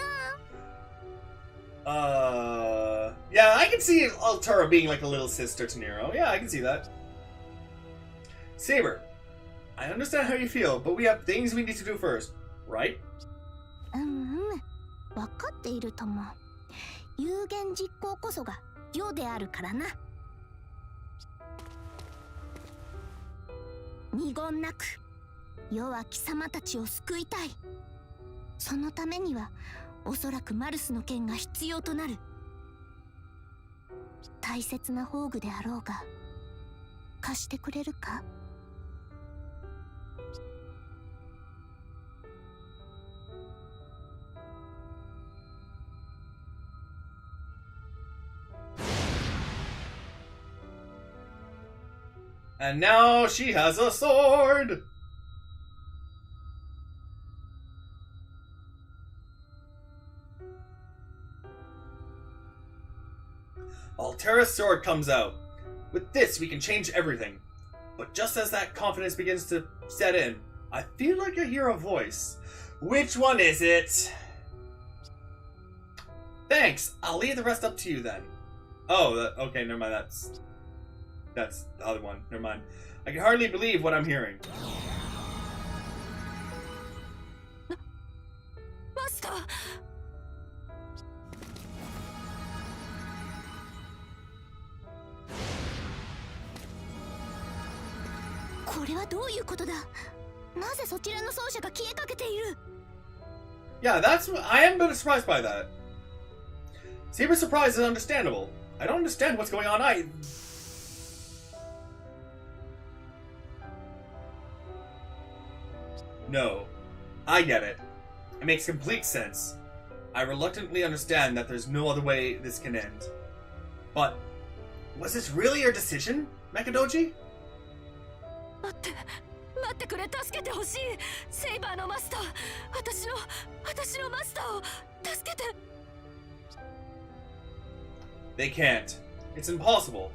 Yeah, I can see Altara being like a little sister to Nero. Yeah, I can see that. Saber, I understand how you feel, but we have things we need to do first, right? 分かっているとも。有言実行こそが世であるからな。二言なく世は貴様たちを救いたい。そのためにはおそらくマルスの剣が必要となる。大切な宝具であろうが貸してくれるか。And now she has a sword! Alteras' sword comes out. With this, we can change everything. But just as that confidence begins to set in, I feel like I hear a voice. Which one is it? Thanks, I'll leave the rest up to you then. Oh, okay, never mind, that's the other one. Never mind. I can hardly believe what I'm hearing. マスター。これはどういうことだ。なぜそちらの奏者が消えかけている。 Yeah, I am a bit surprised by that. Saber's surprise is understandable. I don't understand what's going on either. No, I get it. It makes complete sense. I reluctantly understand that there's no other way this can end. But, was this really your decision, Mekadoji? 待ってくれ、助けてほしい。セイバーのマスター、私のマスターを助けて。They can't. It's impossible.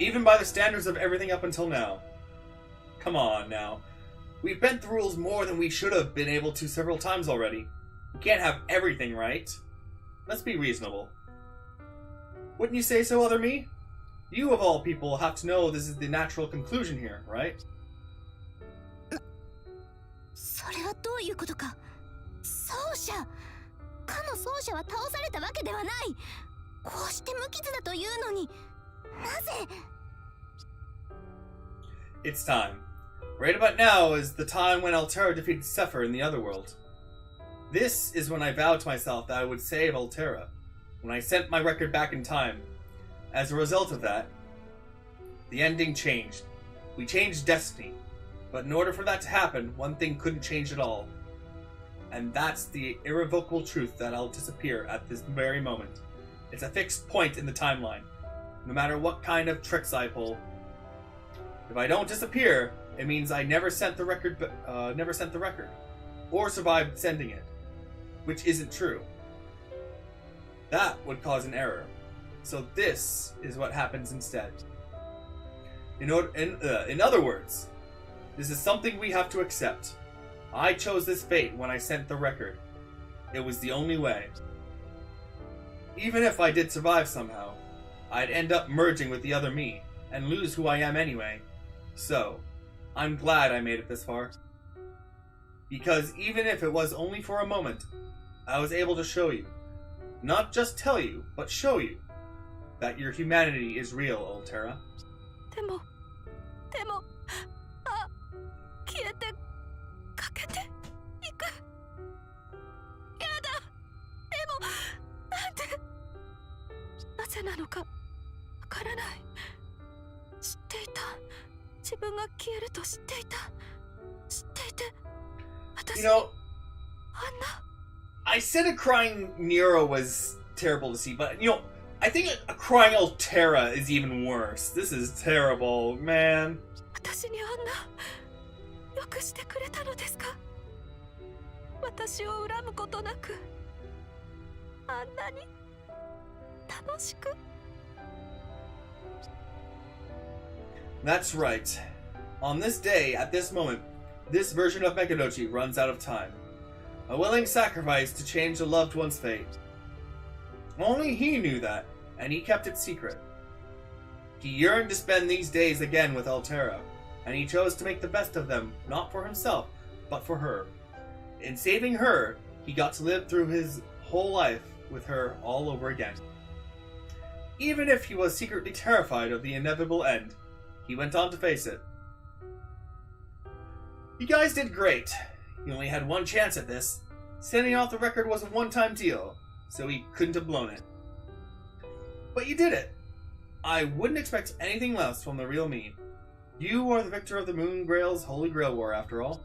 Even by the standards of everything up until now. Come on, now. We've bent the rules more than we should have been able to several times already. We can't have everything right. Let's be reasonable. Wouldn't you say so, other me? You, of all people, have to know this is the natural conclusion here, right? それはどういうことか。奏者。かの奏者は倒されたわけではない。こうして無傷だというのに、なぜ。 It's time. Right about now is the time when Altera defeated Sepher in the other world. This is when I vowed to myself that I would save Altera, when I sent my record back in time. As a result of that, the ending changed. We changed destiny. But in order for that to happen, one thing couldn't change at all. And that's the irrevocable truth that I'll disappear at this very moment. It's a fixed point in the timeline, no matter what kind of tricks I pull. If I don't disappear, it means I never sent the record, or survived sending it, which isn't true. That would cause an error. So this is what happens instead. In other words, this is something we have to accept. I chose this fate when I sent the record. It was the only way. Even if I did survive somehow, I'd end up merging with the other me, and lose who I am anyway. So, I'm glad I made it this far. Because even if it was only for a moment, I was able to show you, not just tell you, but show you, that your humanity is real, Altera. でも、消えて、かけていく。やだ。でも、なんで。なぜなのか、わからない。知っていた。自分が消えると知っていた。知っていて、私、You know, あんな。 I said a crying Nero was terrible to see, but, I think a crying Altera is even worse. This is terrible, man. 私にあんなよくしてくれたのですか？私を恨むことなくあんなに楽しく。 That's right. On this day, at this moment, this version of Mekadoji runs out of time. A willing sacrifice to change a loved one's fate. Only he knew that, and he kept it secret. He yearned to spend these days again with Altera, and he chose to make the best of them, not for himself, but for her. In saving her, he got to live through his whole life with her all over again. Even if he was secretly terrified of the inevitable end, he went on to face it. You guys did great. You only had one chance at this. Sending off the record was a one-time deal, so he couldn't have blown it. But you did it. I wouldn't expect anything less from the real me. You are the victor of the Moon Grail's Holy Grail War, after all.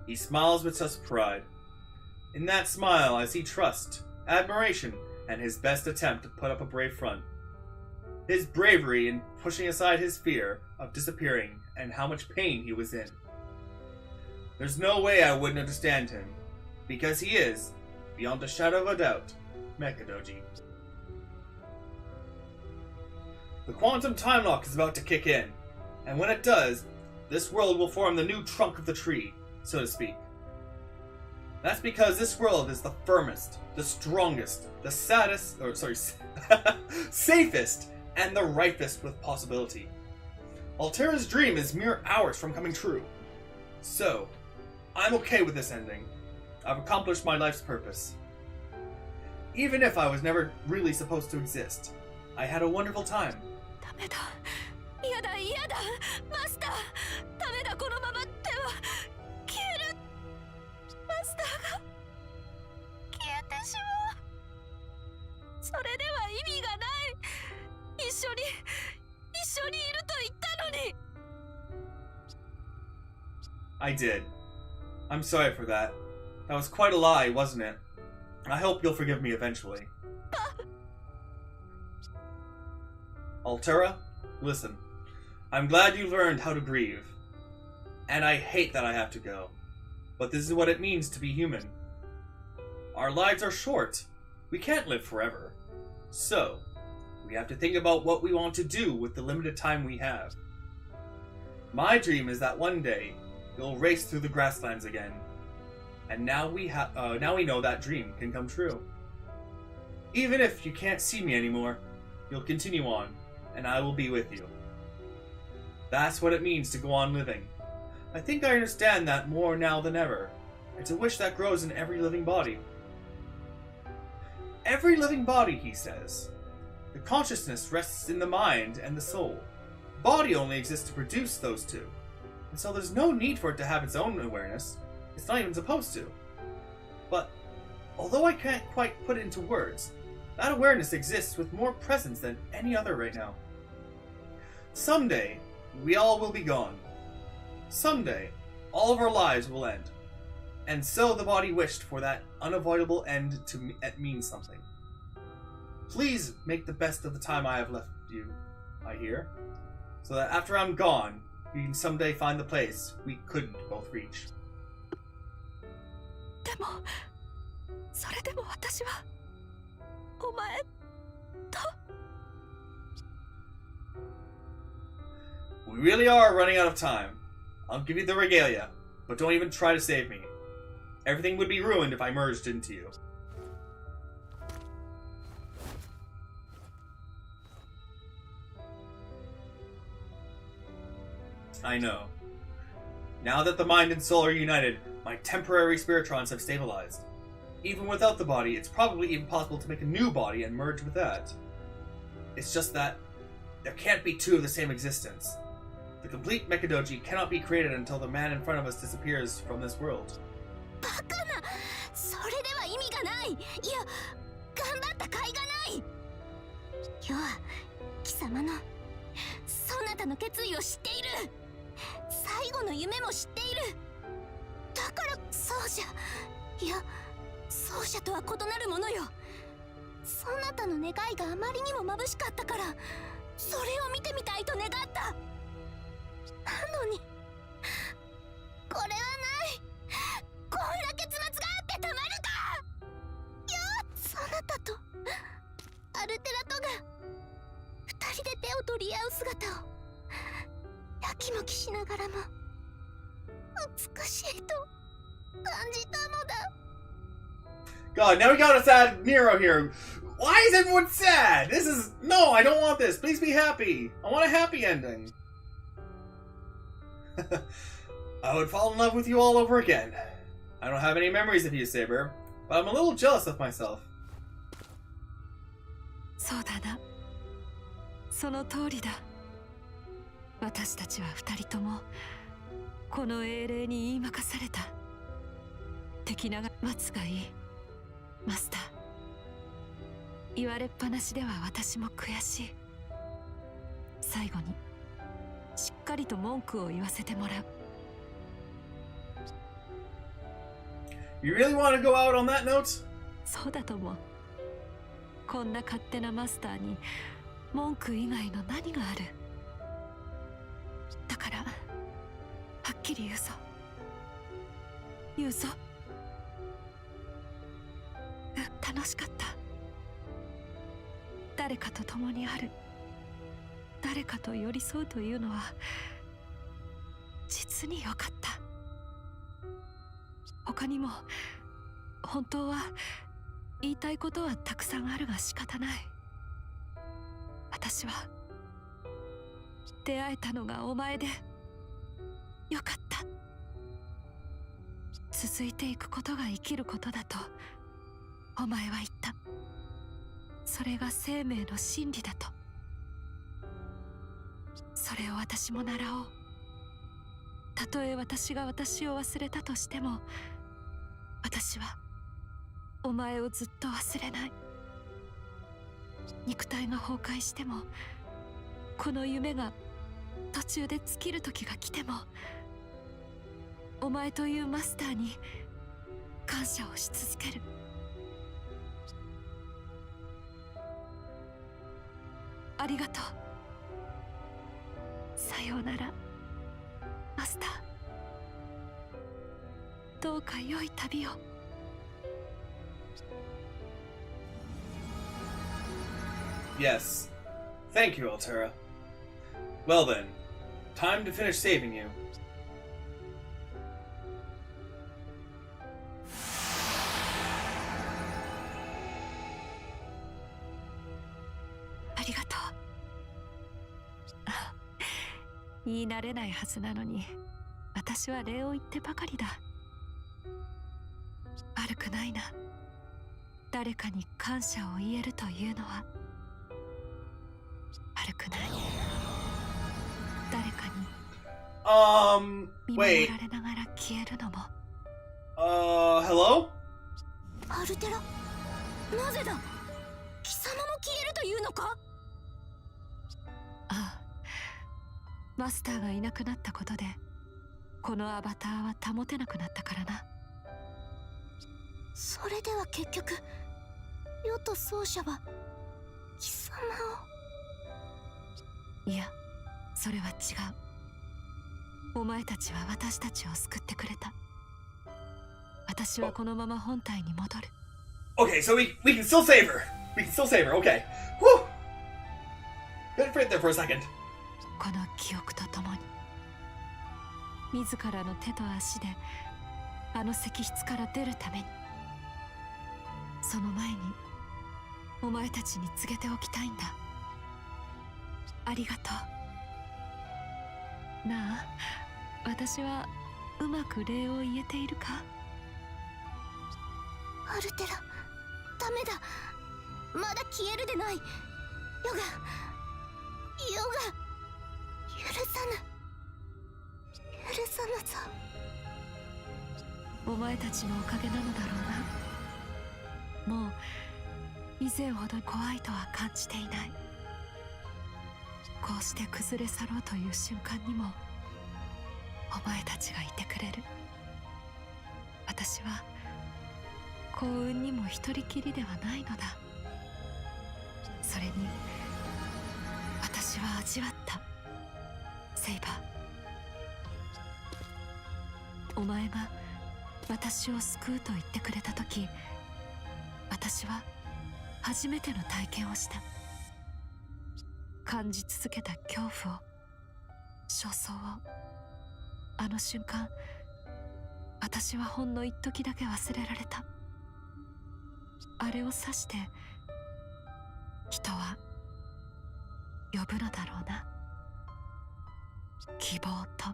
He smiles with such pride. In that smile I see trust, admiration, and his best attempt to put up a brave front. His bravery in pushing aside his fear of disappearing and how much pain he was in. There's no way I wouldn't understand him, because he is, beyond a shadow of a doubt, Mekadoji. The quantum time lock is about to kick in, and when it does, this world will form the new trunk of the tree, so to speak. That's because this world is the firmest, the strongest, the safest, and the ripest with possibility. Altera's dream is mere hours from coming true. So, I'm okay with this ending. I've accomplished my life's purpose. Even if I was never really supposed to exist, I had a wonderful time. ダメだ。嫌だ嫌だ。マスター。ダメだこのままでは消える。マスターが消えてしまう。それでは意味がない。一緒にいると言ったのに。I did. I'm sorry for that. That was quite a lie, wasn't it? I hope you'll forgive me eventually. Altera, listen. I'm glad you learned how to grieve. And I hate that I have to go. But this is what it means to be human. Our lives are short. We can't live forever. So, we have to think about what we want to do with the limited time we have. My dream is that one day, we'll race through the grasslands again. And now we know that dream can come true. Even if you can't see me anymore, you'll continue on, and I will be with you. That's what it means to go on living. I think I understand that more now than ever. It's a wish that grows in every living body. Every living body, he says. The consciousness rests in the mind and the soul. Body only exists to produce those two. And so there's no need for it to have its own awareness. It's not even supposed to. But, although I can't quite put it into words, that awareness exists with more presence than any other right now. Someday, we all will be gone. Someday, all of our lives will end. And so the body wished for that unavoidable end to mean something. Please make the best of the time I have left you, I hear, so that after I'm gone, you can someday find the place we couldn't both reach. でも、それでも私はお前と。We really are running out of time. I'll give you the regalia, but don't even try to save me. Everything would be ruined if I merged into you. I know. Now that the mind and soul are united, my temporary spiritrons have stabilized. Even without the body, it's probably even possible to make a new body and merge with that. It's just that there can't be two of the same existence. The complete Mekadoji cannot be created until the man in front of us disappears from this world. バカな。それでは意味がない。いや、頑張った甲斐がない。要は貴様のそなたの決意を知っている。最後の夢も知っている。だからそうじゃ。いや、奏者とは異なるものよ。そなたの願いがあまりにも眩しかったから、それを見てみたいと願った。なのにこれはない。こんな結末があってたまるか。そなたとアルテラとが二人で手を取り合う姿をやきもきしながらも美しいと感じたのだ。 God, now we got a sad Nero here. Why is everyone sad? This is... No, I don't want this. Please be happy. I want a happy ending. I would fall in love with you all over again. I don't have any memories of you, Saber, but I'm a little jealous of myself. そうだな。その通りだ。私たちは二人ともこの英霊に言いまかされた。敵なが待つがいい。マスター、言われっぱなしでは私も悔しい。最後にしっかりと文句を言わせてもらう。 You really want to go out on that note? そうだと思う。こんな勝手なマスターに文句以外の何がある。だからはっきり言うぞ。言うぞ。楽しかった。誰かと共にある、誰かと寄り添うというのは実に良かった。他にも本当は言いたいことはたくさんあるが仕方ない。私は出会えたのがお前でよかった。続いていくことが生きることだとお前は言った。それが生命の真理だと。それを私も習おう。たとえ私が私を忘れたとしても、私はお前をずっと忘れない。肉体が崩壊しても、この夢が途中で尽きる時が来ても、お前というマスターに感謝をし続ける。ありがとう。さようなら、マスター。どうか良い旅を。Yes. Thank you, Altera. Well then, time to finish saving you. ありがとう。言い慣れないはずなのに、私は礼を言ってばかりだ。悪くないな。誰かに感謝を言えるというのは悪くない。誰かに見守 wait. られながら消えるのも。Hello? アルテラ、なぜだ。貴様も消えるというのか。ああ、マスターがいなくなったことでこのアバターは保てなくなったからな。それでは結局世と奏者は貴様を。いや、それは違う。お前たちは私たちを救ってくれた。私はこのまま本体に戻る。 Okay, so we can still save her. We can still save her, okay. Whew! Couldn't fit there for a second. この記憶とともに自らの手と足であの石室から出るために、その前にお前たちに告げておきたいんだ。ありがとう。なあ、私はうまく礼を言えているか。アルテラ、ダメだ。まだ消えるでない。ヨが許さぬぞ。お前たちのおかげなのだろうな。もう以前ほど怖いとは感じていない。こうして崩れ去ろうという瞬間にもお前たちがいてくれる。私は幸運にも一人きりではないのだ。それに私は味わった。セイバー、お前が私を救うと言ってくれた時、私は初めての体験をした。感じ続けた恐怖を、焦燥を。あの瞬間、私はほんの一時だけ忘れられた。あれを指して人は呼ぶのだろうな。希望と。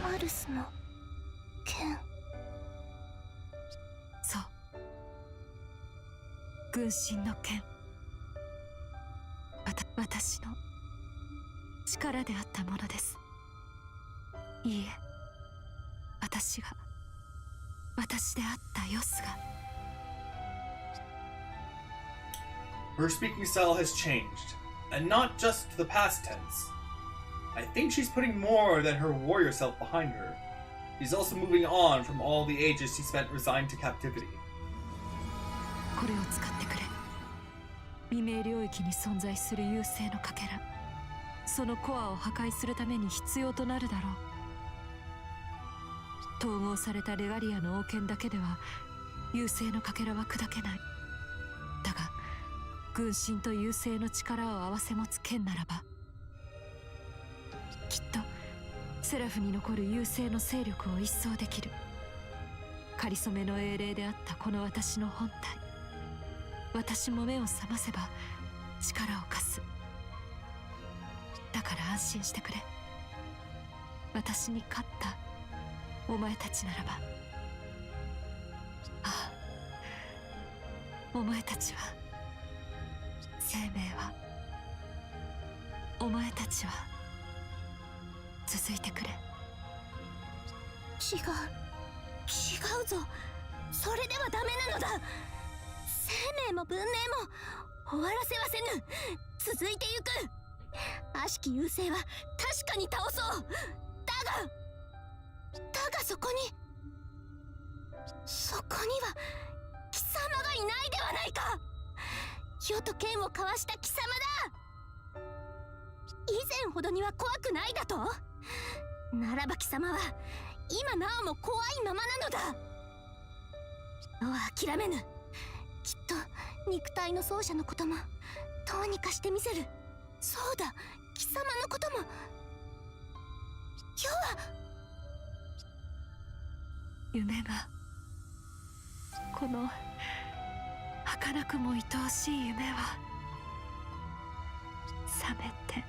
マルスの剣。そう、軍神の剣。私の力であったものです。いいえ、私であったヨスが。Her speaking style has changed, and not just to the past tense. I think she's putting more than her warrior self behind her. She's also moving on from all the ages she spent resigned to captivity. これを使ってくれ。未明領域に存在する優勢のかけら、そのコアを破壊するために必要となるだろう。統合されたレガリアの王権だけでは優勢のかけらは砕けない。だが軍神と優勢の力を併せ持つ剣ならば、きっとセラフに残る優勢の勢力を一掃できる。かりそめの英霊であったこの私の本体、私も目を覚ませば力を貸す。だから安心してくれ。私に勝ったお前たちならば。ああ、お前たちは、生命は、お前たちは続いてくれ。違うぞ。それではダメなのだ。生命も文明も終わらせはせぬ。続いてゆく。悪しき優勢は確かに倒そう。だがそこには貴様がいないではないか。世と剣を交わした貴様だ。以前ほどには怖くないだと。ならば貴様は今なおも怖いままなのだ。諦めぬ。きっと肉体の奏者のこともどうにかしてみせる。そうだ、貴様のことも。世は夢が、この儚くも愛おしい夢は覚めて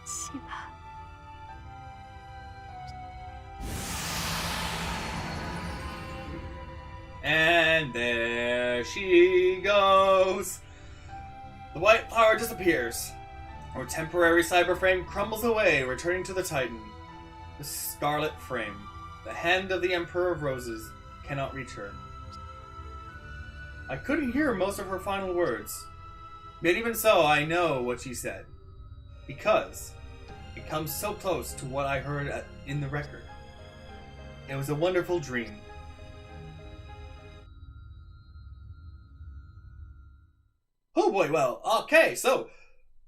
しまう。And there she goes! The white flower disappears. Her temporary cyber frame crumbles away, returning to the Titan. The scarlet frame, the hand of the Emperor of Roses, cannot reach her. I couldn't hear most of her final words, but even so, I know what she said, because it comes so close to what I heard in the record. It was a wonderful dream. Oh boy, well, okay, so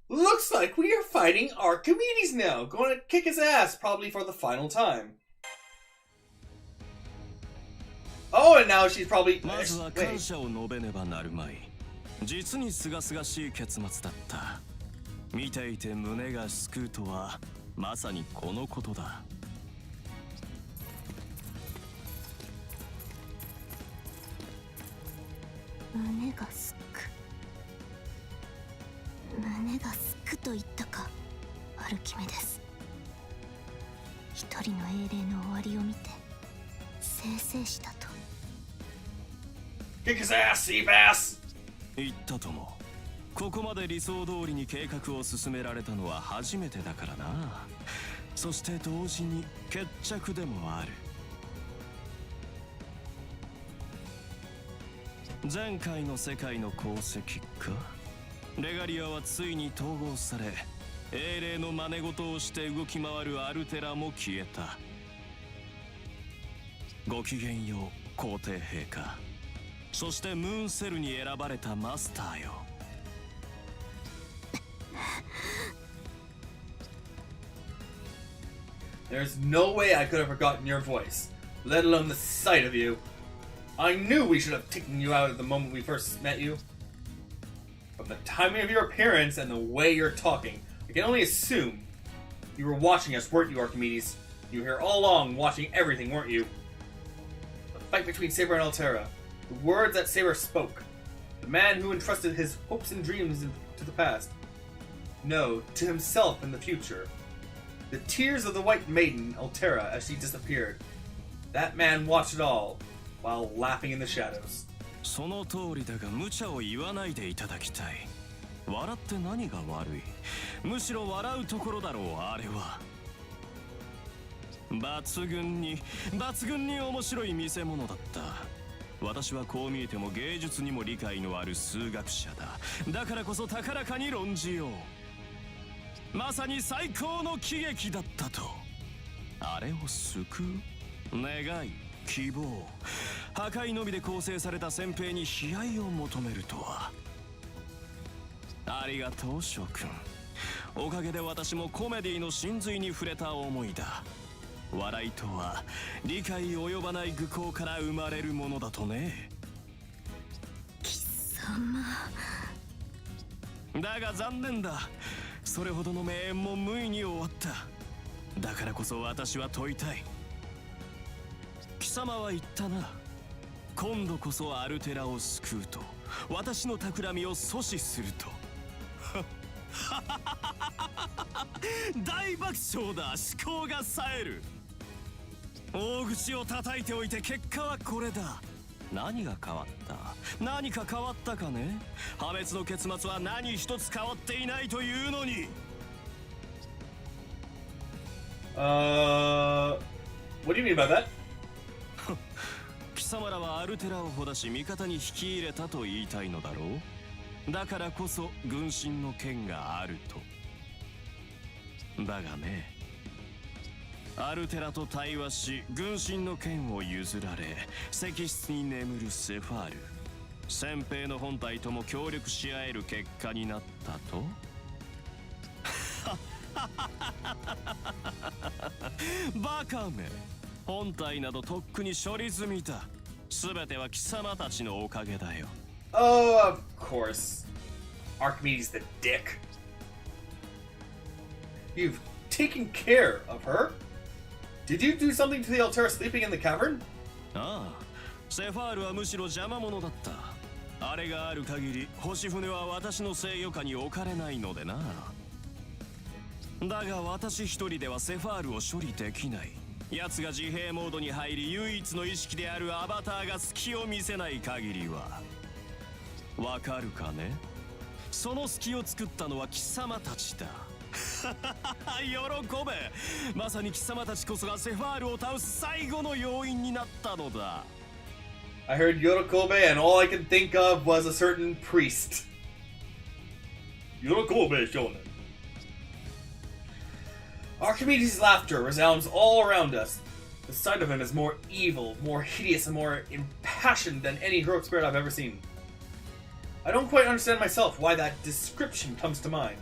looks like we are fighting Archimedes now. Going to kick his ass, probably for the final time. Oh, and now she's probably... まずは感謝を述べねばなるまい。実に清々しい結末だった。見ていて胸が救うとはまさにこのことだ。胸がすく。胸がすくと言ったか、アルキメデス。一人の英霊の終わりを見て清々したと。Kick his ass, Seabass! 言ったとも。ここまで理想通りに計画を進められたのは初めてだからな。そして同時に決着でもある。前回の世界の功績か。レガリアはついに統合され、英霊の真似事をして動き回るアルテラも消えた。ごきげんよう皇帝陛下。そしてムーンセルに選ばれたマスターよ。There's no way I could have forgotten your voice, let alone the sight of you. I knew we should have taken you out at the moment we first met you. From the timing of your appearance and the way you're talking, I can only assume you were watching us, weren't you, Archimedes? You were here all along watching everything, weren't you? The fight between Saber and Altera, the words that Saber spoke, the man who entrusted his hopes and dreams to the past. No, to himself in the future. The tears of the White Maiden, Altera, as she disappeared. That man watched it all, while laughing in the shadows. その通りだが無茶を言わないでいただきたい。笑って何が悪い。むしろ笑うところだろう、あれは。抜群に面白い見せ物だった。私はこう見えても芸術にも理解のある数学者だ。だからこそ高らかに論じよう。まさに最高の喜劇だったと。あれを救う願い、希望、破壊のみで構成された戦兵に悲哀を求めるとは。ありがとう諸君。おかげで私もコメディの真髄に触れた思いだ。笑いとは理解及ばない愚行から生まれるものだとね。貴様。だが残念だ。それほどの名演も無意に終わった。だからこそ私は問いたい。貴様は言ったな。今度こそアルテラを救うと、私の企みを阻止すると。大爆笑だ。思考が冴える。大口を叩いておいて結果はこれだ。何が変わった？何か変わったかね？破滅の結末は何一つ変わっていないというのに。What do you mean by that? 貴様らはアルテラをほだし味方に引き入れたと言いたいのだろう。だからこそ軍神の剣があると。だがね、アルテラと対話し軍神の剣を譲られ石室に眠るセファール、戦兵の本体とも協力し合える結果になったと。バカめ、本体などとっくに処理済みだ。全ては貴様たちのおかげだよ。Oh, of course. Archimedes the dick. You've taken care of her? Did you do something to the Alteras sleeping in the cavern? ああ、セファールはむしろ邪魔者だった。あれがある限り星船は私の制御下に置かれないのでな。だが私一人ではセファールを処理できない。奴が自閉モードに入り唯一の意識であるアバターが隙を見せない限りは。わかるかね？その隙を作ったのは貴様たちだ。喜べ。まさに貴様たちこそがセファールを倒す最後の要因になったのだ。I heard Yorokobe and all I could think of was a certain priest. Yorokobe shonen. Archimedes' laughter resounds all around us. The sight of him is more evil, more hideous, and more impassioned than any heroic spirit I've ever seen. I don't quite understand myself why that description comes to mind,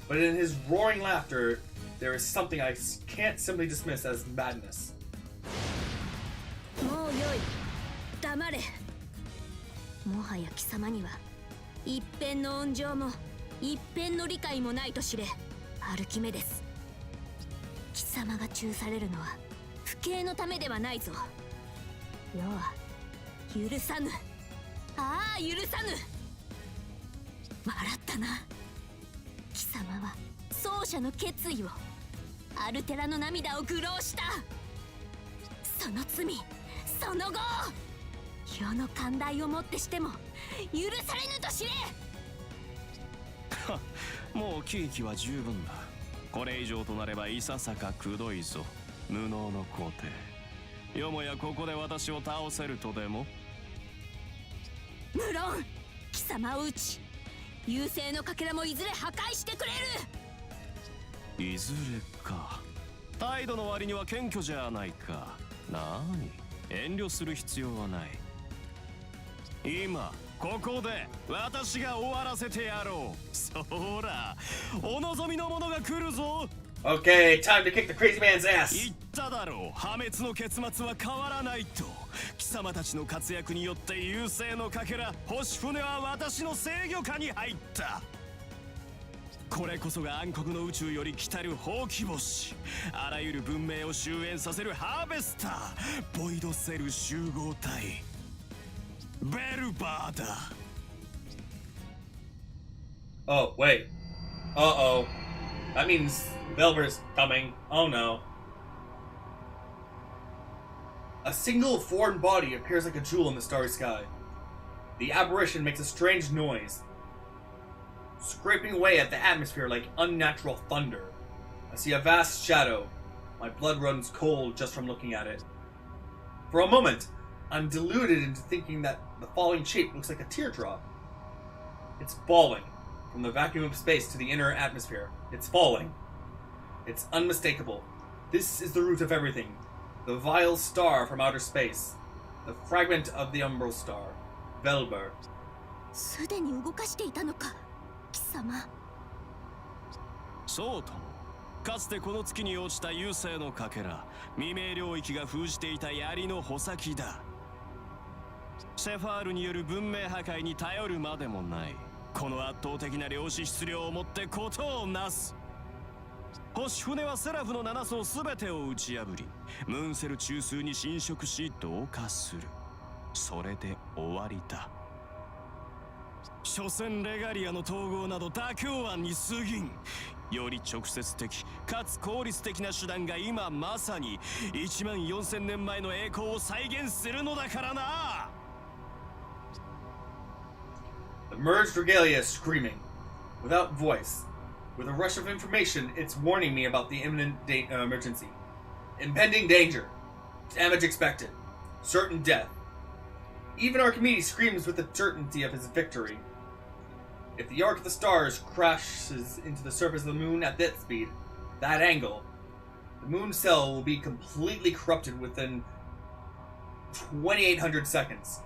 but in his roaring laughter, there is something I can't simply dismiss as madness. もうよい。黙れ。もはや貴様には一辺の温情も一辺の理解もないと知れ。アルキメデス。貴様が誅されるのは不敬のためではないぞ。世は許さぬ。ああ、許さぬ。笑ったな。貴様は奏者の決意を、アルテラの涙を愚弄した。その罪、その後、世の寛大をもってしても許されぬと知れ。もう喜劇は十分だ。これ以上となればいささかくどいぞ、無能の皇帝。よもやここで私を倒せるとでも？無論貴様を討ち、優勢のかけらもいずれ破壊してくれる。いずれか。態度の割には謙虚じゃないか。なに、遠慮する必要はない。今ここで私が終わらせてやろう。そらお望みの者が来るぞ。 Okay, time to kick the crazy man's ass. 言っただろう、破滅の結末は変わらないと。貴様たちの活躍によって優勢のかけら星船は私の制御下に入った。これこそが暗黒の宇宙より来たるほうき星、あらゆる文明を終焉させるハーベスター、ボイドセル集合体ベルバーだ。 Oh, wait. Uh-oh. That means Velber's coming. Oh no. A single foreign body appears like a jewel in the starry sky. The apparition makes a strange noise, scraping away at the atmosphere like unnatural thunder. I see a vast shadow. My blood runs cold just from looking at it. For a moment, I'm deluded into thinking that the falling shape looks like a teardrop. It's falling from the vacuum of space to the inner atmosphere. It's falling. It's unmistakable. This is the root of everything. The vile star from outer space. The fragment of the Umbral star. Velber. すでに動かしていたのか、貴様。そうとも。かつてこの月に落ちた優勢のかけら、未明領域が封じていた槍の穂先だ。シェファールによる文明破壊に頼るまでもない。この圧倒的な量子質量をもってことをなす。星船はセラフの7層すべてを打ち破り、ムーンセル中枢に侵食し同化する。それで終わりだ。所詮レガリアの統合など妥協案に過ぎん。より直接的かつ効率的な手段が今まさに14000年前の栄光を再現するのだからな。The merged regalia is screaming, without voice. With a rush of information, it's warning me about the imminent emergency. Impending danger. Damage expected. Certain death. Even Archimedes screams with the certainty of his victory. If the Ark of the Stars crashes into the surface of the moon at that speed, that angle, the moon cell will be completely corrupted within 2800 seconds.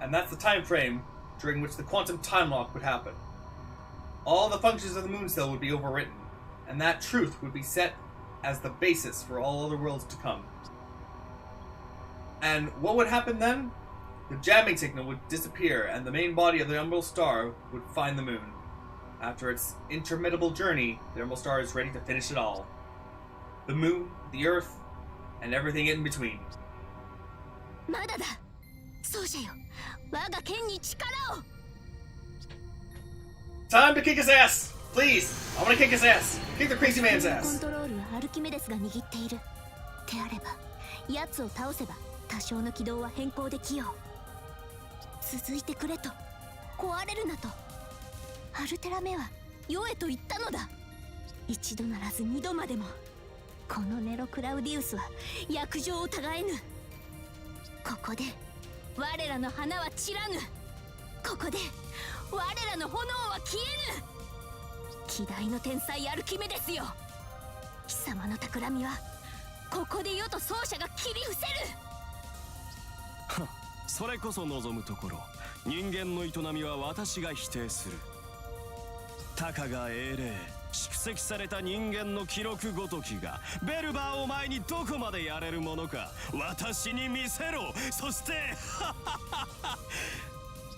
And that's the time frame during which the quantum time lock would happen. All the functions of the moon cell would be overwritten, and that truth would be set as the basis for all other worlds to come. And what would happen then? The jamming signal would disappear, and the main body of the Umbral Star would find the moon. After its interminable journey, the Umbral Star is ready to finish it all. The moon, the earth, and everything in between. まだだ。奏者よ、我が剣に力を。Time to kick his ass! Please! I wanna kick his ass! Kick the crazy man's コン ass! トロールはアルキメデスが握っている。であれば、奴を倒せば多少の軌道は変更できよう。続いてくれと、壊れるなと。アルテラメは世へと言ったのだ。一度ならず二度までも。このネロ・クラウディウスは約定を違えぬ。ここで我らの花は散らぬ。ここで我らの炎は消えぬ。希代の天才アルキメデスよ、貴様の企みはここで世と奏者が切り伏せる。それこそ望むところ。人間の営みは私が否定する。たかが英霊、蓄積された人間の記録ごときがベルバーを前にどこまでやれるものか私に見せろ。そして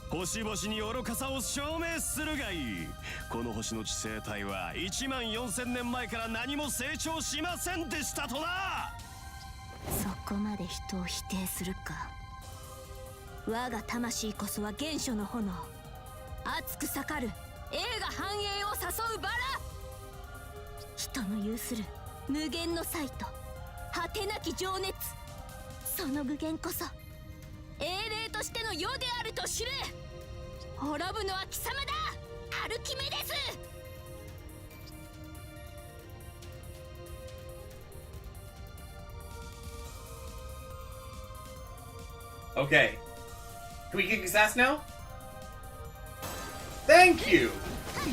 星々に愚かさを証明するがいい。この星の地生態は14000年前から何も成長しませんでしたとな。そこまで人を否定するか。我が魂こそは原初の炎、熱く盛る栄が繁栄を誘うバラ。人の有する無限の才と果てなき情熱、その具現こそ英霊としての世であると知れ。滅ぶのは貴様だ、アルキメデス。Okay. Can we kick his ass now? Thank you! 無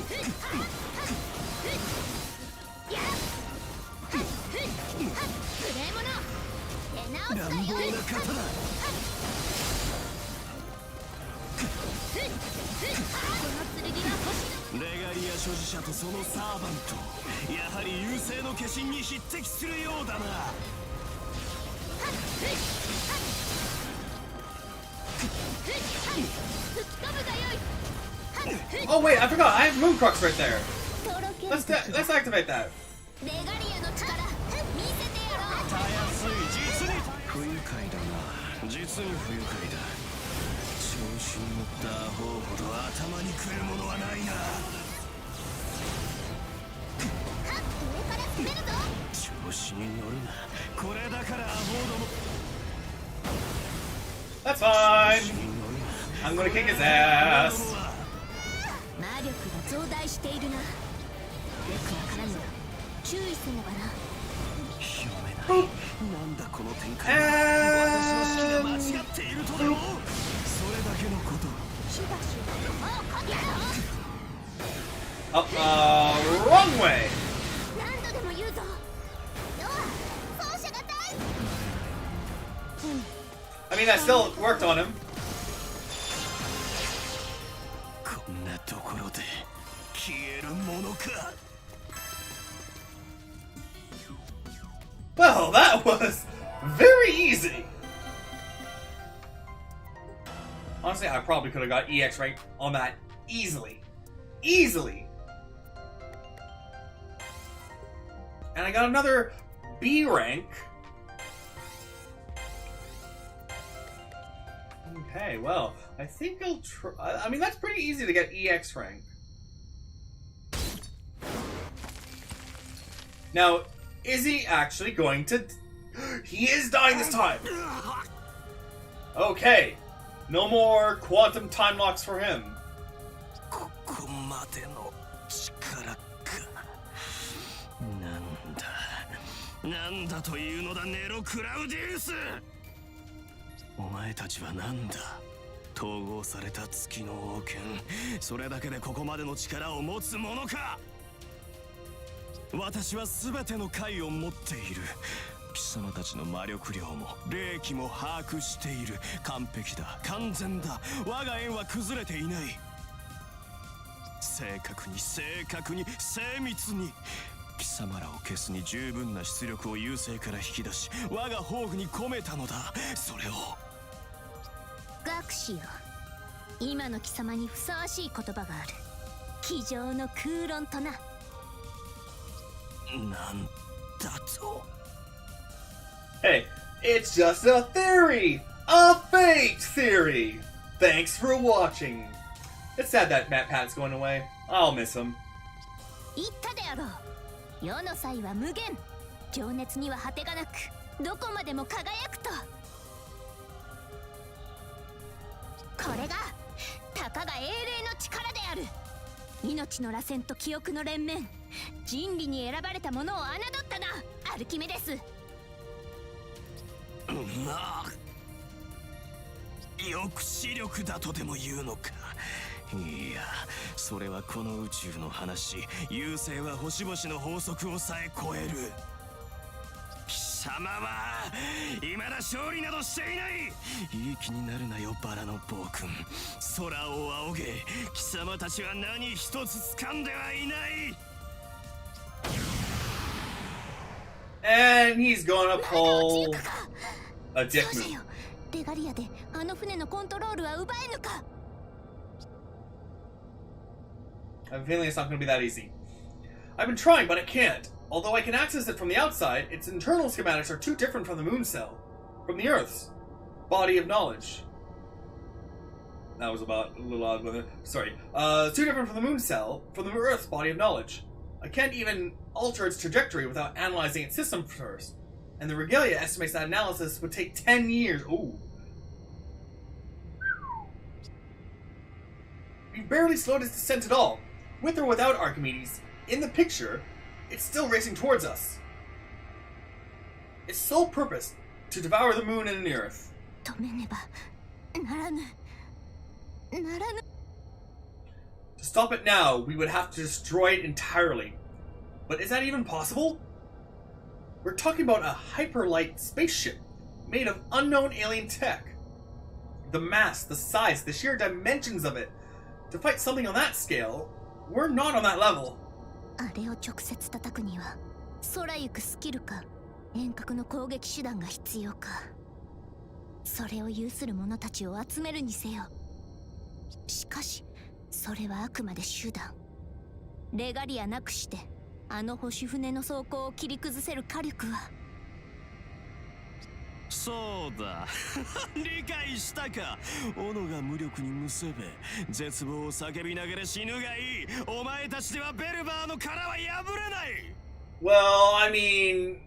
礼者、天直すがよい。乱暴な方だ。この剣は星のレガリア所持者とそのサーバント、やはり優勢の化身に匹敵するようだな。 Oh wait, I forgot. I have Mooncrux right there. とろける Let's activate that. レガリアの力見せてやろう。たやすい、実に不愉快だな。実に不愉快だ。調子に乗ったアホほど頭にくるものはないな。上から攻めるぞ。調子に乗るな。これだからアホども。 That's fine. I'm gonna kick his ass. 魔力が増大しているな。よくわからぬが注意せねばな。読めない。なんだこの展開は。私の式が間違っているとでも。それだけのこと。しばしばもうこやろ Oh, wrong way. 何度でも言うぞ。ノア、奏者が大。I mean, that still worked on him. こんなところで消えるものか。 Well, that was very easy. Honestly, I probably could have got EX rank on that easily. Easily. And I got another B rank. Okay, well, I think I'll try. I mean, that's pretty easy to get EX rank. Now, is he actually going to... He is dying this time! Okay. No more quantum time locks for him. ここまでの力か。なんだというのだ、ネロ・クラウディウス。お前たちはなんだ。統合された月の王権、それだけでここまでの力を持つものか。私は全ての解を持っている。貴様たちの魔力量も霊気も把握している。完璧だ、完全だ。我が縁は崩れていない。正確に精密に貴様らを消すに十分な出力を優勢から引き出し、我が宝具に込めたのだ。それを学士よ、今の貴様にふさわしい言葉がある。机上の空論とな。なんだと。 Hey, it's just a theory! A fake theory! Thanks for watching. It's sad that Matt Pat's going away. I'll miss him. 言ったであろう。世の際は無限。情熱には果てがなく、どこまでも輝くと。これがたかが英霊の力である。命の螺旋と記憶の連綿、人理に選ばれたものを侮ったな、アルキメデス。なあ、抑止力だとでも言うのか。いや、それはこの宇宙の話。優勢は星々の法則をさえ超える。貴様は未だ勝利などしていない。いい気になるなよ、バラの暴君。空を仰げ。貴様たちは何一つ掴んではいない。 And he's gonna pull a dick そうじゃ move. よ、レガリアであの船のコントロールは奪えぬか。 I have a feeling it's not gonna be that easy. I've been trying, but I can't. Although I can access it from the outside, its internal schematics are too different from the moon cell, from the Earth's body of knowledge. That was about a little odd, but sorry. Too different from the moon cell, from the Earth's body of knowledge. I can't even alter its trajectory without analyzing its system first. And the Regalia estimates that analysis would take 10 years. Ooh. We barely slowed its descent at all. With or without Archimedes, in the picture, it's still racing towards us. Its sole purpose, to devour the moon and the earth. 止めねばならぬ。ならぬ。 To stop it now, we would have to destroy it entirely. But is that even possible? We're talking about a hyperlight spaceship, made of unknown alien tech. The mass, the size, the sheer dimensions of it. To fight something on that scale, we're not on that level. あれを直接叩くには空行くスキルか遠隔の攻撃手段が必要か。それを有する者たちを集めるにせよ。しかしそれはあくまで手段。レガリアなくしてあの星船の装甲を切り崩せる火力は。そうだ理解したか。斧が無力にむせべ絶望を叫びながら死ぬがいい。お前たちではベルバーの殻は破れない。 Well, I mean,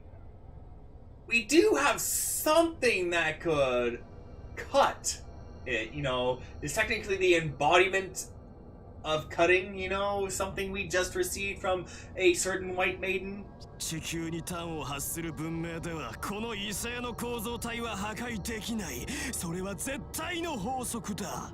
we do have something that could cut it, you know. It's technically the embodiment of cutting, you know, something we just received from a certain white maiden. 地球に端を発する文明ではこの異性の構造体は破壊できない。それは絶対の法則だ。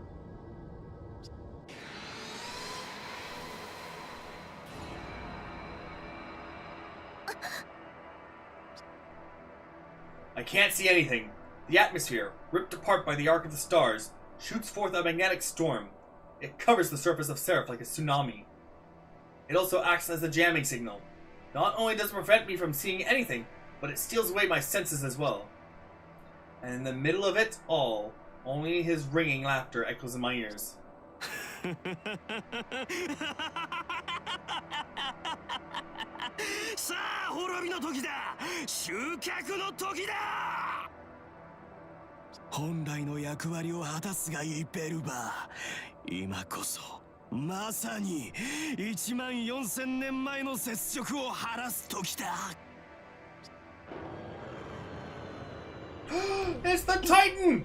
I can't see anything. The atmosphere, ripped apart by the arc of the stars, shoots forth a magnetic storm. It covers the surface of Seraph like a tsunami. It also acts as a jamming signal. Not only does it prevent me from seeing anything, but it steals away my senses as well. And in the middle of it all, only his ringing laughter echoes in my ears. さあ滅びの時だ。集客の時だ。本来の役割を果たすがいいベルバー。今こそまさに14000年前の雪辱を晴らす時だ。It's the Titan!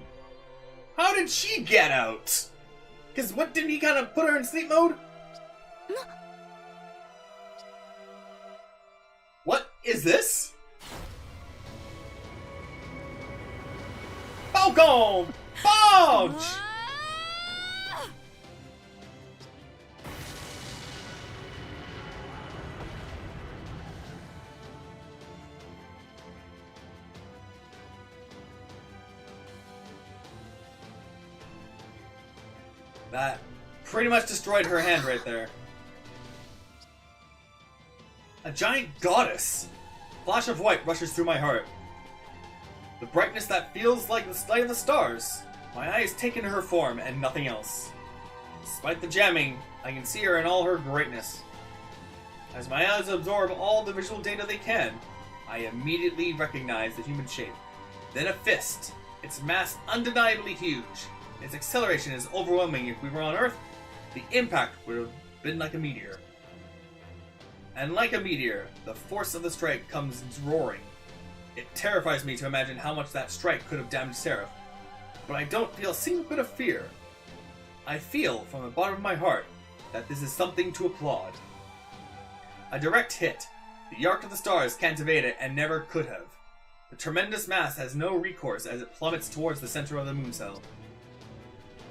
How did she get out? Because what, didn't he kind of put her in sleep mode? What is this? Falcon! Punch! That pretty much destroyed her hand right there. A giant goddess! Flash of white rushes through my heart. The brightness that feels like the light of the stars. My eyes take in her form and nothing else. Despite the jamming, I can see her in all her greatness. As my eyes absorb all the visual data they can, I immediately recognize the human shape. Then a fist, its mass undeniably huge. Its acceleration is overwhelming. If we were on Earth, the impact would have been like a meteor. And like a meteor, the force of the strike comes roaring. It terrifies me to imagine how much that strike could have damaged Seraph. But I don't feel a single bit of fear. I feel, from the bottom of my heart, that this is something to applaud. A direct hit. The arc of the stars can't evade it and never could have. The tremendous mass has no recourse as it plummets towards the center of the moon cell.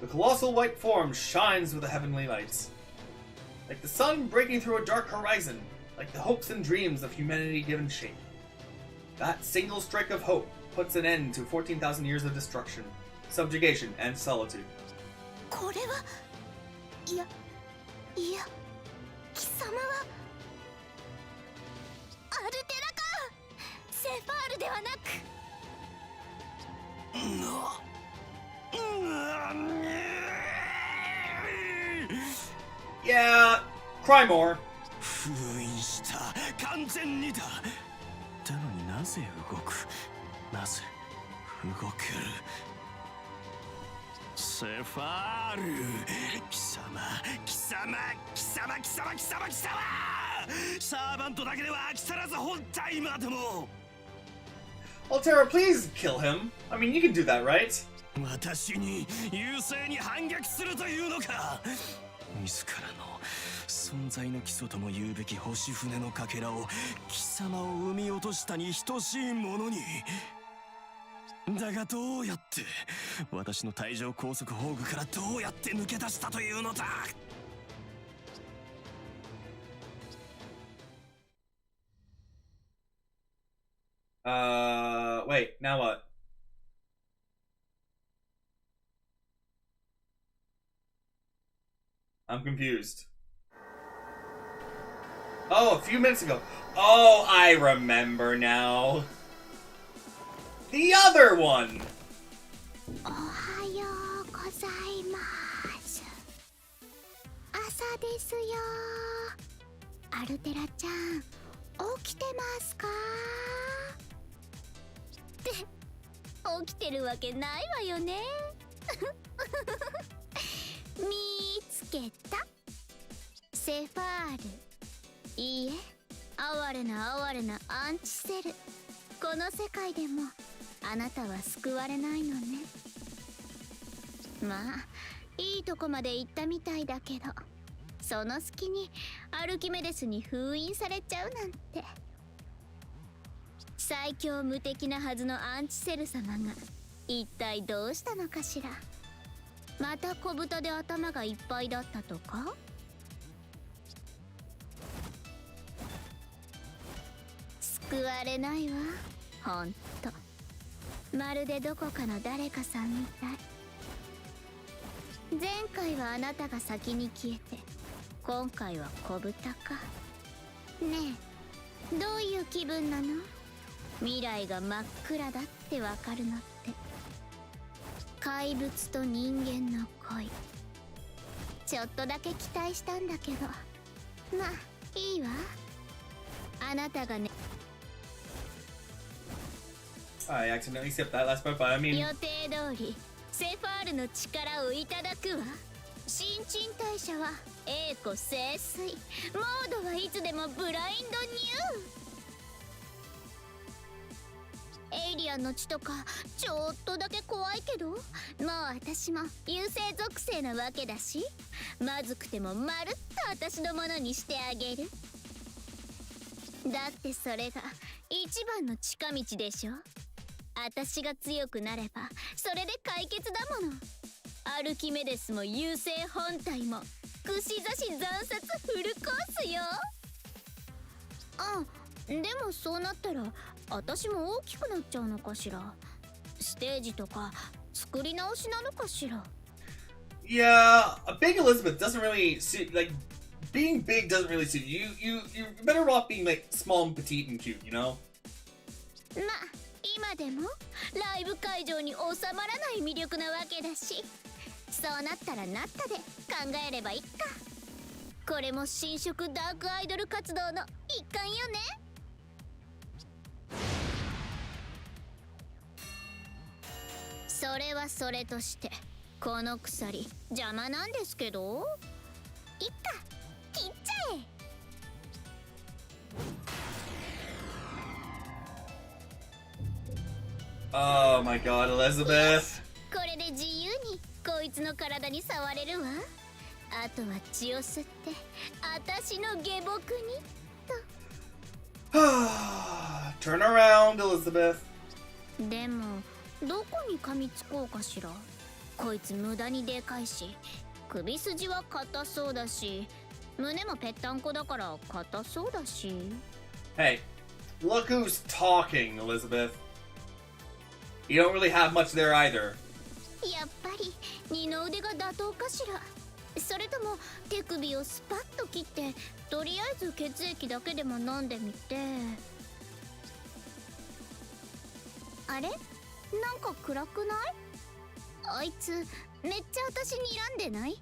The colossal white form shines with the heavenly lights. Like the sun breaking through a dark horizon, like the hopes and dreams of humanity given shape. That single strike of hope puts an end to 14,000 years of destruction, subjugation, and solitude. これは、いや、貴様はアルテラか。セファールではなく。Yeah, cry more. 封印した完全にだ。なのになぜ動く。なぜ動ける。セファール、貴様サーバントだけでは飽き足らず本体までも。 Altera, please kill him. I mean, you can do that, right? 私に優勢に反逆するというのか。自らの存在の基礎とも言うべき星船のかけらを貴様を生み落としたに等しいものに。だがどうやって私の帯状高速宝具からどうやって抜け出したというのだ。Wait, now what? I'm confused. Oh, a few minutes ago. Oh, I remember now. The other one! おはようございます。朝ですよ。アルテラちゃん、起きてますか？って起きてるわけないわよね。見つけた。セファール。いいえ、哀れな哀れなアンチセル。この世界でもあなたは救われないのね。まあいいとこまで行ったみたいだけど、その隙にアルキメデスに封印されちゃうなんて。最強無敵なはずのアンチセル様が一体どうしたのかしら。また小豚で頭がいっぱいだったとか？救われないわ、ほんと。まるでどこかの誰かさんみたい。前回はあなたが先に消えて、今回は小豚か。ねえ、どういう気分なの？未来が真っ暗だってわかるのって。怪物と人間の恋、ちょっとだけ期待したんだけど、まあいいわ。あなたがね、I accidentally skipped that last part, but I mean... 予定通りセファールの力をいただくわ。新陳代謝は栄枯盛衰、モードはいつでもブラインドニュー。エイリアンの血とかちょっとだけ怖いけど、もう私も優勢属性なわけだし、まずくてもまるっと私のものにしてあげる。だってそれが一番の近道でしょ。私が強くなればそれで解決だもの。アルキメデスも優勢本体も串刺し惨殺フルコースよ。あ、でもそうなったら私も大きくなっちゃうのかしら。ステージとか作り直しなのかしら。 Yeah, a big Elizabeth doesn't really suit, like, being big doesn't really suit you. You're better off being, like, small and petite and cute, you know? ま、今でもライブ会場に収まらない魅力なわけだし、そうなったらなったで考えればいいか。これも新色ダークアイドル活動の一環よね。それはそれとして、この鎖邪魔なんですけど。いっか、切っちゃえ。Oh my god, Elizabeth. これで自由にこいつの体に触れるわ。あとは血を吸って私の下僕にと。Turn around, Elizabeth. でもどこに噛みつこうかしら。こいつ無駄にでかいし、首筋は硬そうだし、胸もぺったんこだから硬そうだし。 Hey, look who's talking, Elizabeth. You don't really have much there either. やっぱり二の腕が妥当かしら。それとも手首をスパッと切ってとりあえず血液だけでも飲んでみて。あれ、なんか暗くない？あいつめっちゃ私に睨んでない？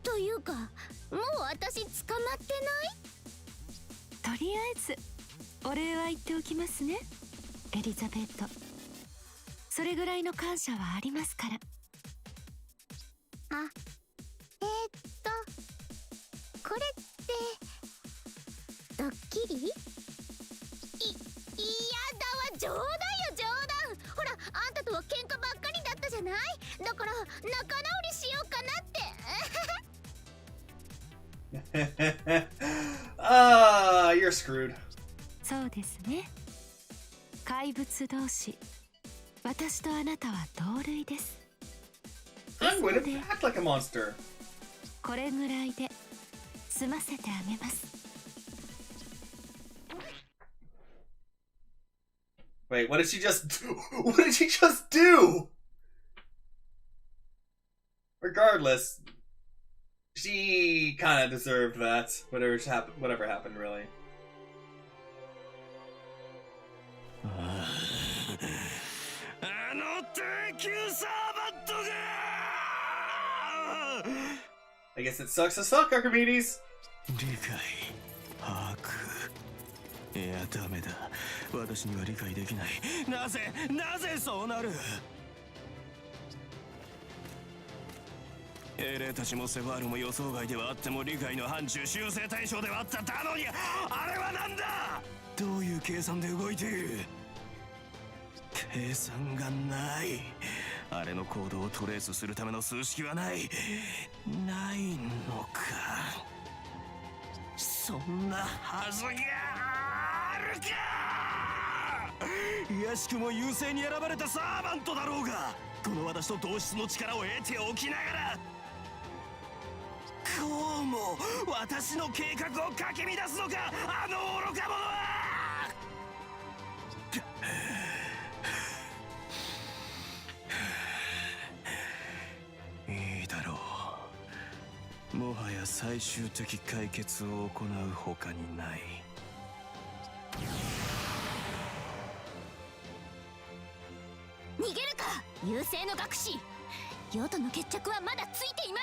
というかもう私捕まってない？とりあえずお礼は言っておきますね、エリザベート。それぐらいの感謝はありますから。あ、これってドッキリ？いやだわ、冗談よ冗談。ほら、あんたとは喧嘩ばっかりだったじゃない。だから仲直りしようかなって。Ah, you're screwed. そうですね、怪物同士、私とあなたは同類です。 I'm going to act like a monster. これぐらいで済ませてあげます。 Wait, what did she just do? What did she just do? Regardless, She kind of deserved that. Whatever happened, really. あの低級サーバントが I guess it sucks to suck, Archimedes. 理解把握いやダメだ私には理解できないなぜそうなるエレたちもセファールも予想外ではあっても理解の範疇修正対象ではあったのにあれはなんだどういう計算で動いている計算がないあれの行動をトレースするための数式はないのかそんなはずがあるかいやしくも優勢に選ばれたサーバントだろうがこの私と同質の力を得ておきながらこうも私の計画をかき乱すのかあの愚か者はいいだろうもはや最終的解決を行う他にない逃げるか優勢の学士ヨとの決着はまだついていまい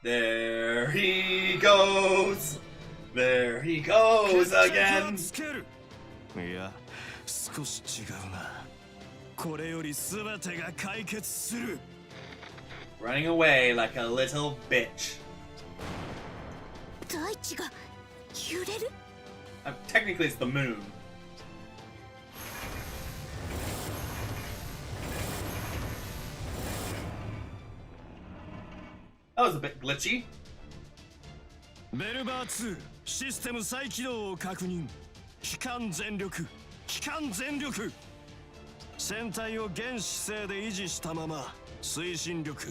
There he goes! There he goes again! いや少し違うなこれより全てが解決する Running away like a little bitch. 大地が揺れる Technically it's the moon. That was a bit glitchy. ベルバー2システム再起動を確認機関全力船体を原子姿勢で維持したまま推進力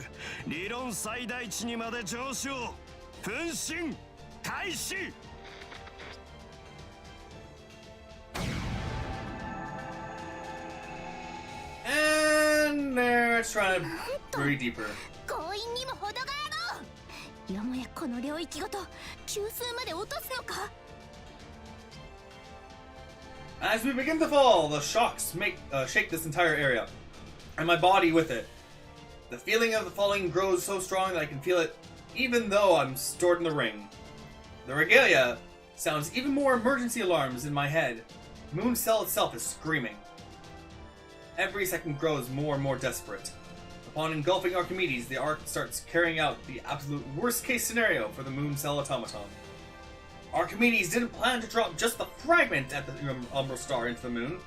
理論最大値にまで上昇分身開始 And there it's trying to breathe deeper. 強引にも程があろうよもやこの領域ごと中枢まで落とすのか As we begin to fall, the shocks shake this entire area, and my body with it. The feeling of the falling grows so strong that I can feel it even though I'm stored in the ring. The regalia sounds even more emergency alarms in my head. Moon Cell itself is screaming. Every second grows more and more desperate. Upon engulfing Archimedes, the Ark starts carrying out the absolute worst-case scenario for the Moon Cell automaton. Archimedes didn't plan to drop just the fragment at the Umbral star into the moon.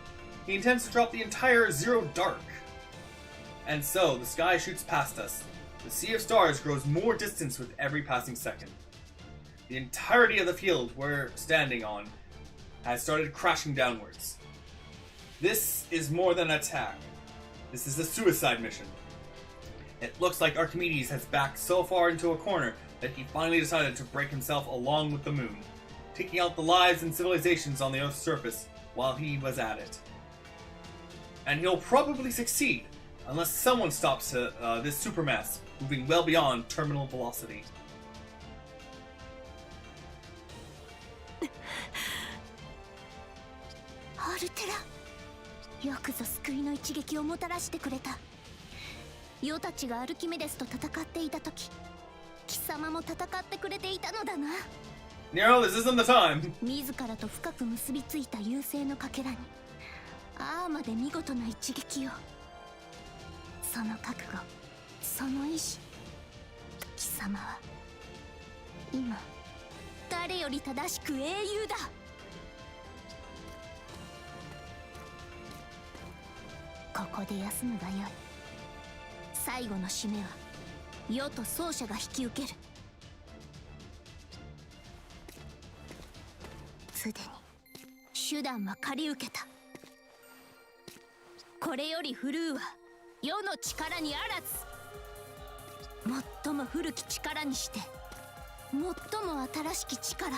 He intends to drop the entire Zero Dark. And so, the sky shoots past us. The sea of stars grows more distance with every passing second. The entirety of the field we're standing on has started crashing downwards. This is more than an attack. This is a suicide mission. It looks like Archimedes has backed so far into a corner that he finally decided to break himself along with the moon, taking out the lives and civilizations on the Earth's surface while he was at it. And he'll probably succeed, unless someone stops this supermass moving well beyond terminal velocity. アルテラよくぞ救いの一撃をもたらしてくれたヨたちがアルキメデスと戦っていた時貴様も戦ってくれていたのだな Nero, this isn't the time! 自らと深く結びついた優勢のかけらにああまで見事な一撃をその覚悟その意志貴様は今誰より正しく英雄だここで休むがよい最後の締めは世と奏者が引き受けるすでに手段は借り受けたこれより振るうは世の力にあらず最も古き力にして最も新しき力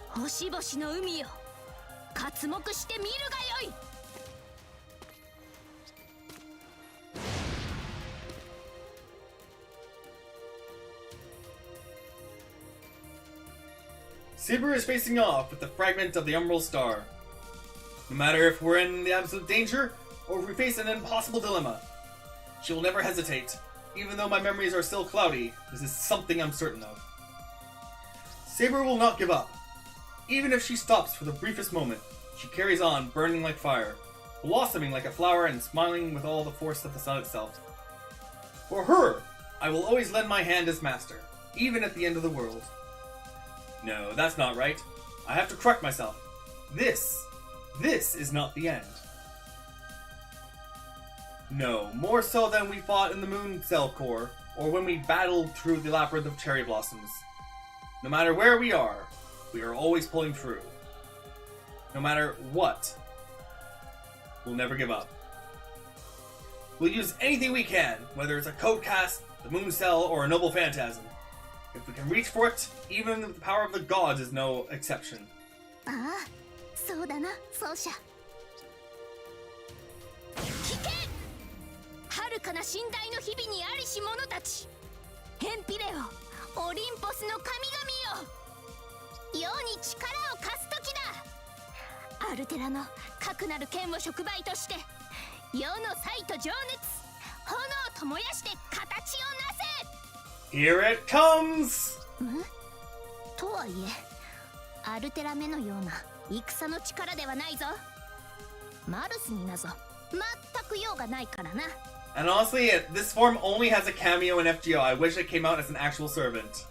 星々の海よ刮目して見るがよい Saber is facing off with the fragment of the Umbral Star. No matter if we're in the absolute danger, or if we face an impossible dilemma, she will never hesitate. Even though my memories are still cloudy, this is something I'm certain of. Saber will not give up. Even if she stops for the briefest moment, she carries on, burning like fire, blossoming like a flower and smiling with all the force of the sun itself. For her, I will always lend my hand as master, even at the end of the world. No, that's not right. I have to correct myself. This is not the end. No, more so than we fought in the Moon Cell Core, or when we battled through the labyrinth of cherry blossoms. No matter where we are always pulling through. No matter what, we'll never give up. We'll use anything we can, whether it's a code cast, the Moon Cell, or a noble phantasm. If we can reach for it, even the power of the gods is no exception. ああ、そうだな、奏者。聞け！遥かな寝台の日々にありし者たち。ヘンピレオ、オリンポスの神々よ。世に力を貸す時だ。アルテラのかくなる剣を触媒として、世の才と情熱、炎と燃やして形をなせ。 Here it comes! とはいえ、アルテラ目のような戦の力ではないぞ。マルスになぞ全く用がないからな。 And honestly, this form only has a cameo in FGO. I wish it came out as an actual servant.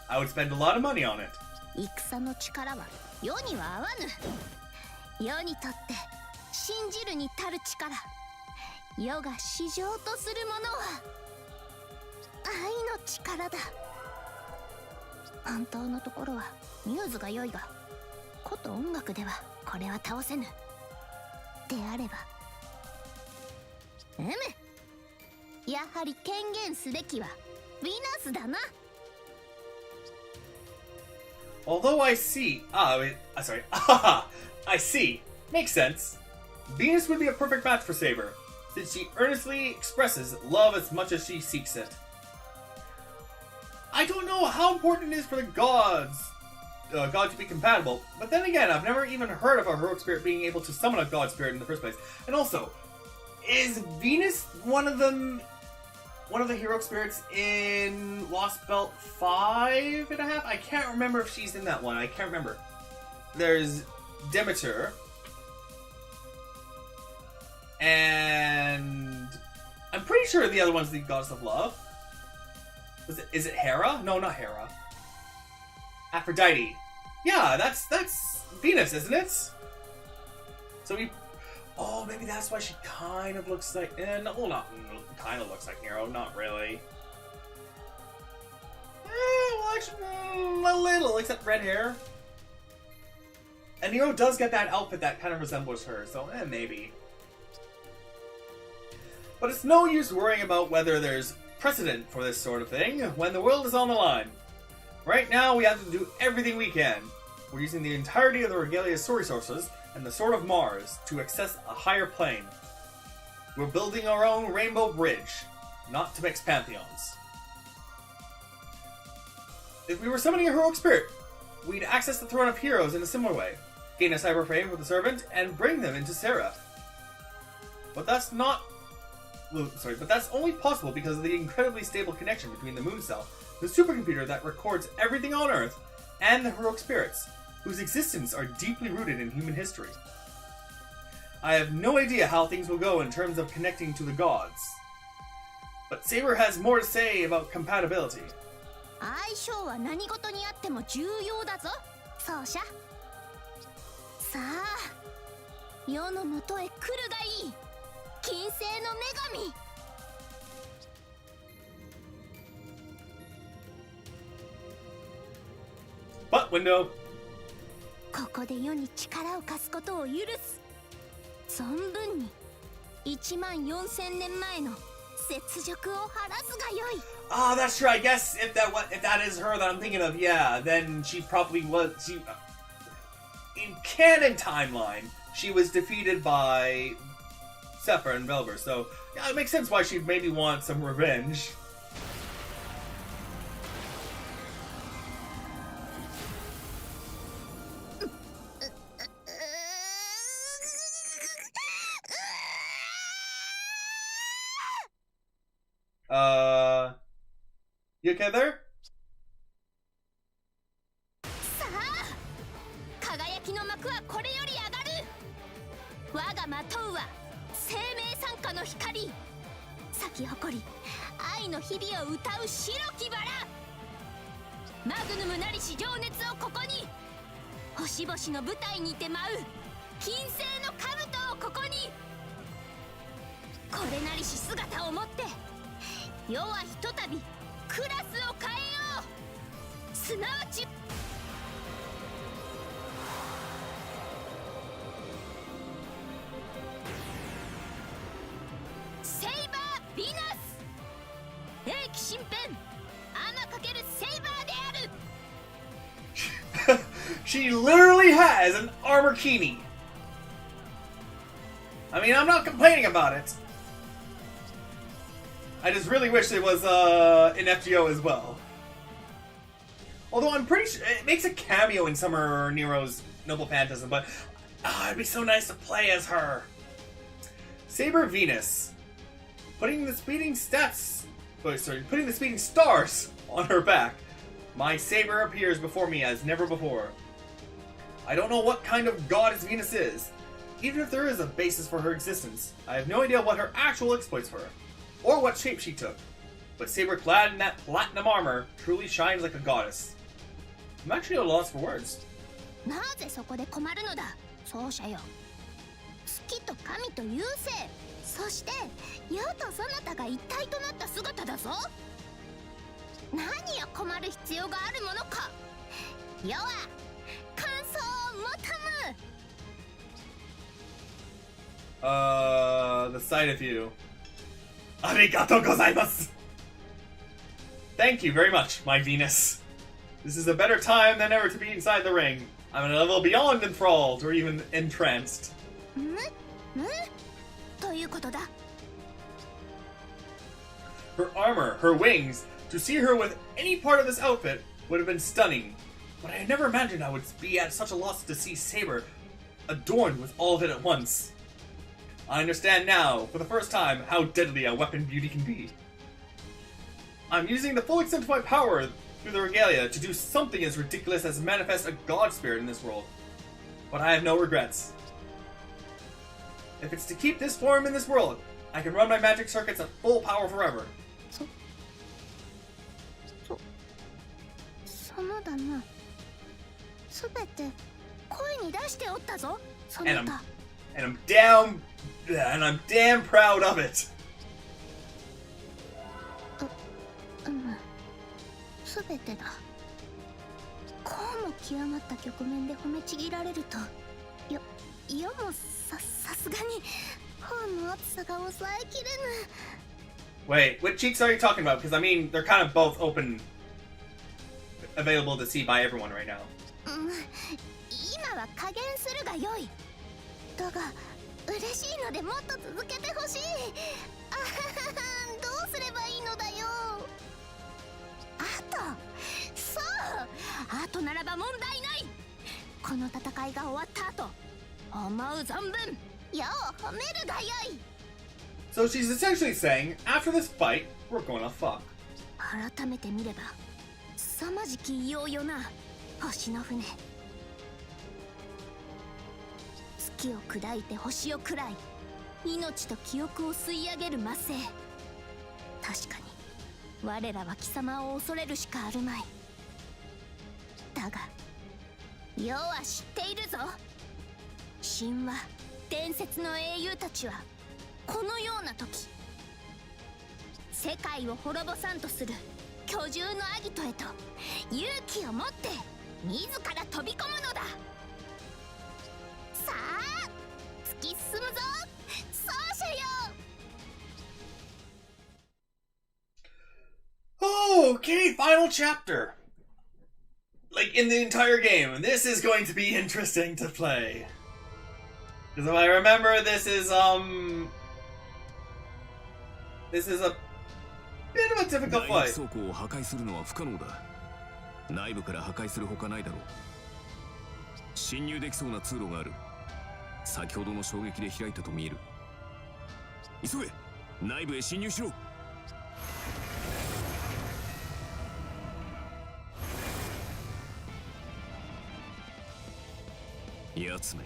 I would spend a lot of money on it. 戦の力は世には合わぬ。世にとって信じるに足る力。世が至上とするものは愛の力だ。本当のところはミューズが良いが、こと音楽ではこれは倒せぬ。であればやはり権限すべきはヴィナスだな。 Although I see... sorry. I see. Makes sense. Venus would be a perfect match for Saber, since she earnestly expresses love as much as she seeks it. I don't know how important it is for the gods to be compatible, but then again, I've never even heard of a heroic spirit being able to summon a god spirit in the first place. And also, is Venus one of the heroic spirits in Lost Belt 5.5? I can't remember if she's in that one. I can't remember. There's Demeter. And I'm pretty sure the other one's the goddess of love. Is it Hera? No, not Hera. Aphrodite. Yeah, that's Venus, isn't it? So we... Oh, maybe that's why she kind of looks like... well, not kind of looks like Hero, not really. Well, actually, a little, except red hair. And Nero does get that outfit that kind of resembles her, so maybe. But it's no use worrying about whether there's precedent for this sort of thing when the world is on the line. Right now, we have to do everything we can. We're using the entirety of the Regalia's story sources and the Sword of Mars to access a higher plane. We're building our own rainbow bridge, not to mix pantheons. If we were summoning a heroic spirit, we'd access the Throne of Heroes in a similar way, gain a cyber frame for the servant, and bring them into Seraph. But that's only possible because of the incredibly stable connection between the Moon Cell, the supercomputer that records everything on Earth, and the heroic spirits, whose existence are deeply rooted in human history. I have no idea how things will go in terms of connecting to the gods. But Saber has more to say about compatibility. 相性は何事にあっても重要だぞ、奏者。さあ、世のもとへ来るがいい。金星の女神。But window. ここで世に力を貸すことを許す。存分に14000年前の雪辱を晴らすがよい。Ah, that's true. I guess if that is her that I'm thinking of, yeah, then she probably was. In canon timeline, she was defeated by Sephiroth and Velver, so yeah, it makes sense why she'd maybe want some revenge. You okay there? さあ輝きの幕はこれより上がる。我がまとうは生命参加の光、咲き誇り愛の日々を歌う白きバラ。マグヌムなりし情熱をここに、星々の舞台にて舞う金星の兜をここに。これなりし姿をもって世はひとたびクラスを変えよう。すなわちセイバー・ヴィナス、英気身辺天×セイバーである。She literally has an armor kini. I mean, I'm not complaining about it. I just really wish it was an FGO as well. Although I'm pretty sure it makes a cameo in Summer Nero's Noble Phantasm, but it'd be so nice to play as her. Saber Venus, putting the speeding stars on her back. My saber appears before me as never before. I don't know what kind of goddess Venus is. Even if there is a basis for her existence, I have no idea what her actual exploits were, or what shape she took. But saber-clad in that platinum armor truly shines like a goddess. I'm actually at a loss for words. なぜそこで困るのだ、奏者よ。月と神と優勢、そして世とそなたが一体となった姿だぞ。何を困る必要があるものか。世は感想を求む。The sight of you. Arigatou gozaimasu! Thank you very much, my Venus. This is a better time than ever to be inside the ring. I'm at a level beyond enthralled or even entranced. ということだ。 Her armor, her wings, to see her with any part of this outfit would have been stunning. But I had never imagined I would be at such a loss to see Saber adorned with all of it at once. I understand now, for the first time, how deadly a weapon beauty can be. I'm using the full extent of my power through the regalia to do something as ridiculous as manifest a god spirit in this world. But I have no regrets. If it's to keep this form in this world, I can run my magic circuits at full power forever. そのだな。すべて声に出しておったぞ、そ And なた。I'm damn proud of it. すべてだ。こうも極まった局面で褒めちぎられると、世もさすがに頬の熱さが抑えきれぬ。 Wait, what cheeks are you talking about? Because I mean, they're kind of both open, available to see by everyone right now. 今は加減するがよい。だが嬉しいのでもっと続けてほしい。あはは、どうすればいいのだよ。あとならば問題ない。この戦いが終わった後、思う存分世を褒めるがよい。 So she's essentially saying, after this fight, we're gonna fuck. 改めて見れば凄まじき異様よな、星の船。月を砕いて星を喰らい、命と記憶を吸い上げる魔性。確かに我らは貴様を恐れるしかあるまい。だが世は知っているぞ。神話伝説の英雄たちはこのような時、世界を滅ぼさんとする巨獣のアギトへと勇気を持って自ら飛び込むのだ。さあ突き進むぞ、奏者よ。 Okay, final chapter. Like, in the entire game. This is going to be interesting to play. Because if I remember, this is a bit of a difficult fight. 倉庫を破壊するのは不可能だ。内部から破壊するほかないだろう。侵入できそうな通路がある。先ほどの衝撃で開いたと見える。急げ、内部へ侵入しろ。やつめ、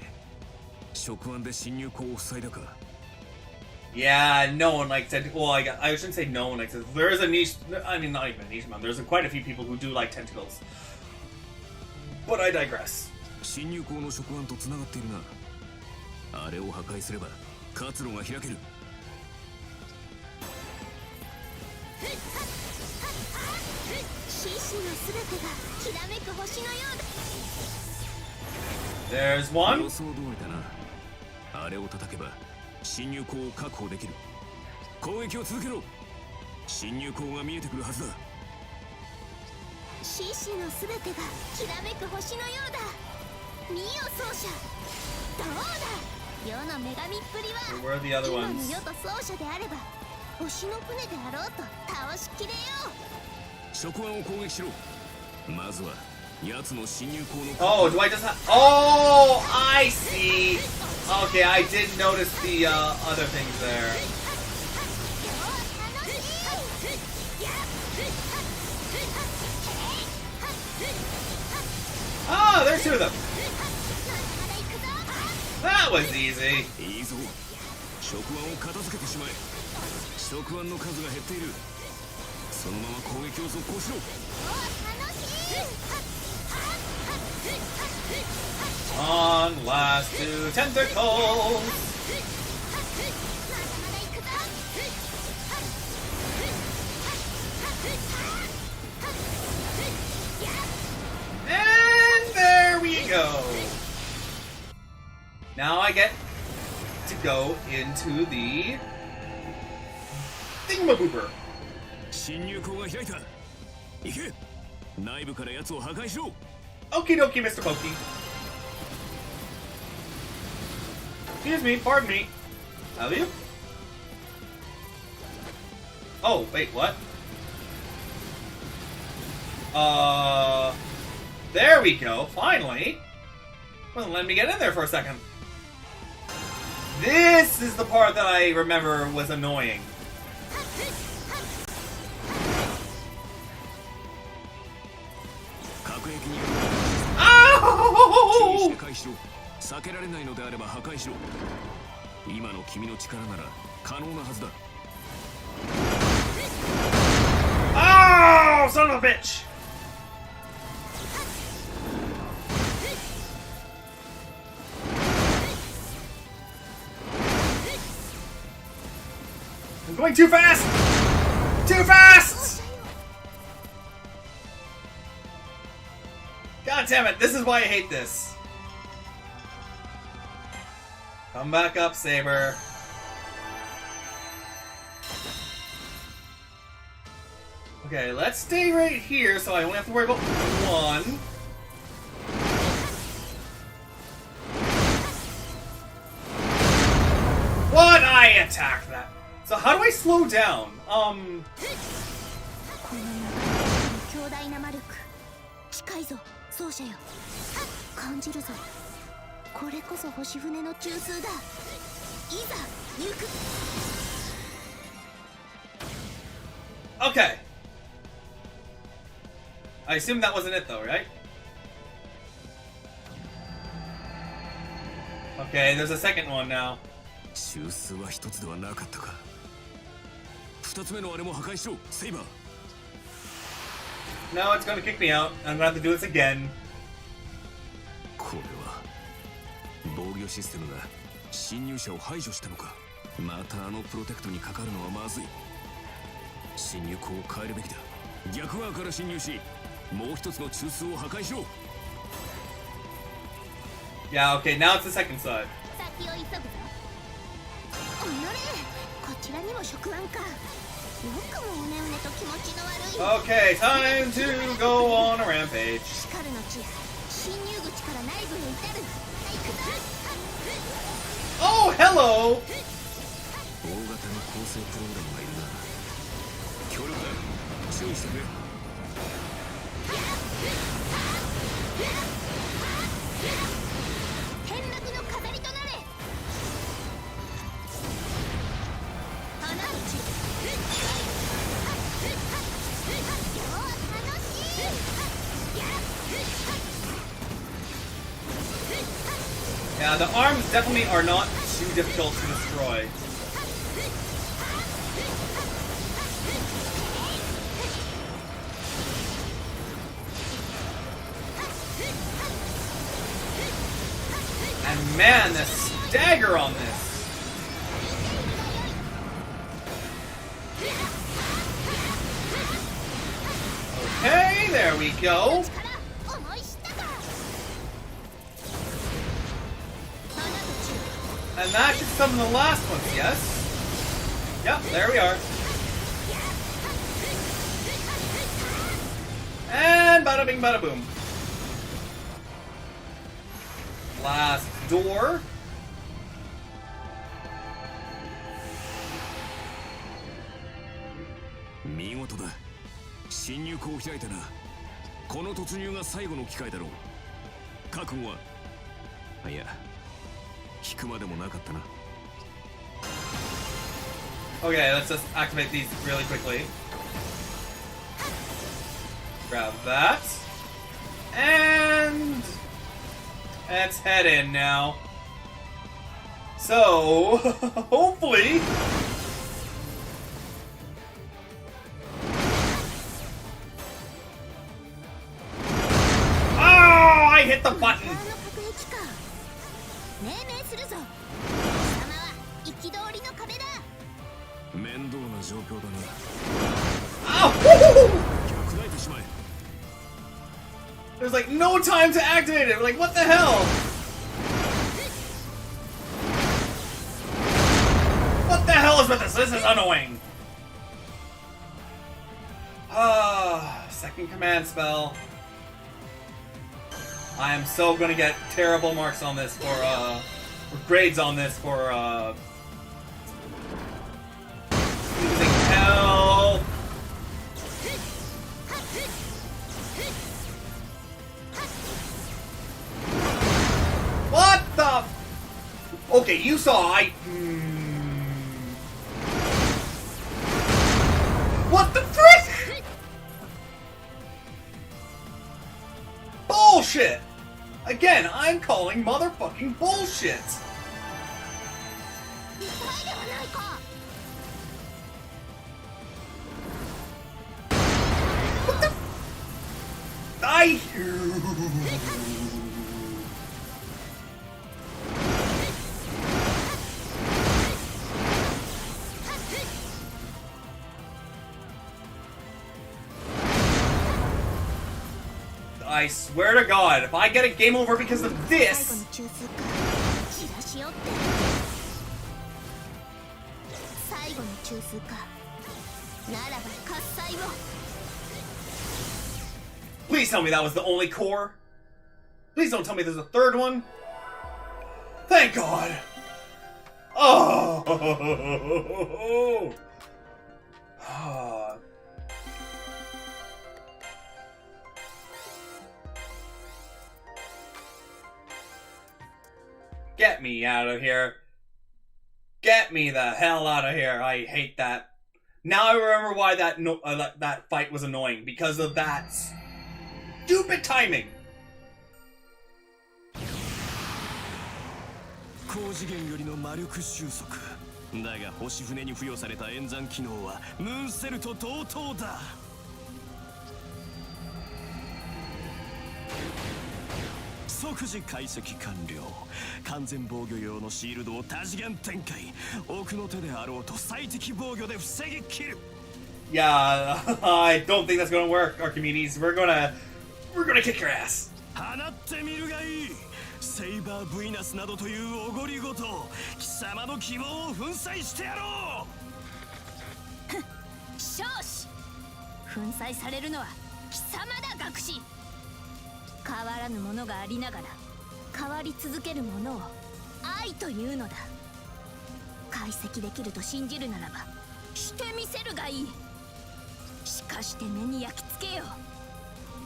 職案で侵入口を塞いだか。 Yeah, no one likes tentacles. Well, I shouldn't say no one likes it. There is a niche. I mean, not even a niche amount. There's quite a few people who do like tentacles. But I digress. 侵入口の職案と繋がっているな。あれを破壊すれば活路が開ける。獅子のすべてがきらめく星のようだ。 There's one. 予想通りだな。あれを叩けば侵入口を確保できる。攻撃を続けろ。侵入口が見えてくるはずだ。獅子のすべてがきらめく星のようだ。見よ奏者。どうだ。世の女神っぷりは Where are the other 今の ones? 世と奏者であれば星の船であろうと倒しきれよう。職案を攻撃しろ。まずは奴の侵入口の。 Oh, do I just have? Oh, I see. Okay, I did notice the other things there. Ah, there's two of them. That was easy. いいぞ。職案を片付けてしまえ。職案の数が減っている。そのまま攻撃を続行しろ。 On last two tentacles. And there we go. Now I get to go into the thingamaboober. 侵入口が開いた。行け。内部から奴を破壊しろ。 Okie dokie, Mr. Pokey. Excuse me, pardon me. Have you? Oh, wait, what? There we go, finally. Well, let me get in there for a second. This is the part that I remember was annoying. Oh! 避けられないのであれば破壊しろ。今の君の力なら可能なはずだ。 Oh, son of a bitch! I'm going too fast! Too fast! God damn it, this is why I hate this. Come back up, Saber. Okay, let's stay right here so I don't have to worry about one. What? I attacked that. So how do I slow down? この強大な魔力近いぞ奏者よ。感じるぞ。これこそ星船の中枢だ。いざ行く。 Okay. I assume that wasn't it though, right? Okay, there's a second one now. 中枢は一つではなかったか。二つ目のあれも破壊しろ、セイバー。 No, it's gonna kick me out. I'm gonna have to do this again. これは防御システムが侵入者を排除したのか。またあのプロテクトにかかるのはまずい。侵入口を変えるべきだ。逆側から侵入し、もう一つの中枢を破壊しろ。 Yeah, okay, now it's the second side. 先を急ぐぞ。おのれ、こちらにも職案か。よくもうねうねと気持ちの悪い。 Okay, time to go on a rampage. 光るの地、侵入口から内部へ至る。行くぞ。 Oh, hello! 大型の構成プログラムがいるな。強力だ。注意してくれ。 天幕の飾りとなれ。花道。楽しい。Yeah, the arms definitely are not too difficult to destroy. And man, the stagger on this! Okay, there we go. And that should summon the last one, yes? Yep, there we are. And bada bing bada boom. Last door. Migoto da. 侵入口を開いたな。この突入が最後の機会だろう。覚悟は。いや、聞くまでもなかったな。Okay, let's just activate these really quickly. Grab that. And let's head in now. So, hopefully... Oh, I hit the button! 面倒な状況だな。 Ow! 逆らえてしまえ。 There's like no time to activate it. Like, what the hell? What the hell is with this? This is annoying. Second command spell. I am so gonna get terrible marks on this for, or grades on this for, using hell. What the? Okay, you saw. What the frick? Bullshit. Again, I'm calling motherfucking bullshit. What the? I swear to God, if I get a game over because of this... Please tell me that was the only core. Please don't tell me there's a third one. Thank God. Oh. Get me out of here. Get me the hell out of here. I hate that. Now I remember why that fight was annoying. Because of that stupid timing. 高次元よりの魔力収束だが星船に付与された演算機能はムーンセルと同等だ即時解析完了完全防御用のシールドを多次元展開奥の手であろうと最適防御で防ぎ切る Yeah, I don't think that's gonna work, Archimedes. We're gonna kick your ass. 放ってみるがいいセイバーブイナスなどというおごりごと貴様の希望を粉砕してやろう少子粉砕されるのは貴様だ学士変わらぬものがありながら変わり続けるものを愛というのだ解析できると信じるならばしてみせるがいいしかして目に焼き付けよ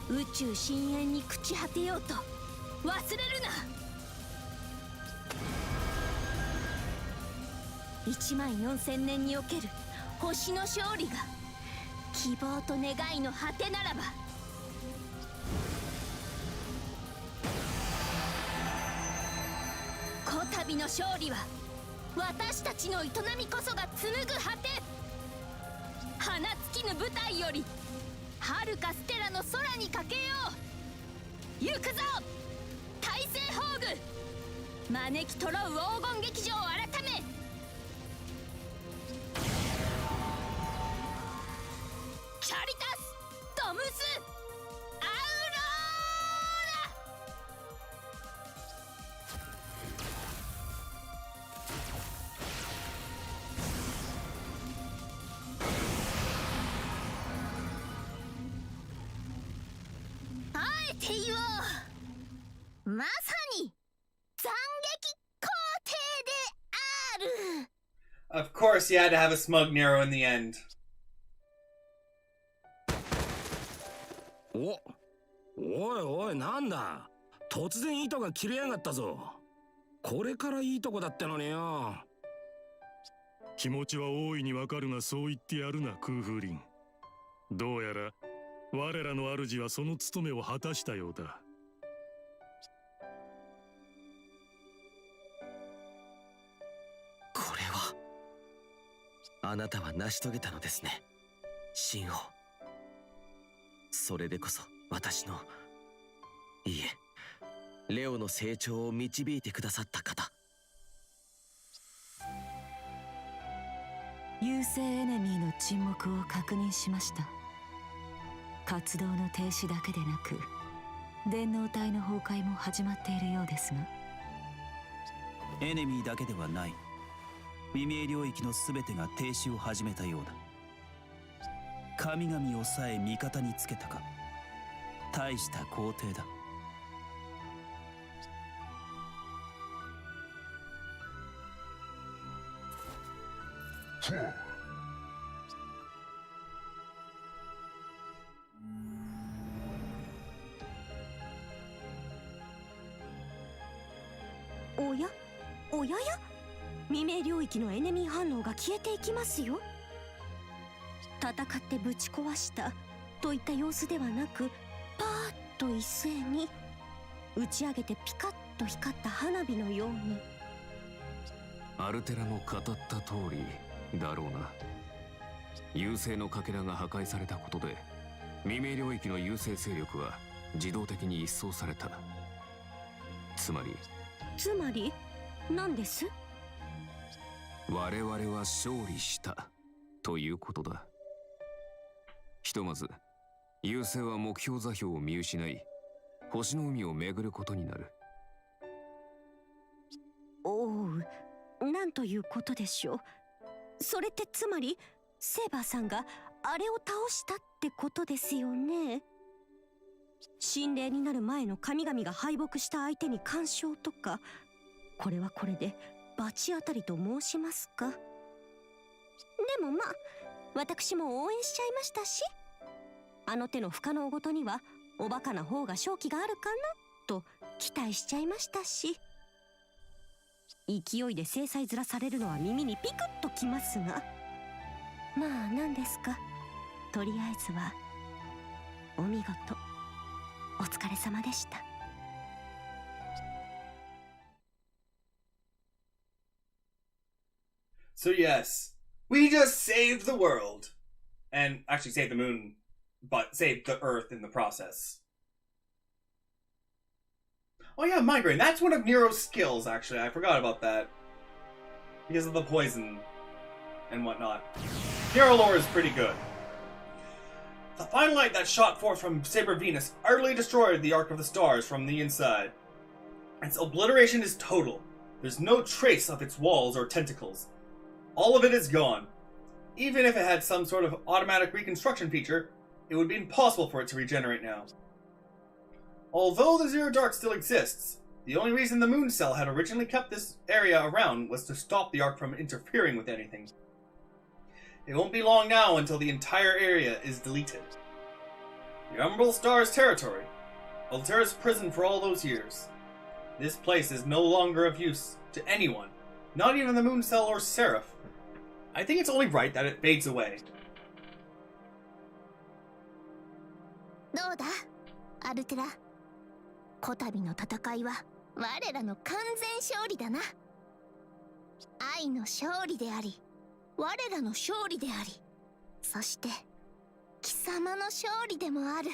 う宇宙深淵に朽ち果てようと忘れるな14000年における星の勝利が希望と願いの果てならば度の勝利は私たちの営みこそが紡ぐ果て。花尽きぬ舞台より遥かステラの空にかけよう。行くぞ大政宝具、招きとろう黄金劇場改め、キャリタスドムスアウローラ。あえて言おう、まさに斬撃皇帝である。 Of course, you had to have a smug Nero in the end. おいおい、なんだ、突然糸が切れやがったぞ。これからいいとこだってのによ。気持ちは大いにわかるが、そう言ってやるな空風林。どうやら我らの主はその務めを果たしたようだ。これはあなたは成し遂げたのですね、神王。それでこそ私の、いいえ、レオの成長を導いてくださった方。優勢エネミーの沈黙を確認しました。活動の停止だけでなく電脳体の崩壊も始まっているようですが。エネミーだけではない。未明領域の全てが停止を始めたようだ。神々をさえ味方につけたか。大した皇帝だ。おやおやや、未明領域のエネミー反応が消えていきますよ。戦ってぶち壊したといった様子ではなく、パーッと一斉に打ち上げてピカッと光った花火のように。アルテラの語った通りだろうな。優勢のかけらが破壊されたことで未明領域の優勢勢力は自動的に一掃された。つまり何です？我々は勝利したということだ。ひとまず優勢は目標座標を見失い、星の海を巡ることになる。おう、なんということでしょう。それってつまりセーバーさんがあれを倒したってことですよね。神霊になる前の神々が敗北した相手に干渉とか、これはこれで罰当たりと申しますか。でもまあ私も応援しちゃいましたし、あの手の不可能ごとにはおバカな方が勝機があるかなと期待しちゃいましたし、勢いで制裁ずらされるのは耳にピクッときますが、まあ何ですか、とりあえずはお見事お疲れ様でした。So yes, we just saved the world. And actually saved the moon, but saved the earth in the process. Oh yeah, migraine. That's one of Nero's skills, actually. I forgot about that. Because of the poison and whatnot. Nero lore is pretty good. The fine light that shot forth from Saber Venus utterly destroyed the Arc of the Stars from the inside. Its obliteration is total. There's no trace of its walls or tentacles. All of it is gone. Even if it had some sort of automatic reconstruction feature, it would be impossible for it to regenerate now. Although the Zero Dark still exists, the only reason the Moon Cell had originally kept this area around was to stop the Arc from interfering with anything. It won't be long now until the entire area is deleted. The Umbral Star's territory, Alteras' prison for all those years. This place is no longer of use to anyone, not even the Moon Cell or Seraph. I think it's only right that it fades away. どうだアルテラ、こたびの戦いは我らの完全勝利だな。愛の勝利であり、我らの勝利であり、そして貴様の勝利でもある。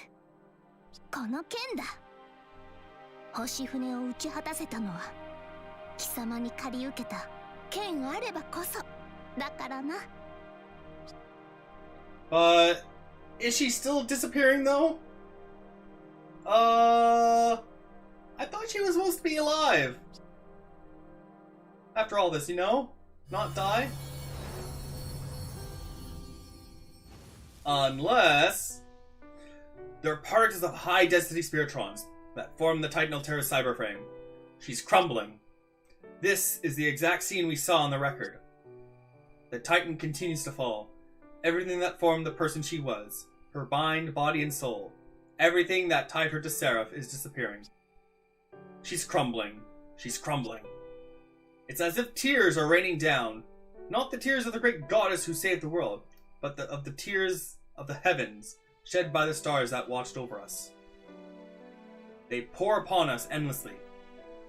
この剣だ。星船を打ち果たせたのは貴様に借り受けた剣あればこそだからな。Is she still disappearing though? I thought she was supposed to be alive. After all this, you know? Not die? Unless they're particles of high-density spiritrons that form the Titan Alteras cyberframe. She's crumbling. This is the exact scene we saw on the record. The Titan continues to fall. Everything that formed the person she was, her mind, body, and soul, everything that tied her to Seraph is disappearing. She's crumbling. She's crumbling. It's as if tears are raining down. Not the tears of the great goddess who saved the world, but of the tears of the heavens, shed by the stars that watched over us. They pour upon us endlessly.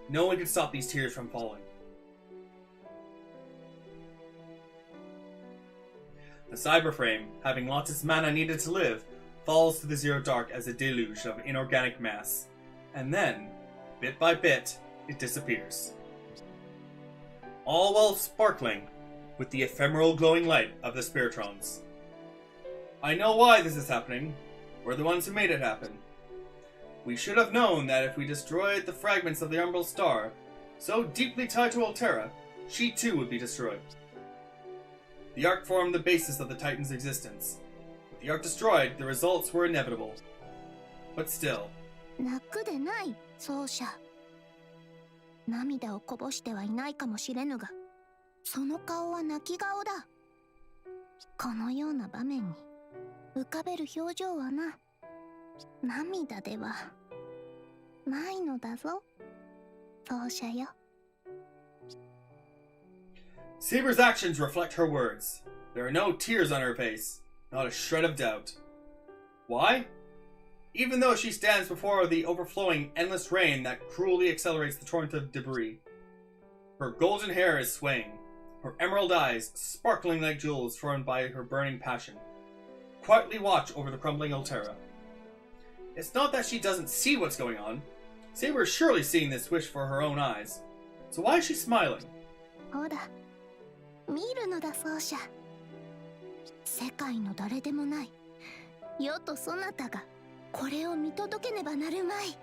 No one can stop these tears from falling. The cyberframe, having lost its mana needed to live, falls to the zero dark as a deluge of inorganic mass. And then, bit by bit, it disappears. All while sparkling with the ephemeral glowing light of the spiritrons. I know why this is happening. We're the ones who made it happen. We should have known that if we destroyed the fragments of the Umbral star, so deeply tied to Altera, she too would be destroyed. The Ark formed the basis of the Titan's existence. With the Ark destroyed, the results were inevitable. But still. 泣くでない、奏者。涙をこぼしてはいないかもしれぬが、その顔は泣き顔だ。このような場面に浮かべる表情はな、涙ではないのだぞ、奏者よ。Saber's actions reflect her words. There are no tears on her face, not a shred of doubt. Why? Even though she stands before the overflowing, endless rain that cruelly accelerates the torrent of debris. Her golden hair is swaying, her emerald eyes sparkling like jewels formed by her burning passion. Quietly watch over the crumbling Altera. It's not that she doesn't see what's going on. Saber is surely seeing this wish for her own eyes. So why is she smiling? ほら、見るのだ奏者。世界の誰でもない世とそなたがこれを見届けねばなるまい。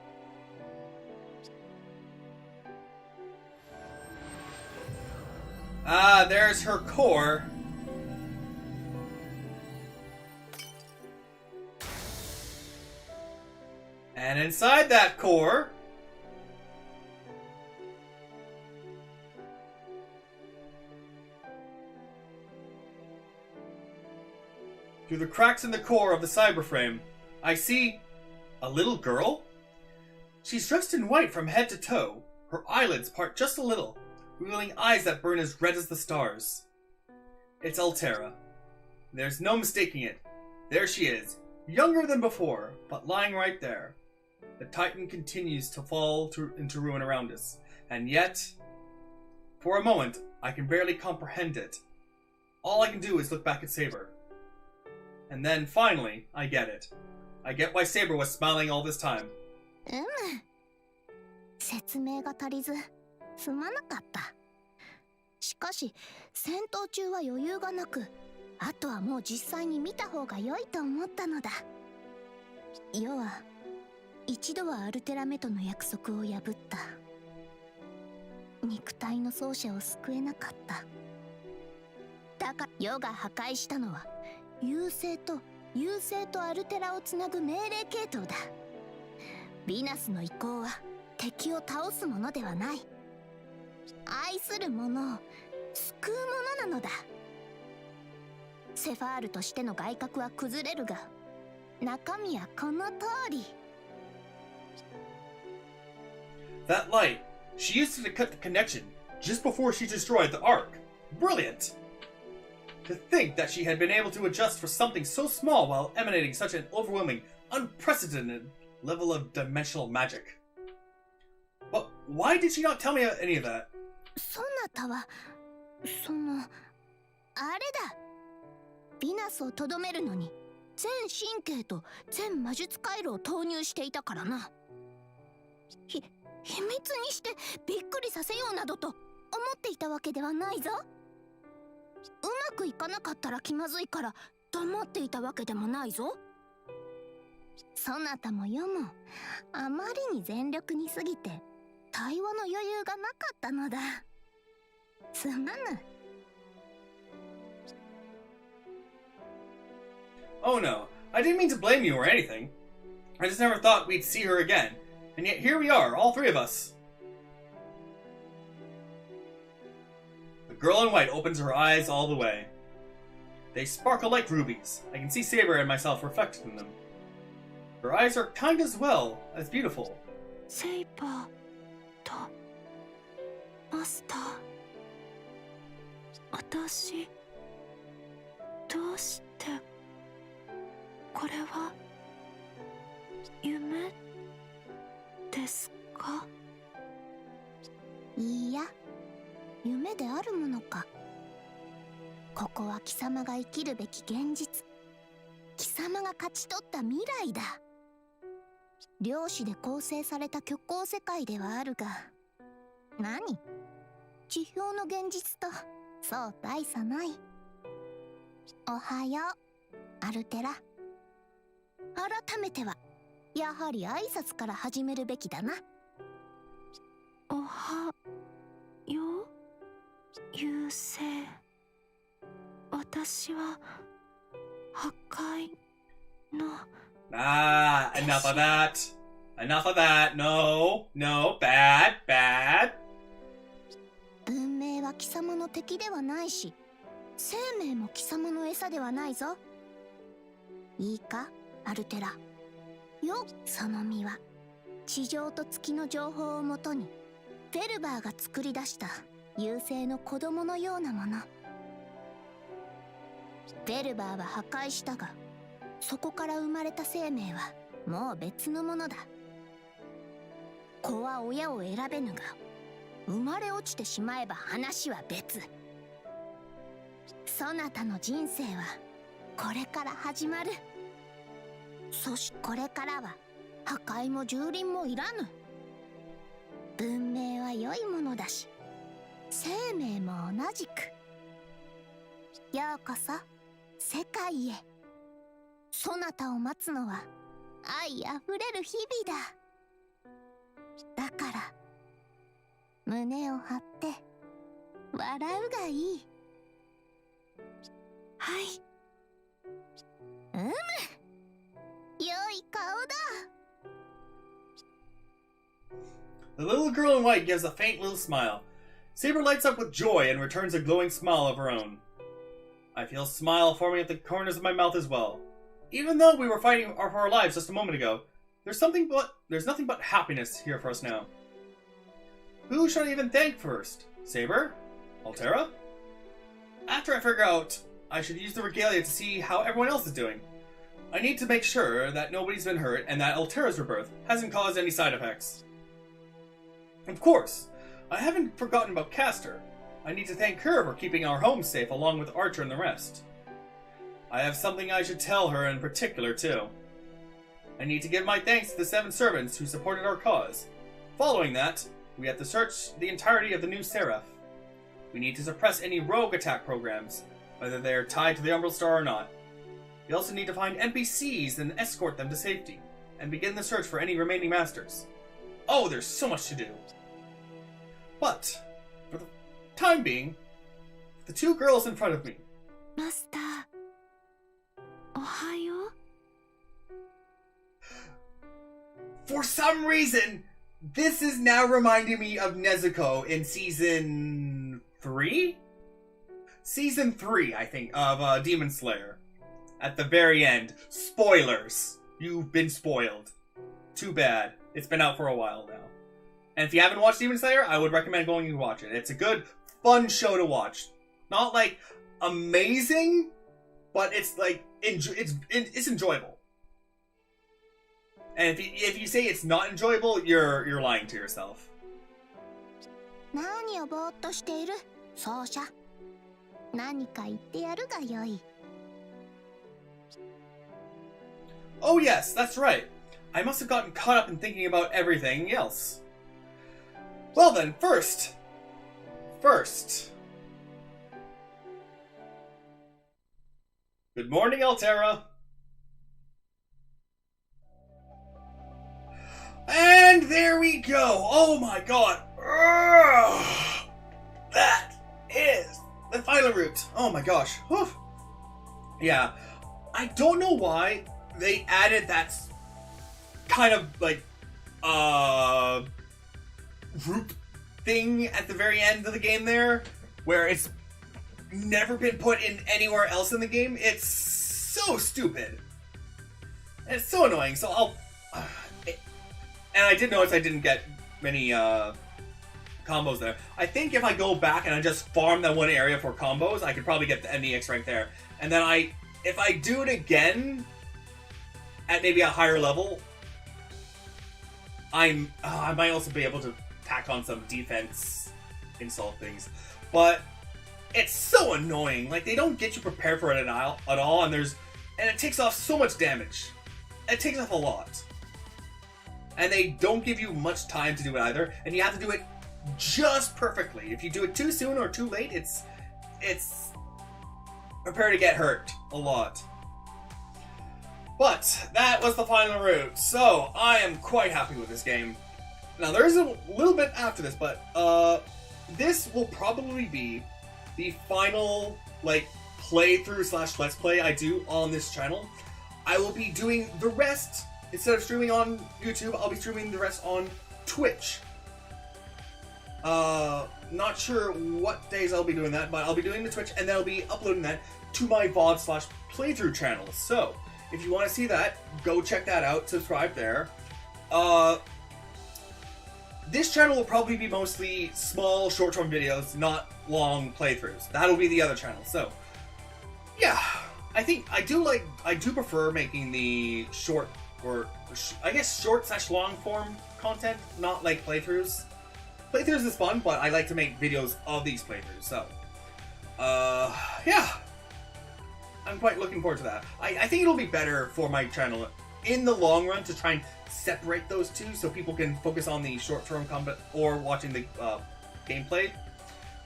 Ah, there's her core. And inside that core, through the cracks in the core of the cyberframe, I see a little girl. She's dressed in white from head to toe. Her eyelids part just a little, revealing eyes that burn as red as the stars. It's Altera. There's no mistaking it. There she is, younger than before, but lying right there. The Titan continues to fall into ruin around us, and yet, for a moment, I can barely comprehend it. All I can do is look back at Saber. And then, finally, I get it. I get why Saber was smiling all this time. 説明が足りずすまなかった。しかし戦闘中は余裕がなく、あとはもう実際に見た方が良いと思ったのだ。要は一度はアルテラメとの約束を破った。肉体の奏者を救えなかった。だから世が破壊したのは優勢とアルテラをつなぐ命令系統だ。ヴィナスの意向は敵を倒すものではない。愛する者を救うものなのだ。セファールとしての外角は崩れるが、中身はこの通り。That light, she used it to cut the connection just before she destroyed the Ark. Brilliant! To think that she had been able to adjust for something so small while emanating such an overwhelming, unprecedented level of dimensional magic. But why did she not tell me any of that? そなたはあれだ。ヴィナスをとどめるのに全神経と全魔術回路を投入していたからな。秘密にしてびっくりさせようなどと思っていたわけではないぞ。うまくいかなかったら気まずいから黙っていたわけでもないぞ。そなたもよもあまりに全力に過ぎて対話の余裕がなかったのだ。すまぬ。Oh no, I didn't mean to blame you or anything. I just never thought we'd see her again. And yet here we are, all three of us. The girl in white opens her eyes all the way. They sparkle like rubies. I can see Saber and myself reflected in them. Her eyes are kind as well as beautiful. セイバーとマスター、私どうしてこれは夢ですか？いいや、夢であるものか。ここは貴様が生きるべき現実、貴様が勝ち取った未来だ。量子で構成された虚構世界ではあるが、何？地表の現実とそう大差ない。おはよう、アルテラ。改めてはやはり挨拶から始めるべきだな。おはよう、優勢。私は破壊のEnough of that. Enough of that. No, bad, bad. 文明は貴様の敵ではないし、生命も貴様の餌ではないぞ。いいか、アルテラ。よ、その実は地上と月の情報をもとにフェルバーが作り出した優勢の子供のようなもの。フェルバーは破壊したが、そこから生まれた生命はもう別のものだ。子は親を選べぬが、生まれ落ちてしまえば話は別。そなたの人生はこれから始まる。そしこれからは破壊も蹂躙もいらぬ。文明は良いものだし、生命も同じく。ようこそ世界へ。そなたを待つのは愛あふれる日々だ。だから胸を張って笑うがいい。はい。良い顔だ。 The little girl in white gives a faint little smile. Saber lights up with joy and returns a glowing smile of her own. I feel a smile forming at the corners of my mouth as well. Even though we were fighting for our lives just a moment ago, there's nothing but happiness here for us now. Who should I even thank first? Saber? Altera? After I figure out, I should use the regalia to see how everyone else is doing. I need to make sure that nobody's been hurt and that Altera's rebirth hasn't caused any side effects. Of course, I haven't forgotten about Castor. I need to thank her for keeping our home safe along with Archer and the rest. I have something I should tell her in particular too. I need to give my thanks to the 7 servants who supported our cause. Following that, we have to search the entirety of the new Seraph. We need to suppress any rogue attack programs, whether they are tied to the Umbral Star or not. We also need to find NPCs and escort them to safety, and begin the search for any remaining masters. Oh, there's so much to do. But, for the time being, the 2 girls in front of me. マスター、おはよう。 For some reason, this is now reminding me of Nezuko in season 3? Season 3, I think, of Demon Slayer. At the very end. Spoilers. You've been spoiled. Too bad. It's been out for a while now. And if you haven't watched Demon Slayer, I would recommend going and watch it. It's a good, fun show to watch. Not, like, amazing, but it's, like, it's enjoyable. And if you say it's not enjoyable, you're lying to yourself. 何をぼーっとしている、奏者。何か言ってやるがよい。 Oh yes, that's right. I must have gotten caught up in thinking about everything else. Well then, first. Good morning, Altera. And there we go. Oh my god. Ugh. That is the final route. Oh my gosh. Whew. Yeah. I don't know why they added that kind of like root thing at the very end of the game there, where it's never been put in anywhere else in the game. It's so stupid. And it's so annoying. So I'll and I did notice I didn't get many combos there. I think if I go back and I just farm that one area for combos, I could probably get the NEX rank there. And then if I do it again at maybe a higher level, I might also be able to tack on some defense insult things. But it's so annoying. Like, they don't get you prepared for it at all, and it takes off so much damage. It takes off a lot. And they don't give you much time to do it either, and you have to do it just perfectly. If you do it too soon or too late, it's prepare to get hurt a lot. But that was the final route, so I am quite happy with this game. Now there is a little bit after this, but this will probably be the final playthrough / let's play I do on this channel. I will be doing the rest, instead of streaming on YouTube, I'll be streaming the rest on Twitch. Not sure what days I'll be doing that, but I'll be doing the Twitch and then I'll be uploading that to my VOD / playthrough channel. So, if you want to see that, go check that out, subscribe there. This channel will probably be mostly small, short-term videos, not long playthroughs. That'll be the other channel. So, yeah, I think I do prefer making the short, or I guess short / long form content, not like playthroughs. Playthroughs is fun, but I like to make videos of these playthroughs. So, yeah, I'm quite looking forward to that. I think it'll be better for my channel in the long run to try and separate those two so people can focus on the short-term combat or watching the gameplay,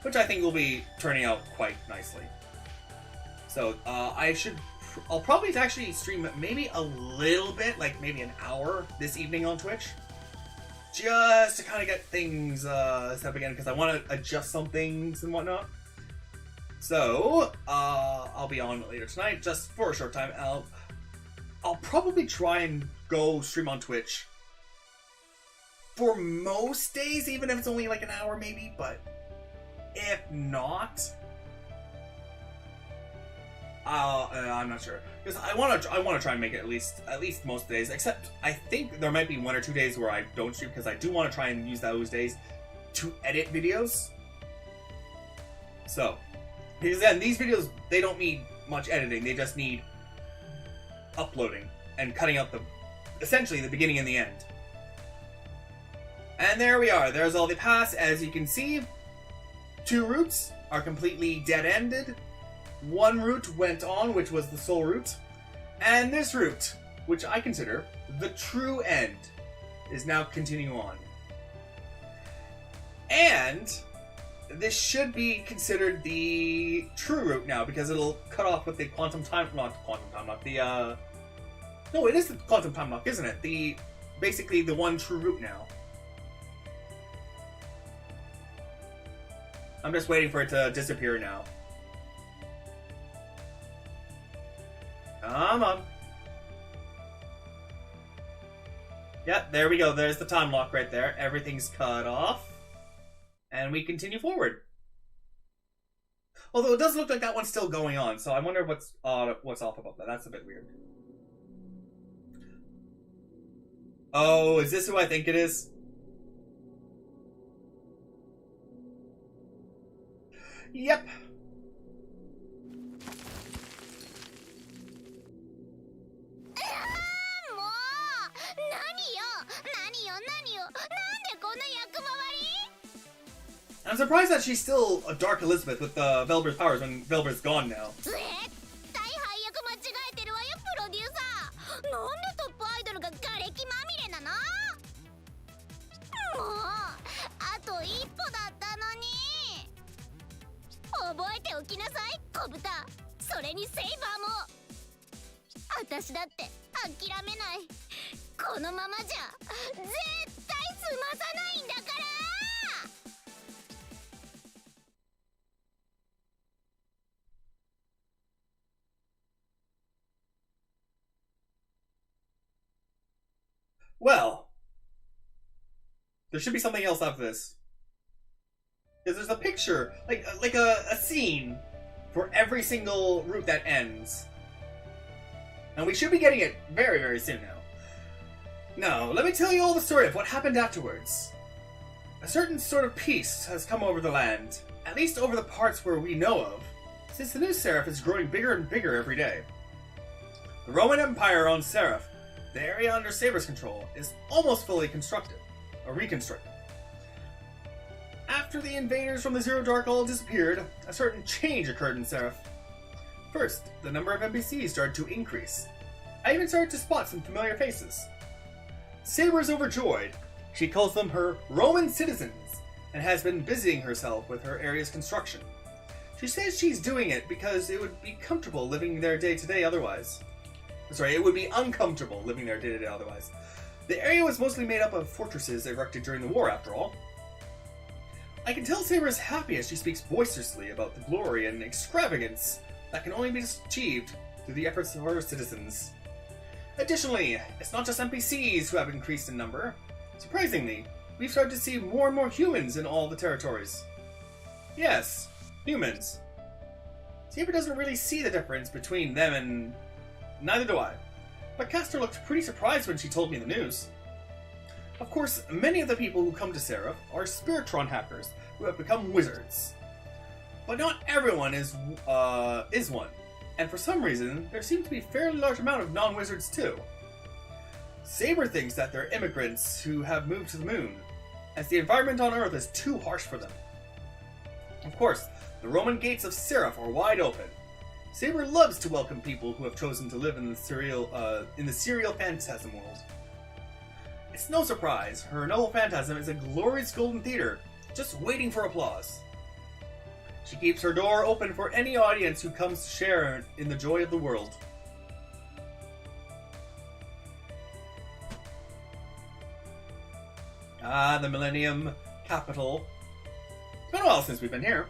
which I think will be turning out quite nicely. So I'll probably actually stream maybe a little bit, like maybe an hour this evening on Twitch, just to kind of get things set up again, because I want to adjust some things and whatnot. So I'll be on later tonight just for a short time. I'll probably try and go stream on Twitch for most days, even if it's only like an hour maybe, but if not, I'm not sure, because I want to try and make it at least most days, except I think there might be 1 or 2 days where I don't stream, because I do want to try and use those days to edit videos. So, because then these videos, they don't need much editing, they just need uploading and cutting out essentially the beginning and the end. And there we are. There's all the paths. As you can see, 2 routes are completely dead-ended. 1 route went on, which was the soul route. And this route, which I consider the true end, is now continuing on. And this should be considered the true route now, because it'll cut off with the quantum time... Not quantum time lock, the, no, it is the quantum time lock, isn't it? Basically the one true route now. I'm just waiting for it to disappear now. Come on. Yep, there we go. There's the time lock right there. Everything's cut off. And we continue forward. Although it does look like that one's still going on, so I wonder what's off about that. That's a bit weird. Oh, is this who I think it is? Yep. I'm surprised that she's still a Dark Elizabeth with Velber's powers when Velber's gone now. 絶対配役間違えてるわよプロデューサー。なんでトップアイドルが瓦礫まみれなの？もうあと一歩だったのに。覚えておきなさい小豚。それにセイバーも。私だって諦めない。このままじゃ絶対済まさないんだから。Well, there should be something else after this. Because there's a picture, like a scene for every single route that ends. And we should be getting it very, very soon now. Now, let me tell you all the story of what happened afterwards. A certain sort of peace has come over the land, at least over the parts where we know of, since the new Seraph is growing bigger and bigger every day. The Roman Empire owns Seraph. The area under Saber's control is almost fully reconstructed. After the invaders from the Zero Dark all disappeared, a certain change occurred in Seraph. First, the number of NPCs started to increase. I even started to spot some familiar faces. Saber is overjoyed. She calls them her Roman citizens, and has been busying herself with her area's construction. She says she's doing it because it would be comfortable living there day to day otherwise. Sorry, it would be uncomfortable living there day to day otherwise. The area was mostly made up of fortresses erected during the war, after all. I can tell Saber is happy as she speaks boisterously about the glory and extravagance that can only be achieved through the efforts of her citizens. Additionally, it's not just NPCs who have increased in number. Surprisingly, we've started to see more and more humans in all the territories. Yes, humans. Saber doesn't really see the difference between them and... neither do I. But Castor looked pretty surprised when she told me the news. Of course, many of the people who come to Seraph are Spiritron hackers who have become wizards. But not everyone is one, and for some reason, there seems to be a fairly large amount of non-wizards too. Saber thinks that they're immigrants who have moved to the moon, as the environment on Earth is too harsh for them. Of course, the Roman gates of Seraph are wide open. Saber loves to welcome people who have chosen to live in the serial phantasm world. It's no surprise, her noble phantasm is a glorious golden theater, just waiting for applause. She keeps her door open for any audience who comes to share in the joy of the world. Ah, the Millennium Capital. It's been a while since we've been here.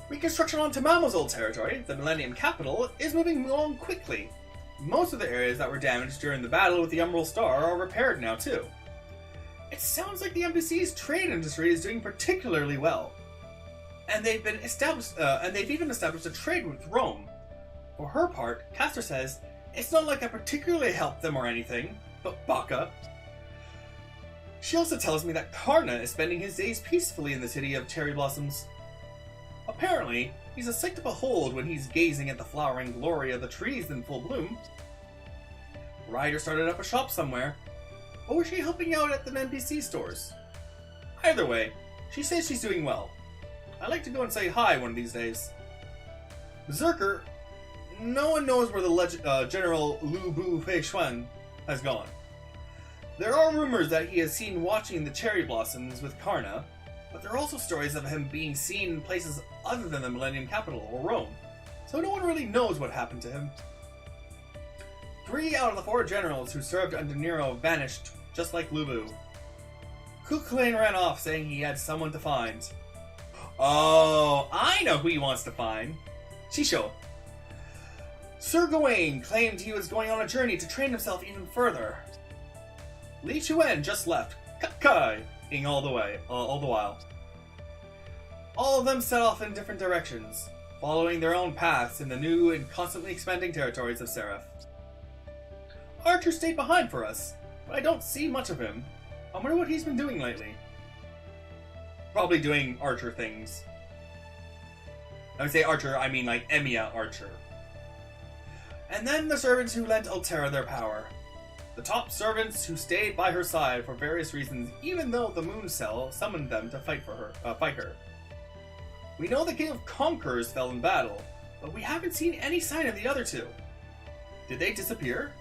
Reconstruction on Tamamo's old territory, the Millennium Capital, is moving along quickly. Most of the areas that were damaged during the battle with the Umbral Star are repaired now too. It sounds like the NPC's trade industry is doing particularly well. And they've even established a trade with Rome. For her part, Castor says, it's not like I particularly helped them or anything, but baka. She also tells me that Karna is spending his days peacefully in the city of cherry blossoms. Apparently, he's a sight to behold when he's gazing at the flowering glory of the trees in full bloom. Ryder started up a shop somewhere, or was she helping out at the NPC stores? Either way, she says she's doing well. I'd like to go and say hi one of these days. Berserker, no one knows where the General Lu Bu Fei Xuan has gone. There are rumors that he is seen watching the cherry blossoms with Karna, but there are also stories of him being seen in places other than the Millennium Capital or Rome, so no one really knows what happened to him. 3 out of the 4 generals who served under Nero vanished, just like Lu Bu. Kukulane ran off saying he had someone to find. Oh, I know who he wants to find. Shisho. Sir Gawain claimed he was going on a journey to train himself even further. Li Chuan just left, Kai-ing all the while. All of them set off in different directions, following their own paths in the new and constantly expanding territories of Seraph. Archer stayed behind for us, but I don't see much of him. I wonder what he's been doing lately. Probably doing Archer things. I would say Archer, I mean like Emiya Archer. And then the servants who lent Altera their power. The top servants who stayed by her side for various reasons, even though the Moon Cell summoned them to fight her. We know the King of Conquerors fell in battle, but we haven't seen any sign of the other two. Did they disappear?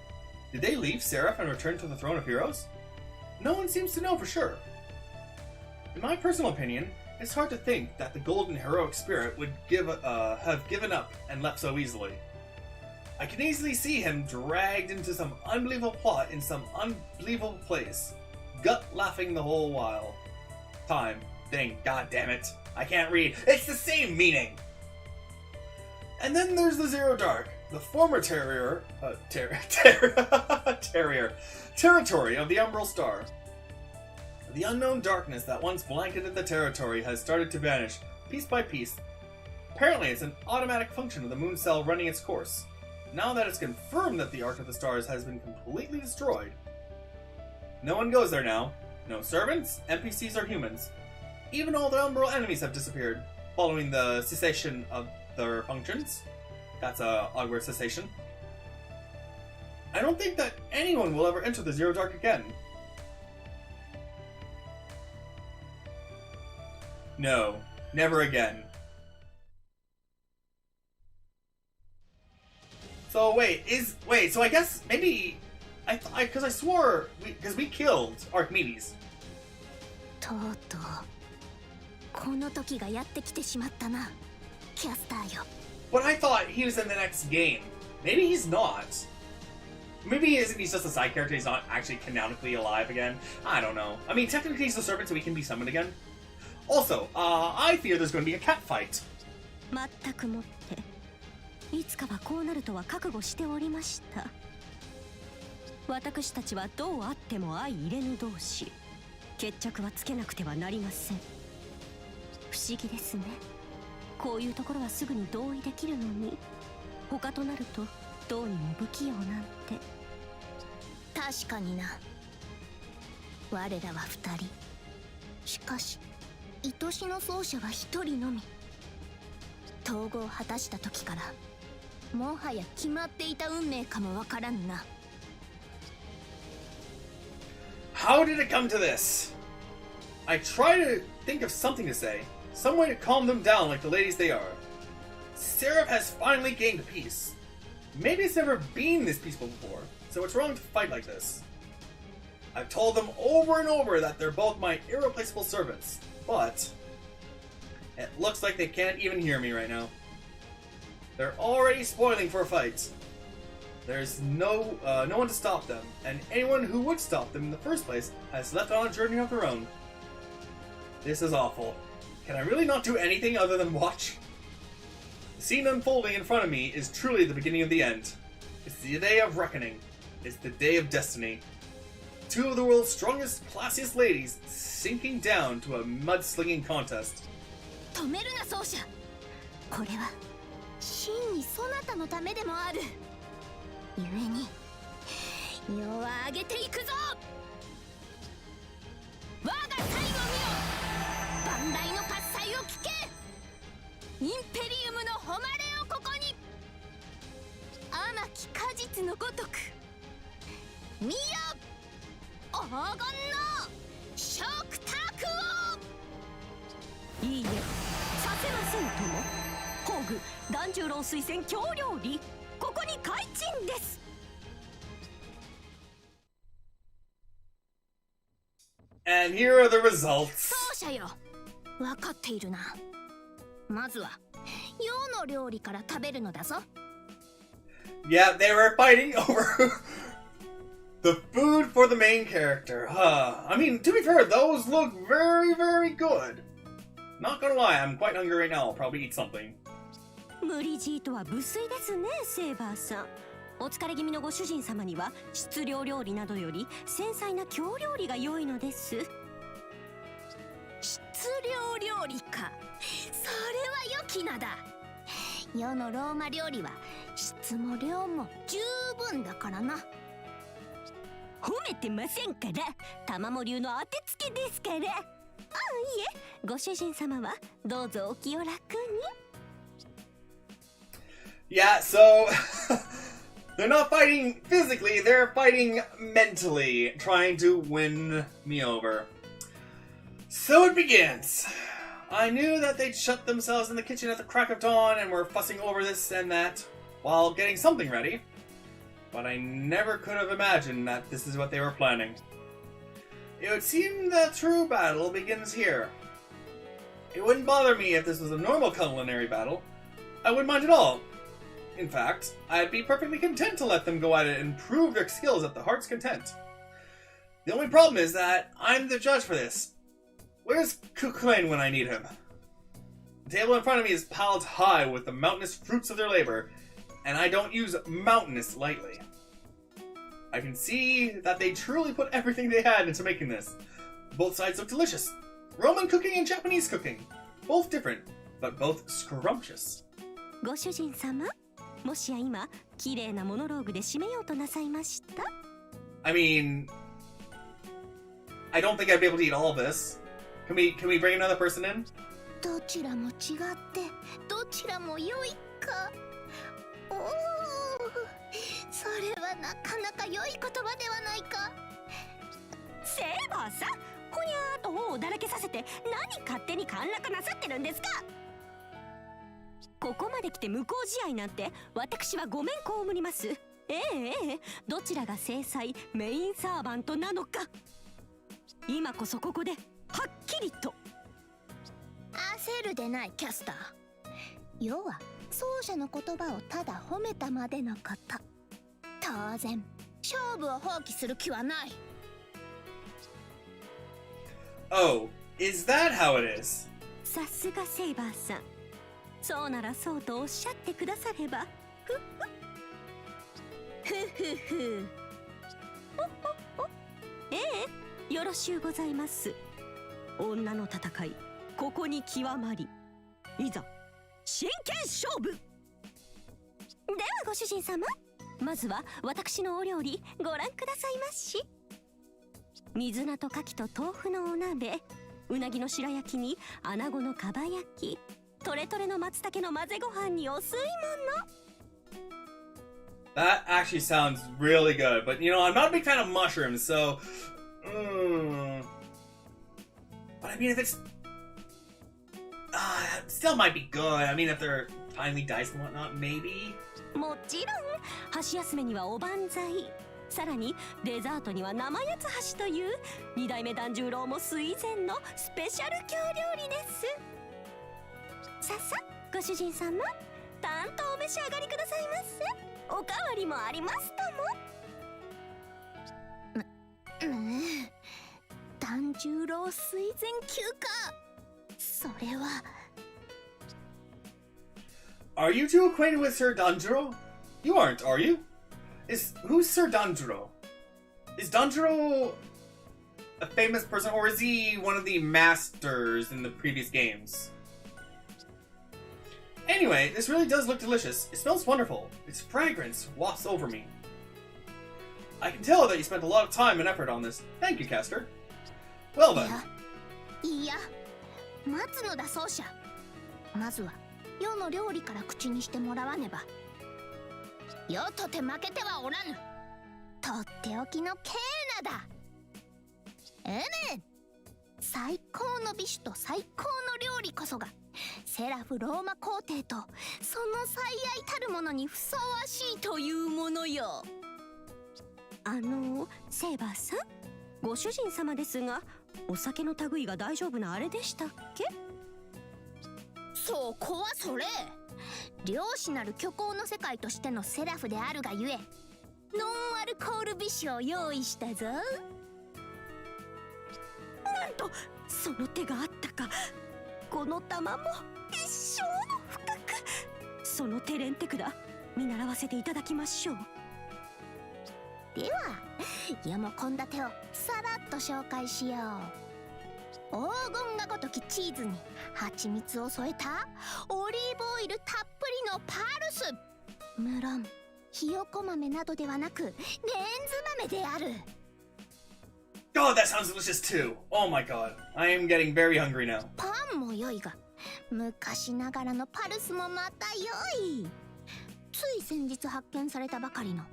Did they leave Seraph and return to the Throne of Heroes? No one seems to know for sure. In my personal opinion, it's hard to think that the golden heroic spirit would have given up and left so easily. I can easily see him dragged into some unbelievable plot in some unbelievable place, gut laughing the whole while. Time. Dang, god damn it. I can't read. It's the same meaning! And then there's the Zero Dark, the former territory of the Umbral Star. The unknown darkness that once blanketed the territory has started to vanish, piece by piece. Apparently it's an automatic function of the Moon Cell running its course. Now that it's confirmed that the Ark of the Stars has been completely destroyed. No one goes there now. No servants, NPCs, or humans. Even all the Umbral enemies have disappeared, following the cessation of their functions. That's a odd word, cessation. I don't think that anyone will ever enter the Zero Dark again. No, never again. So so I guess maybe because I swore because we killed Archimedes. とうとうこの時がやってきてしまったな、キャスターよ。 But I thought he was in the next game. Maybe he's not. Maybe he isn't. He's just a side character. He's not actually canonically alive again. I don't know. I mean, technically he's a servant, so he can be summoned again. Also, I fear there's going to be a cat fight. 全くもっていつかはこうなるとは覚悟しておりました。私たちはどうあっても相入れぬ同士、決着はつけなくてはなりません。不思議ですね。こういうところはすぐに同意できるのに、他となるとどうにも不器用なんて。確かにな。我らは二人。しかし愛しの奏者は一人のみ。統合を果たした時からもはや決まっていた運命かもわからんな。 How did it come to this? I try to think of something to say, some way to calm them down like the ladies they are. Seraph has finally gained peace. Maybe it's never been this peaceful before, so it's wrong to fight like this. I've told them over and over that they're both my irreplaceable servants, but it looks like they can't even hear me right now. They're already spoiling for a fight. There's no one to stop them, and anyone who would stop them in the first place has left on a journey of their own. This is awful. Can I really not do anything other than watch? The scene unfolding in front of me is truly the beginning of the end. It's the day of reckoning. It's the day of destiny. Two of the world's strongest, classiest ladies sinking down to a mudslinging contest. 止めるな奏者。これは真にそなたのためでもある。故に世は上げていくぞ。我が最後見よ。万代の喝采を聞け。インペリウムの誉れをここに。甘き果実のごとく。見よ。黄金の食卓を。いいえ、させませんとも。宝具團十郎推薦京料理、ここに開陳です。And here are the results. 奏者よ、分かっているな。まずは世の料理から食べるのだぞ。Yeah, they were fighting over the food for the main character. I mean, to be fair, those look very, very good. Not gonna lie, I'm quite hungry right now. I'll probably eat something. 無理強いとは無粋ですね、セーバーさん。お疲れ気味のご主人様には質量料理などより繊細な京料理が良いのです。質量料理か。それは良き名だ。世のローマ料理は質も量も十分だからな。褒めてませんから、玉も流の当てつけですから。あ、いえ、ご主人様はどうぞお気を楽に。Yeah, so They're not fighting physically, they're fighting mentally, trying to win me over. So it begins. I knew that they'd shut themselves in the kitchen at the crack of dawn and were fussing over this and that while getting something ready. But I never could have imagined that this is what they were planning. It would seem the true battle begins here. It wouldn't bother me if this was a normal culinary battle. I wouldn't mind at all. In fact, I'd be perfectly content to let them go at it and prove their skills at the heart's content. The only problem is that I'm the judge for this. Where's Kuklain when I need him? The table in front of me is piled high with the mountainous fruits of their labor, and I don't use mountainous lightly. I can see that they truly put everything they had into making this. Both sides look delicious. Roman cooking and Japanese cooking. Both different, but both scrumptious. ご主人様、もしや今、綺麗なモノローグで締めようとなさいました？ I mean, I don't think I'd be able to eat all of this. Can we bring another person in? どちらも違ってどちらも良いか。おお、それはなかなか良い言葉ではないか。セーバーさん、ほにゃーと頬をだらけさせて何勝手に陥落なさってるんですか。ここまで来て無効試合なんて私はごめん被ります。どちらが正妻メインサーバントなのか、今こそここではっきりと。焦るでないキャスター。要は奏者の言葉をただ褒めたまでのこと。当然勝負を放棄する気はない。Oh, is that how it is? さすがセイバーさん。そうならそうとおっしゃってくだされば。ふふ。よろしゅうございます。女の戦い、ここに極まり。いざ真剣勝負。ではご主人様、まずは私のお料理ご覧くださいまし。水菜と牡蠣と豆腐のお鍋、うなぎの白焼きに穴子のかば焼き、トレトレの松茸の混ぜご飯にお吸い物。 That actually sounds really good, but you know, I'm not a big fan of mushrooms, so... But I mean, if it's... it still might be good. I mean, if they're finely diced and whatnot, maybe? もちろん、箸休めにはおばんざい。さらにデザートには生八つ橋という二代目團十郎も垂涎のスペシャル京料理です。ささ、ご主人様、たんとお召し上がりくださいませ。おかわりもありますとも。團十郎垂涎級か。それは。Are you two acquainted with Sir Danjuro? You aren't, are you? Who's Sir Danjuro? Is Danjuro a famous person, or is he one of the masters in the previous games? Anyway, this really does look delicious. It smells wonderful. Its fragrance wafts over me. I can tell that you spent a lot of time and effort on this. Thank you, Caster. Well then. いや、待つのだ奏者。まずは世の料理から口にしてもらわねば。世とて負けてはおらぬ。とっておきのケーナだ。最高の美酒と最高の料理こそがセラフローマ皇帝とその最愛たるものにふさわしいというものよ。セイバーさん、ご主人様ですが、お酒の類が大丈夫なあれでしたっけ？そこはそれ。漁師なる虚構の世界としてのセラフであるがゆえ、ノンアルコール美酒を用意したぞ。なんとその手があったか。この玉も一生の深く。そのテレンテクダ、見習わせていただきましょう。では世も献立をさらっと紹介しよう。黄金がごときチーズに蜂蜜を添えたオリーブオイルたっぷりのパルス。無論ひよこ豆などではなくレンズ豆である。God, that sounds delicious too. Oh my god. I am getting very hungry now. パンも良いが昔ながらのパルスもまた良い。つい先日発見されたばかりの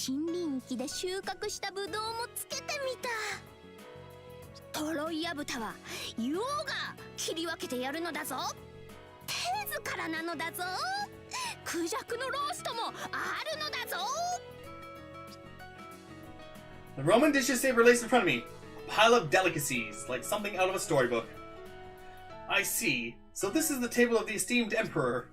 森林域で収穫したブドウもつけてみた。トロイヤ豚はヨウが切り分けてやるのだぞ。手ずからなのだぞ。クジャクのローストもあるのだぞ。 The Roman dishes say released in front of me. A pile of delicacies, like something out of a storybook. I see. So this is the table of the esteemed emperor.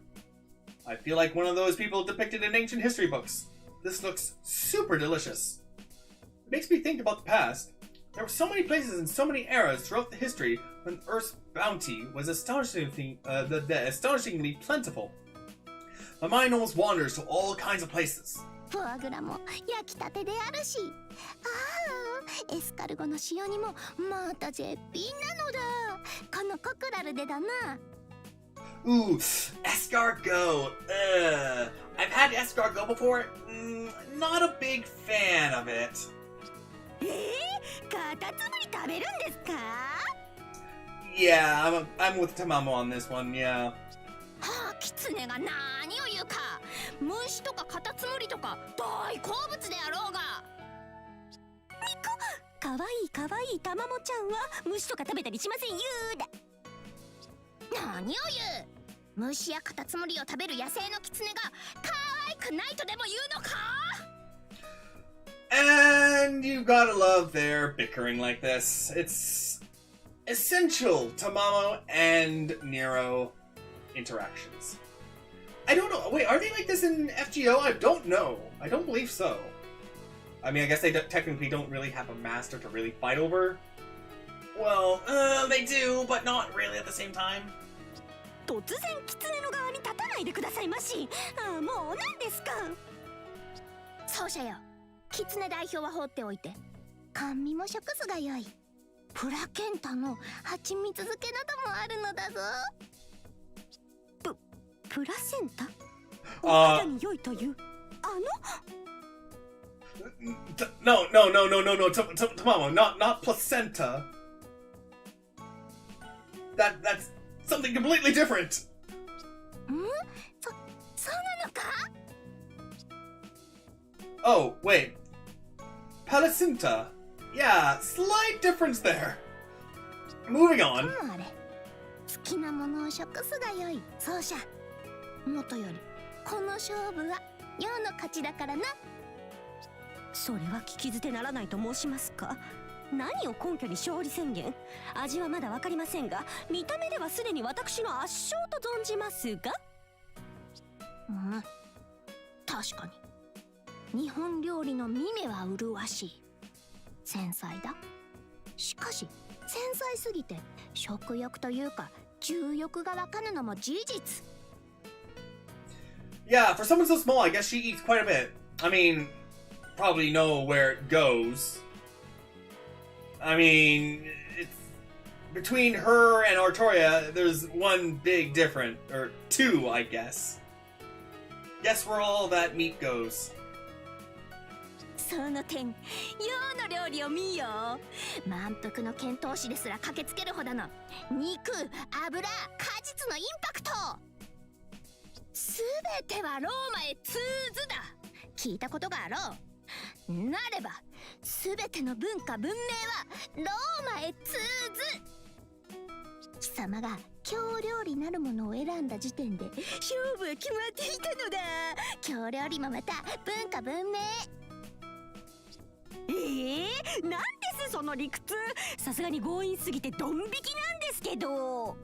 I feel like one of those people depicted in ancient history books. This looks super delicious. It makes me think about the past. There were so many places and so many eras throughout the history when Earth's bounty was astonishingly plentiful. My mind almost wanders to all kinds of places. フォアグラも焼きたてであるし、ああ、エスカルゴの塩煮もまた絶品なのだ。このコクラルでだな。Ooh, escargot. I've had escargot before. Not a big fan of it. カタツムリ食べるんですか？ Yeah, I'm with Tamamo on this one, yeah. はあ、キツネが何を言うか。虫とかカタツムリとか大好物であろうが。ミコ、かわいいかわいいたまもちゃんは虫とか食べたりしませんよーだ。何を言う。虫やカタツムリを食べる野生のキツネが可愛くないとでも言うのか。 And you gotta love their bickering like this. It's essential to Mamo and Nero interactions. I don't know. Wait, are they like this in FGO? I don't know. I don't believe so. I mean, I guess they technically don't really have a master to really fight over. Well, they do, but not really at the same time. 突然キツネの側に立たないでくださいまし。ああ、もう何ですか。奏者よ、キツネ代表は放っておいて、甘味も食すがよい。プラケンタの蜂蜜漬けなどもあるのだぞ。プラセンタ？お肌に良いというNo, Tamamo, not placenta. That's something completely different. そうなのか？ Oh, wait. Placenta. Yeah, slight difference there. Moving on. あれ、好きなものを食すがよい、奏者。もとよりこの勝負は陽の勝ちだからな。それは聞き捨てならないと申しますか。何を根拠に勝利宣言。味はまだわかりませんが、見た目ではすでに私の圧勝と存じますが。確かに日本料理の見目は麗しい。繊細だ。しかし繊細すぎて食欲というか重欲がわかぬのも事実。 Yeah, for someone so small, I guess she eats quite a bit. I mean, probably know where it goes. I mean, it's between her and Artoria, there's one big difference, or two, I guess. Guess where all that meat goes. その点、陽の料理を見よ。満腹の遣唐使ですら駆けつけるほどの肉、油、果実のインパクト。すべてはローマへ通ずだ。聞いたことがあろう。なれば、すべての文化文明はローマへ通ず。貴様が京料理なるものを選んだ時点で勝負は決まっていたのだ。京料理もまた文化文明。なんですその理屈。さすがに強引すぎてドン引きなんですけど。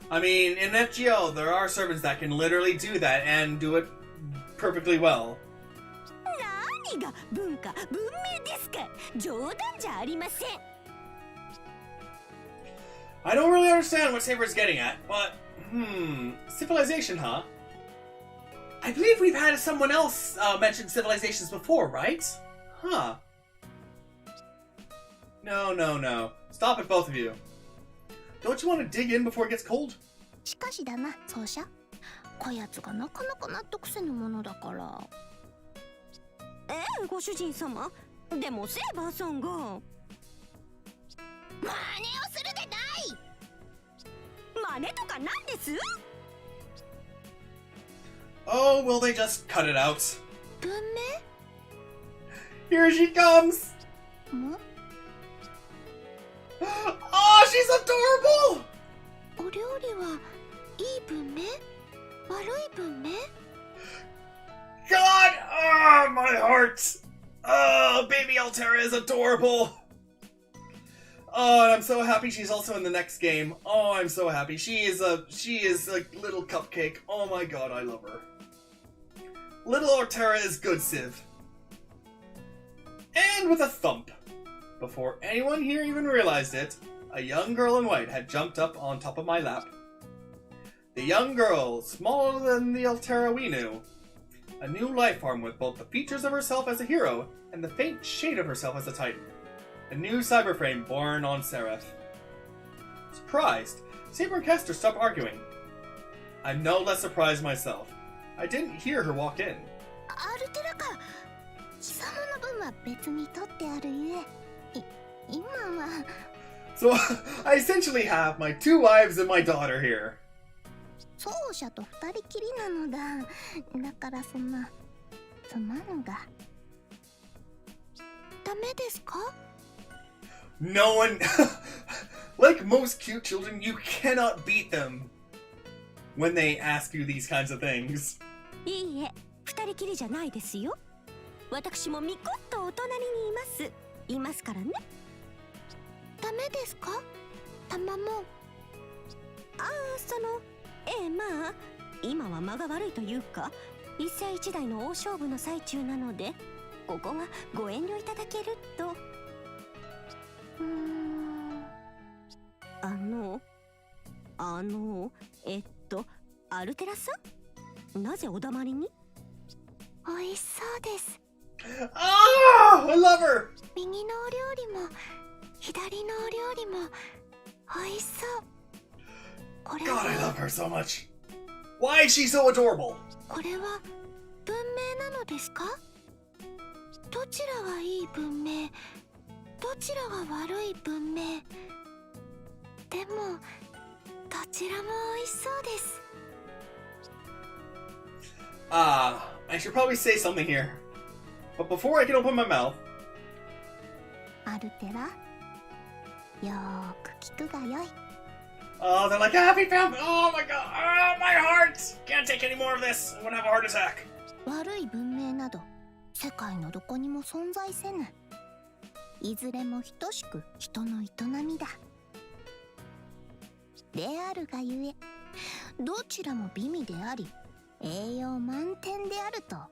I mean, in FGO, there are servants that can literally do that and do it perfectly well. 何が文化文明ですか。冗談じゃありません。I don't really understand what Saber's getting at, but, civilization, huh? I believe we've had someone else mention civilizations before, right? Huh. No. Stop it, both of you. Don't you want to dig in before it gets cold? しかしだな、奏者。こやつがなかなか納得せぬものだから。ご主人様。でもセーバーさんが。真似をするでない。真似とかなんです？ Oh, will they just cut it out? 文 Here she comes! 明ん Oh, she's adorable! お料理はいい文明悪い文明 God! Oh, my heart! Oh, baby Altera is adorable! Oh, and I'm so happy she's also in the next game. Oh, I'm so happy. She is a little cupcake. Oh my god, I love her. Little Altera is good, Civ. And with a thump. Before anyone here even realized it, a young girl in white had jumped up on top of my lap. The young girl, smaller than the Altera we knew. A new life form with both the features of herself as a hero and the faint shade of herself as a titan. A new cyberframe born on Seraph. Surprised, Saber and Kester stopped arguing. I'm no less surprised myself. I didn't hear her walk in. アルテラか貴様の分は別に取ってあるゆえ今は So, I essentially have my 2 wives and my daughter here. 奏者と二人きりなのだだからそんなつまんがダメですか No one... like most cute children, you cannot beat them when they ask you these kinds of things. いいえ、二人きりじゃないですよ。私もみこっとお隣にいますからね。ダメですかたまもまあ今は間が悪いというか一世一代の大勝負の最中なのでここはご遠慮いただけると。アルテラさん、なぜお黙りに？美味しそうです。Ah! I love her! 右のお料理も左のお料理も美味しそう。これ God, は I love her so much. Why is she so adorable? これは文明なのですか？どちらがいい文明、どちらが悪い文明。でもどちらも美味しそうです。I should probably say something here. But before I can open my mouth... アルテラ、よーく聞くがよい。Oh, they're like, happy family! Oh my god! Oh, my heart! Can't take any more of this! I'm gonna have a heart attack! 悪い文明など世界のどこにも存在せぬ。いずれも等しく人の営みだ。であるがゆえ、どちらも美味であり、栄養満点であると、よ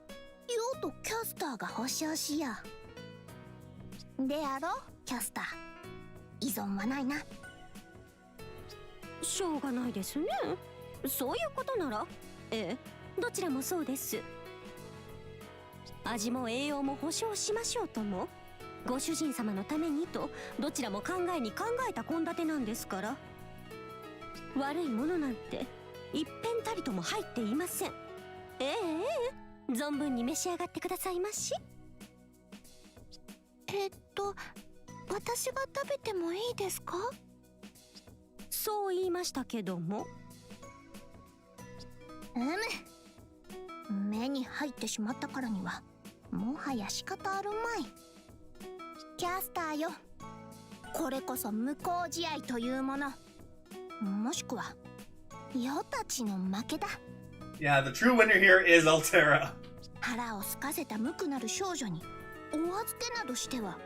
うとキャスターが保証しよう。であろう、キャスター。依存はないな。しょうがないですね。そういうことなら、どちらもそうです。味も栄養も保証しましょうとも。ご主人様のためにとどちらも考えた献立なんですから。悪いものなんて一片たりとも入っていません。存分に召し上がってくださいまし。私が食べてもいいですか？そう言いましたけども。目に入ってしまったからにはもはや仕方あるまい。キャスターよ、これこそ無効試合というもの、もしくは余たちの負けだ。Yeah, the true winner here is Altera. 腹を空かせた無垢なる少女にお預けなどしては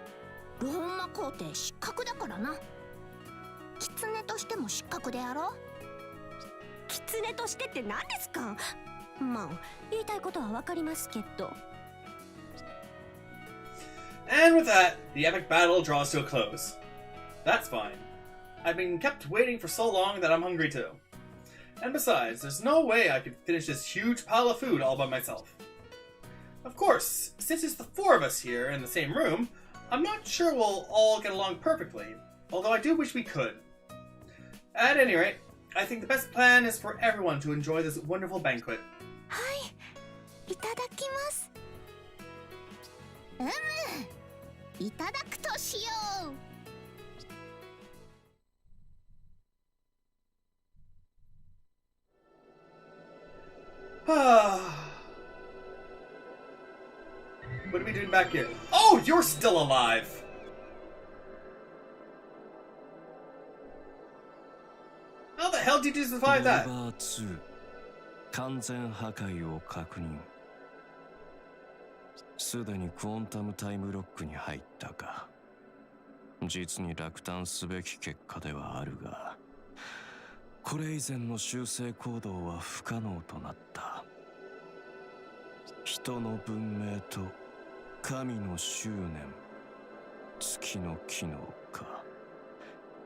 ローマ皇帝失格だからな。狐としても失格であろう。狐としてって何ですか？まあ言いたいことはわかりますけど。And with that, the epic battle draws to a close. That's fine. I've been kept waiting for so long that I'm hungry too. And besides, there's no way I could finish this huge pile of food all by myself. Of course, since it's the 4 of us here in the same room, I'm not sure we'll all get along perfectly, although I do wish we could. At any rate, I think the best plan is for everyone to enjoy this wonderful banquet. はい、いただきます。いただくとしよう。Ah, doing back here? Oh, you're still alive! How the hell did you survive that? ナンバー2完全破壊を確認。すでにクォンタムタイムロックに入ったか。実に落胆すべき結果ではあるが、これ以前の修正行動は不可能となった。人の文明と神の執念、月の機能か。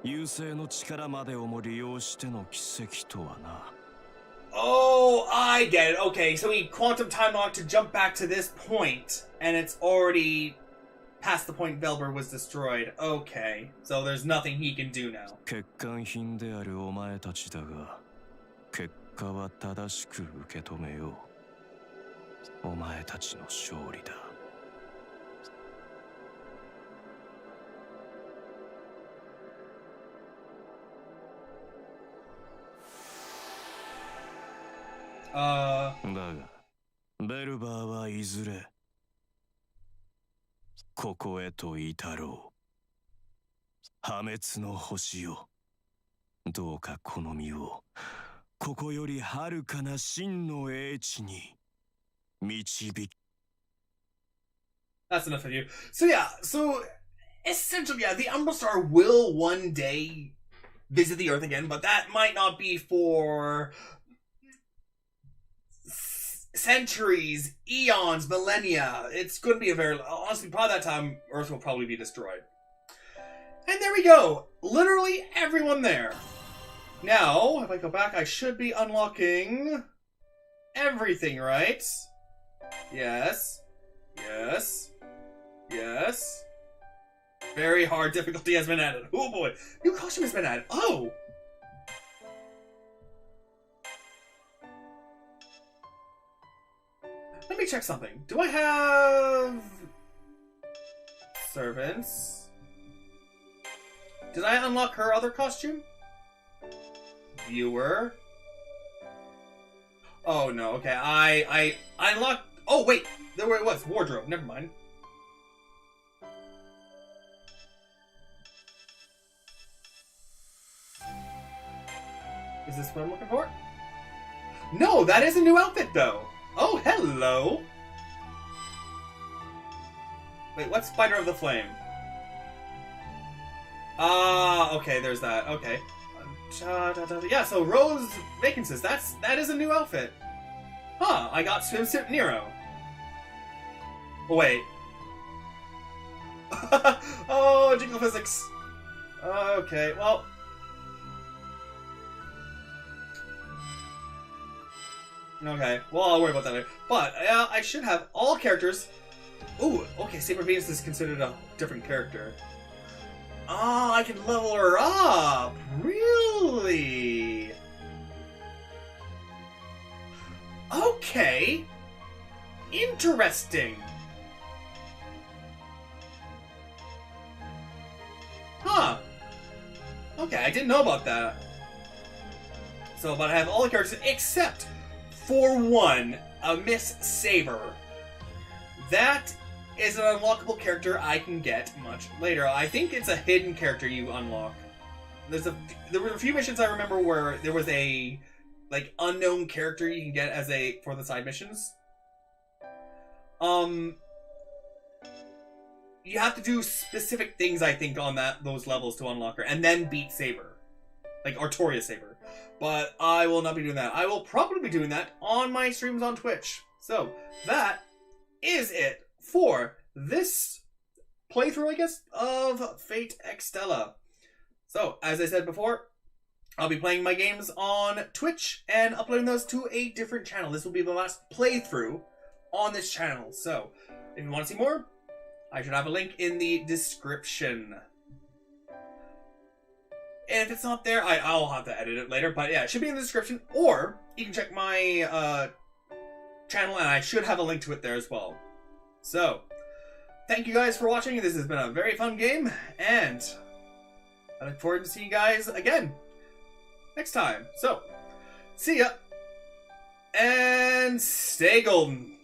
優勢の力までをも利用しての奇跡とはな。Oh, I get it. Okay, so he quantum time locked to jump back to this point, and it's already past the point Velber was destroyed. Okay, so there's nothing he can do now. 欠陥品であるお前たちだが、結果は正しく受け止めよう。お前たちの勝利だ。だが、ベルバーはいずれここへと至ろう。破滅の星よ、どうかこの身をここより遥かな真の英知に導き。 That's enough of you. So yeah, so essentially, yeah, the Umbral Star will one day visit the Earth again, but that might not be for centuries, eons, millennia. It's going to be a very... Honestly, by that time, Earth will probably be destroyed. And there we go. Literally everyone there. Now, if I go back, I should be unlocking everything, right? Yes. Yes. Yes. Very hard difficulty has been added. Oh boy. New costume has been added. Oh! Let me check something. Do I have... servants? Did I unlock her other costume? Viewer? Oh no, okay. I unlocked... Oh wait! There where it was. Wardrobe. Never mind. Is this what I'm looking for? No, that is a new outfit though! Oh, hello! Wait, what's Spider of the Flame? Ah, okay, there's that. Okay. Yeah, so Rose Vacancies, that is a new outfit. Huh, I got Swimsuit Nero. Oh, wait. Oh, Jingle Physics. Okay, well... Okay, well, I'll worry about that later. But, I should have all characters... Ooh, okay, Saber Venus is considered a different character. Oh, I can level her up! Really? Okay. Interesting. Huh. Okay, I didn't know about that. So, but I have all the characters except for one, a Miss Saber. That is an unlockable character I can get much later. I think it's a hidden character you unlock. There were a few missions I remember where there was a unknown character you can get as for the side missions. You have to do specific things, I think, on those levels to unlock her, and then beat Saber, like Artoria Saber. But I will not be doing that. I will probably be doing that on my streams on Twitch. So that is it for this playthrough, I guess, of Fate Extella. So, as I said before, I'll be playing my games on Twitch and uploading those to a different channel. This will be the last playthrough on this channel. So, if you want to see more, I should have a link in the description. And if it's not there, I'll have to edit it later. But yeah, it should be in the description. Or you can check my channel, and I should have a link to it there as well. So, thank you guys for watching. This has been a very fun game, and I look forward to seeing you guys again next time. So, see ya, and stay golden.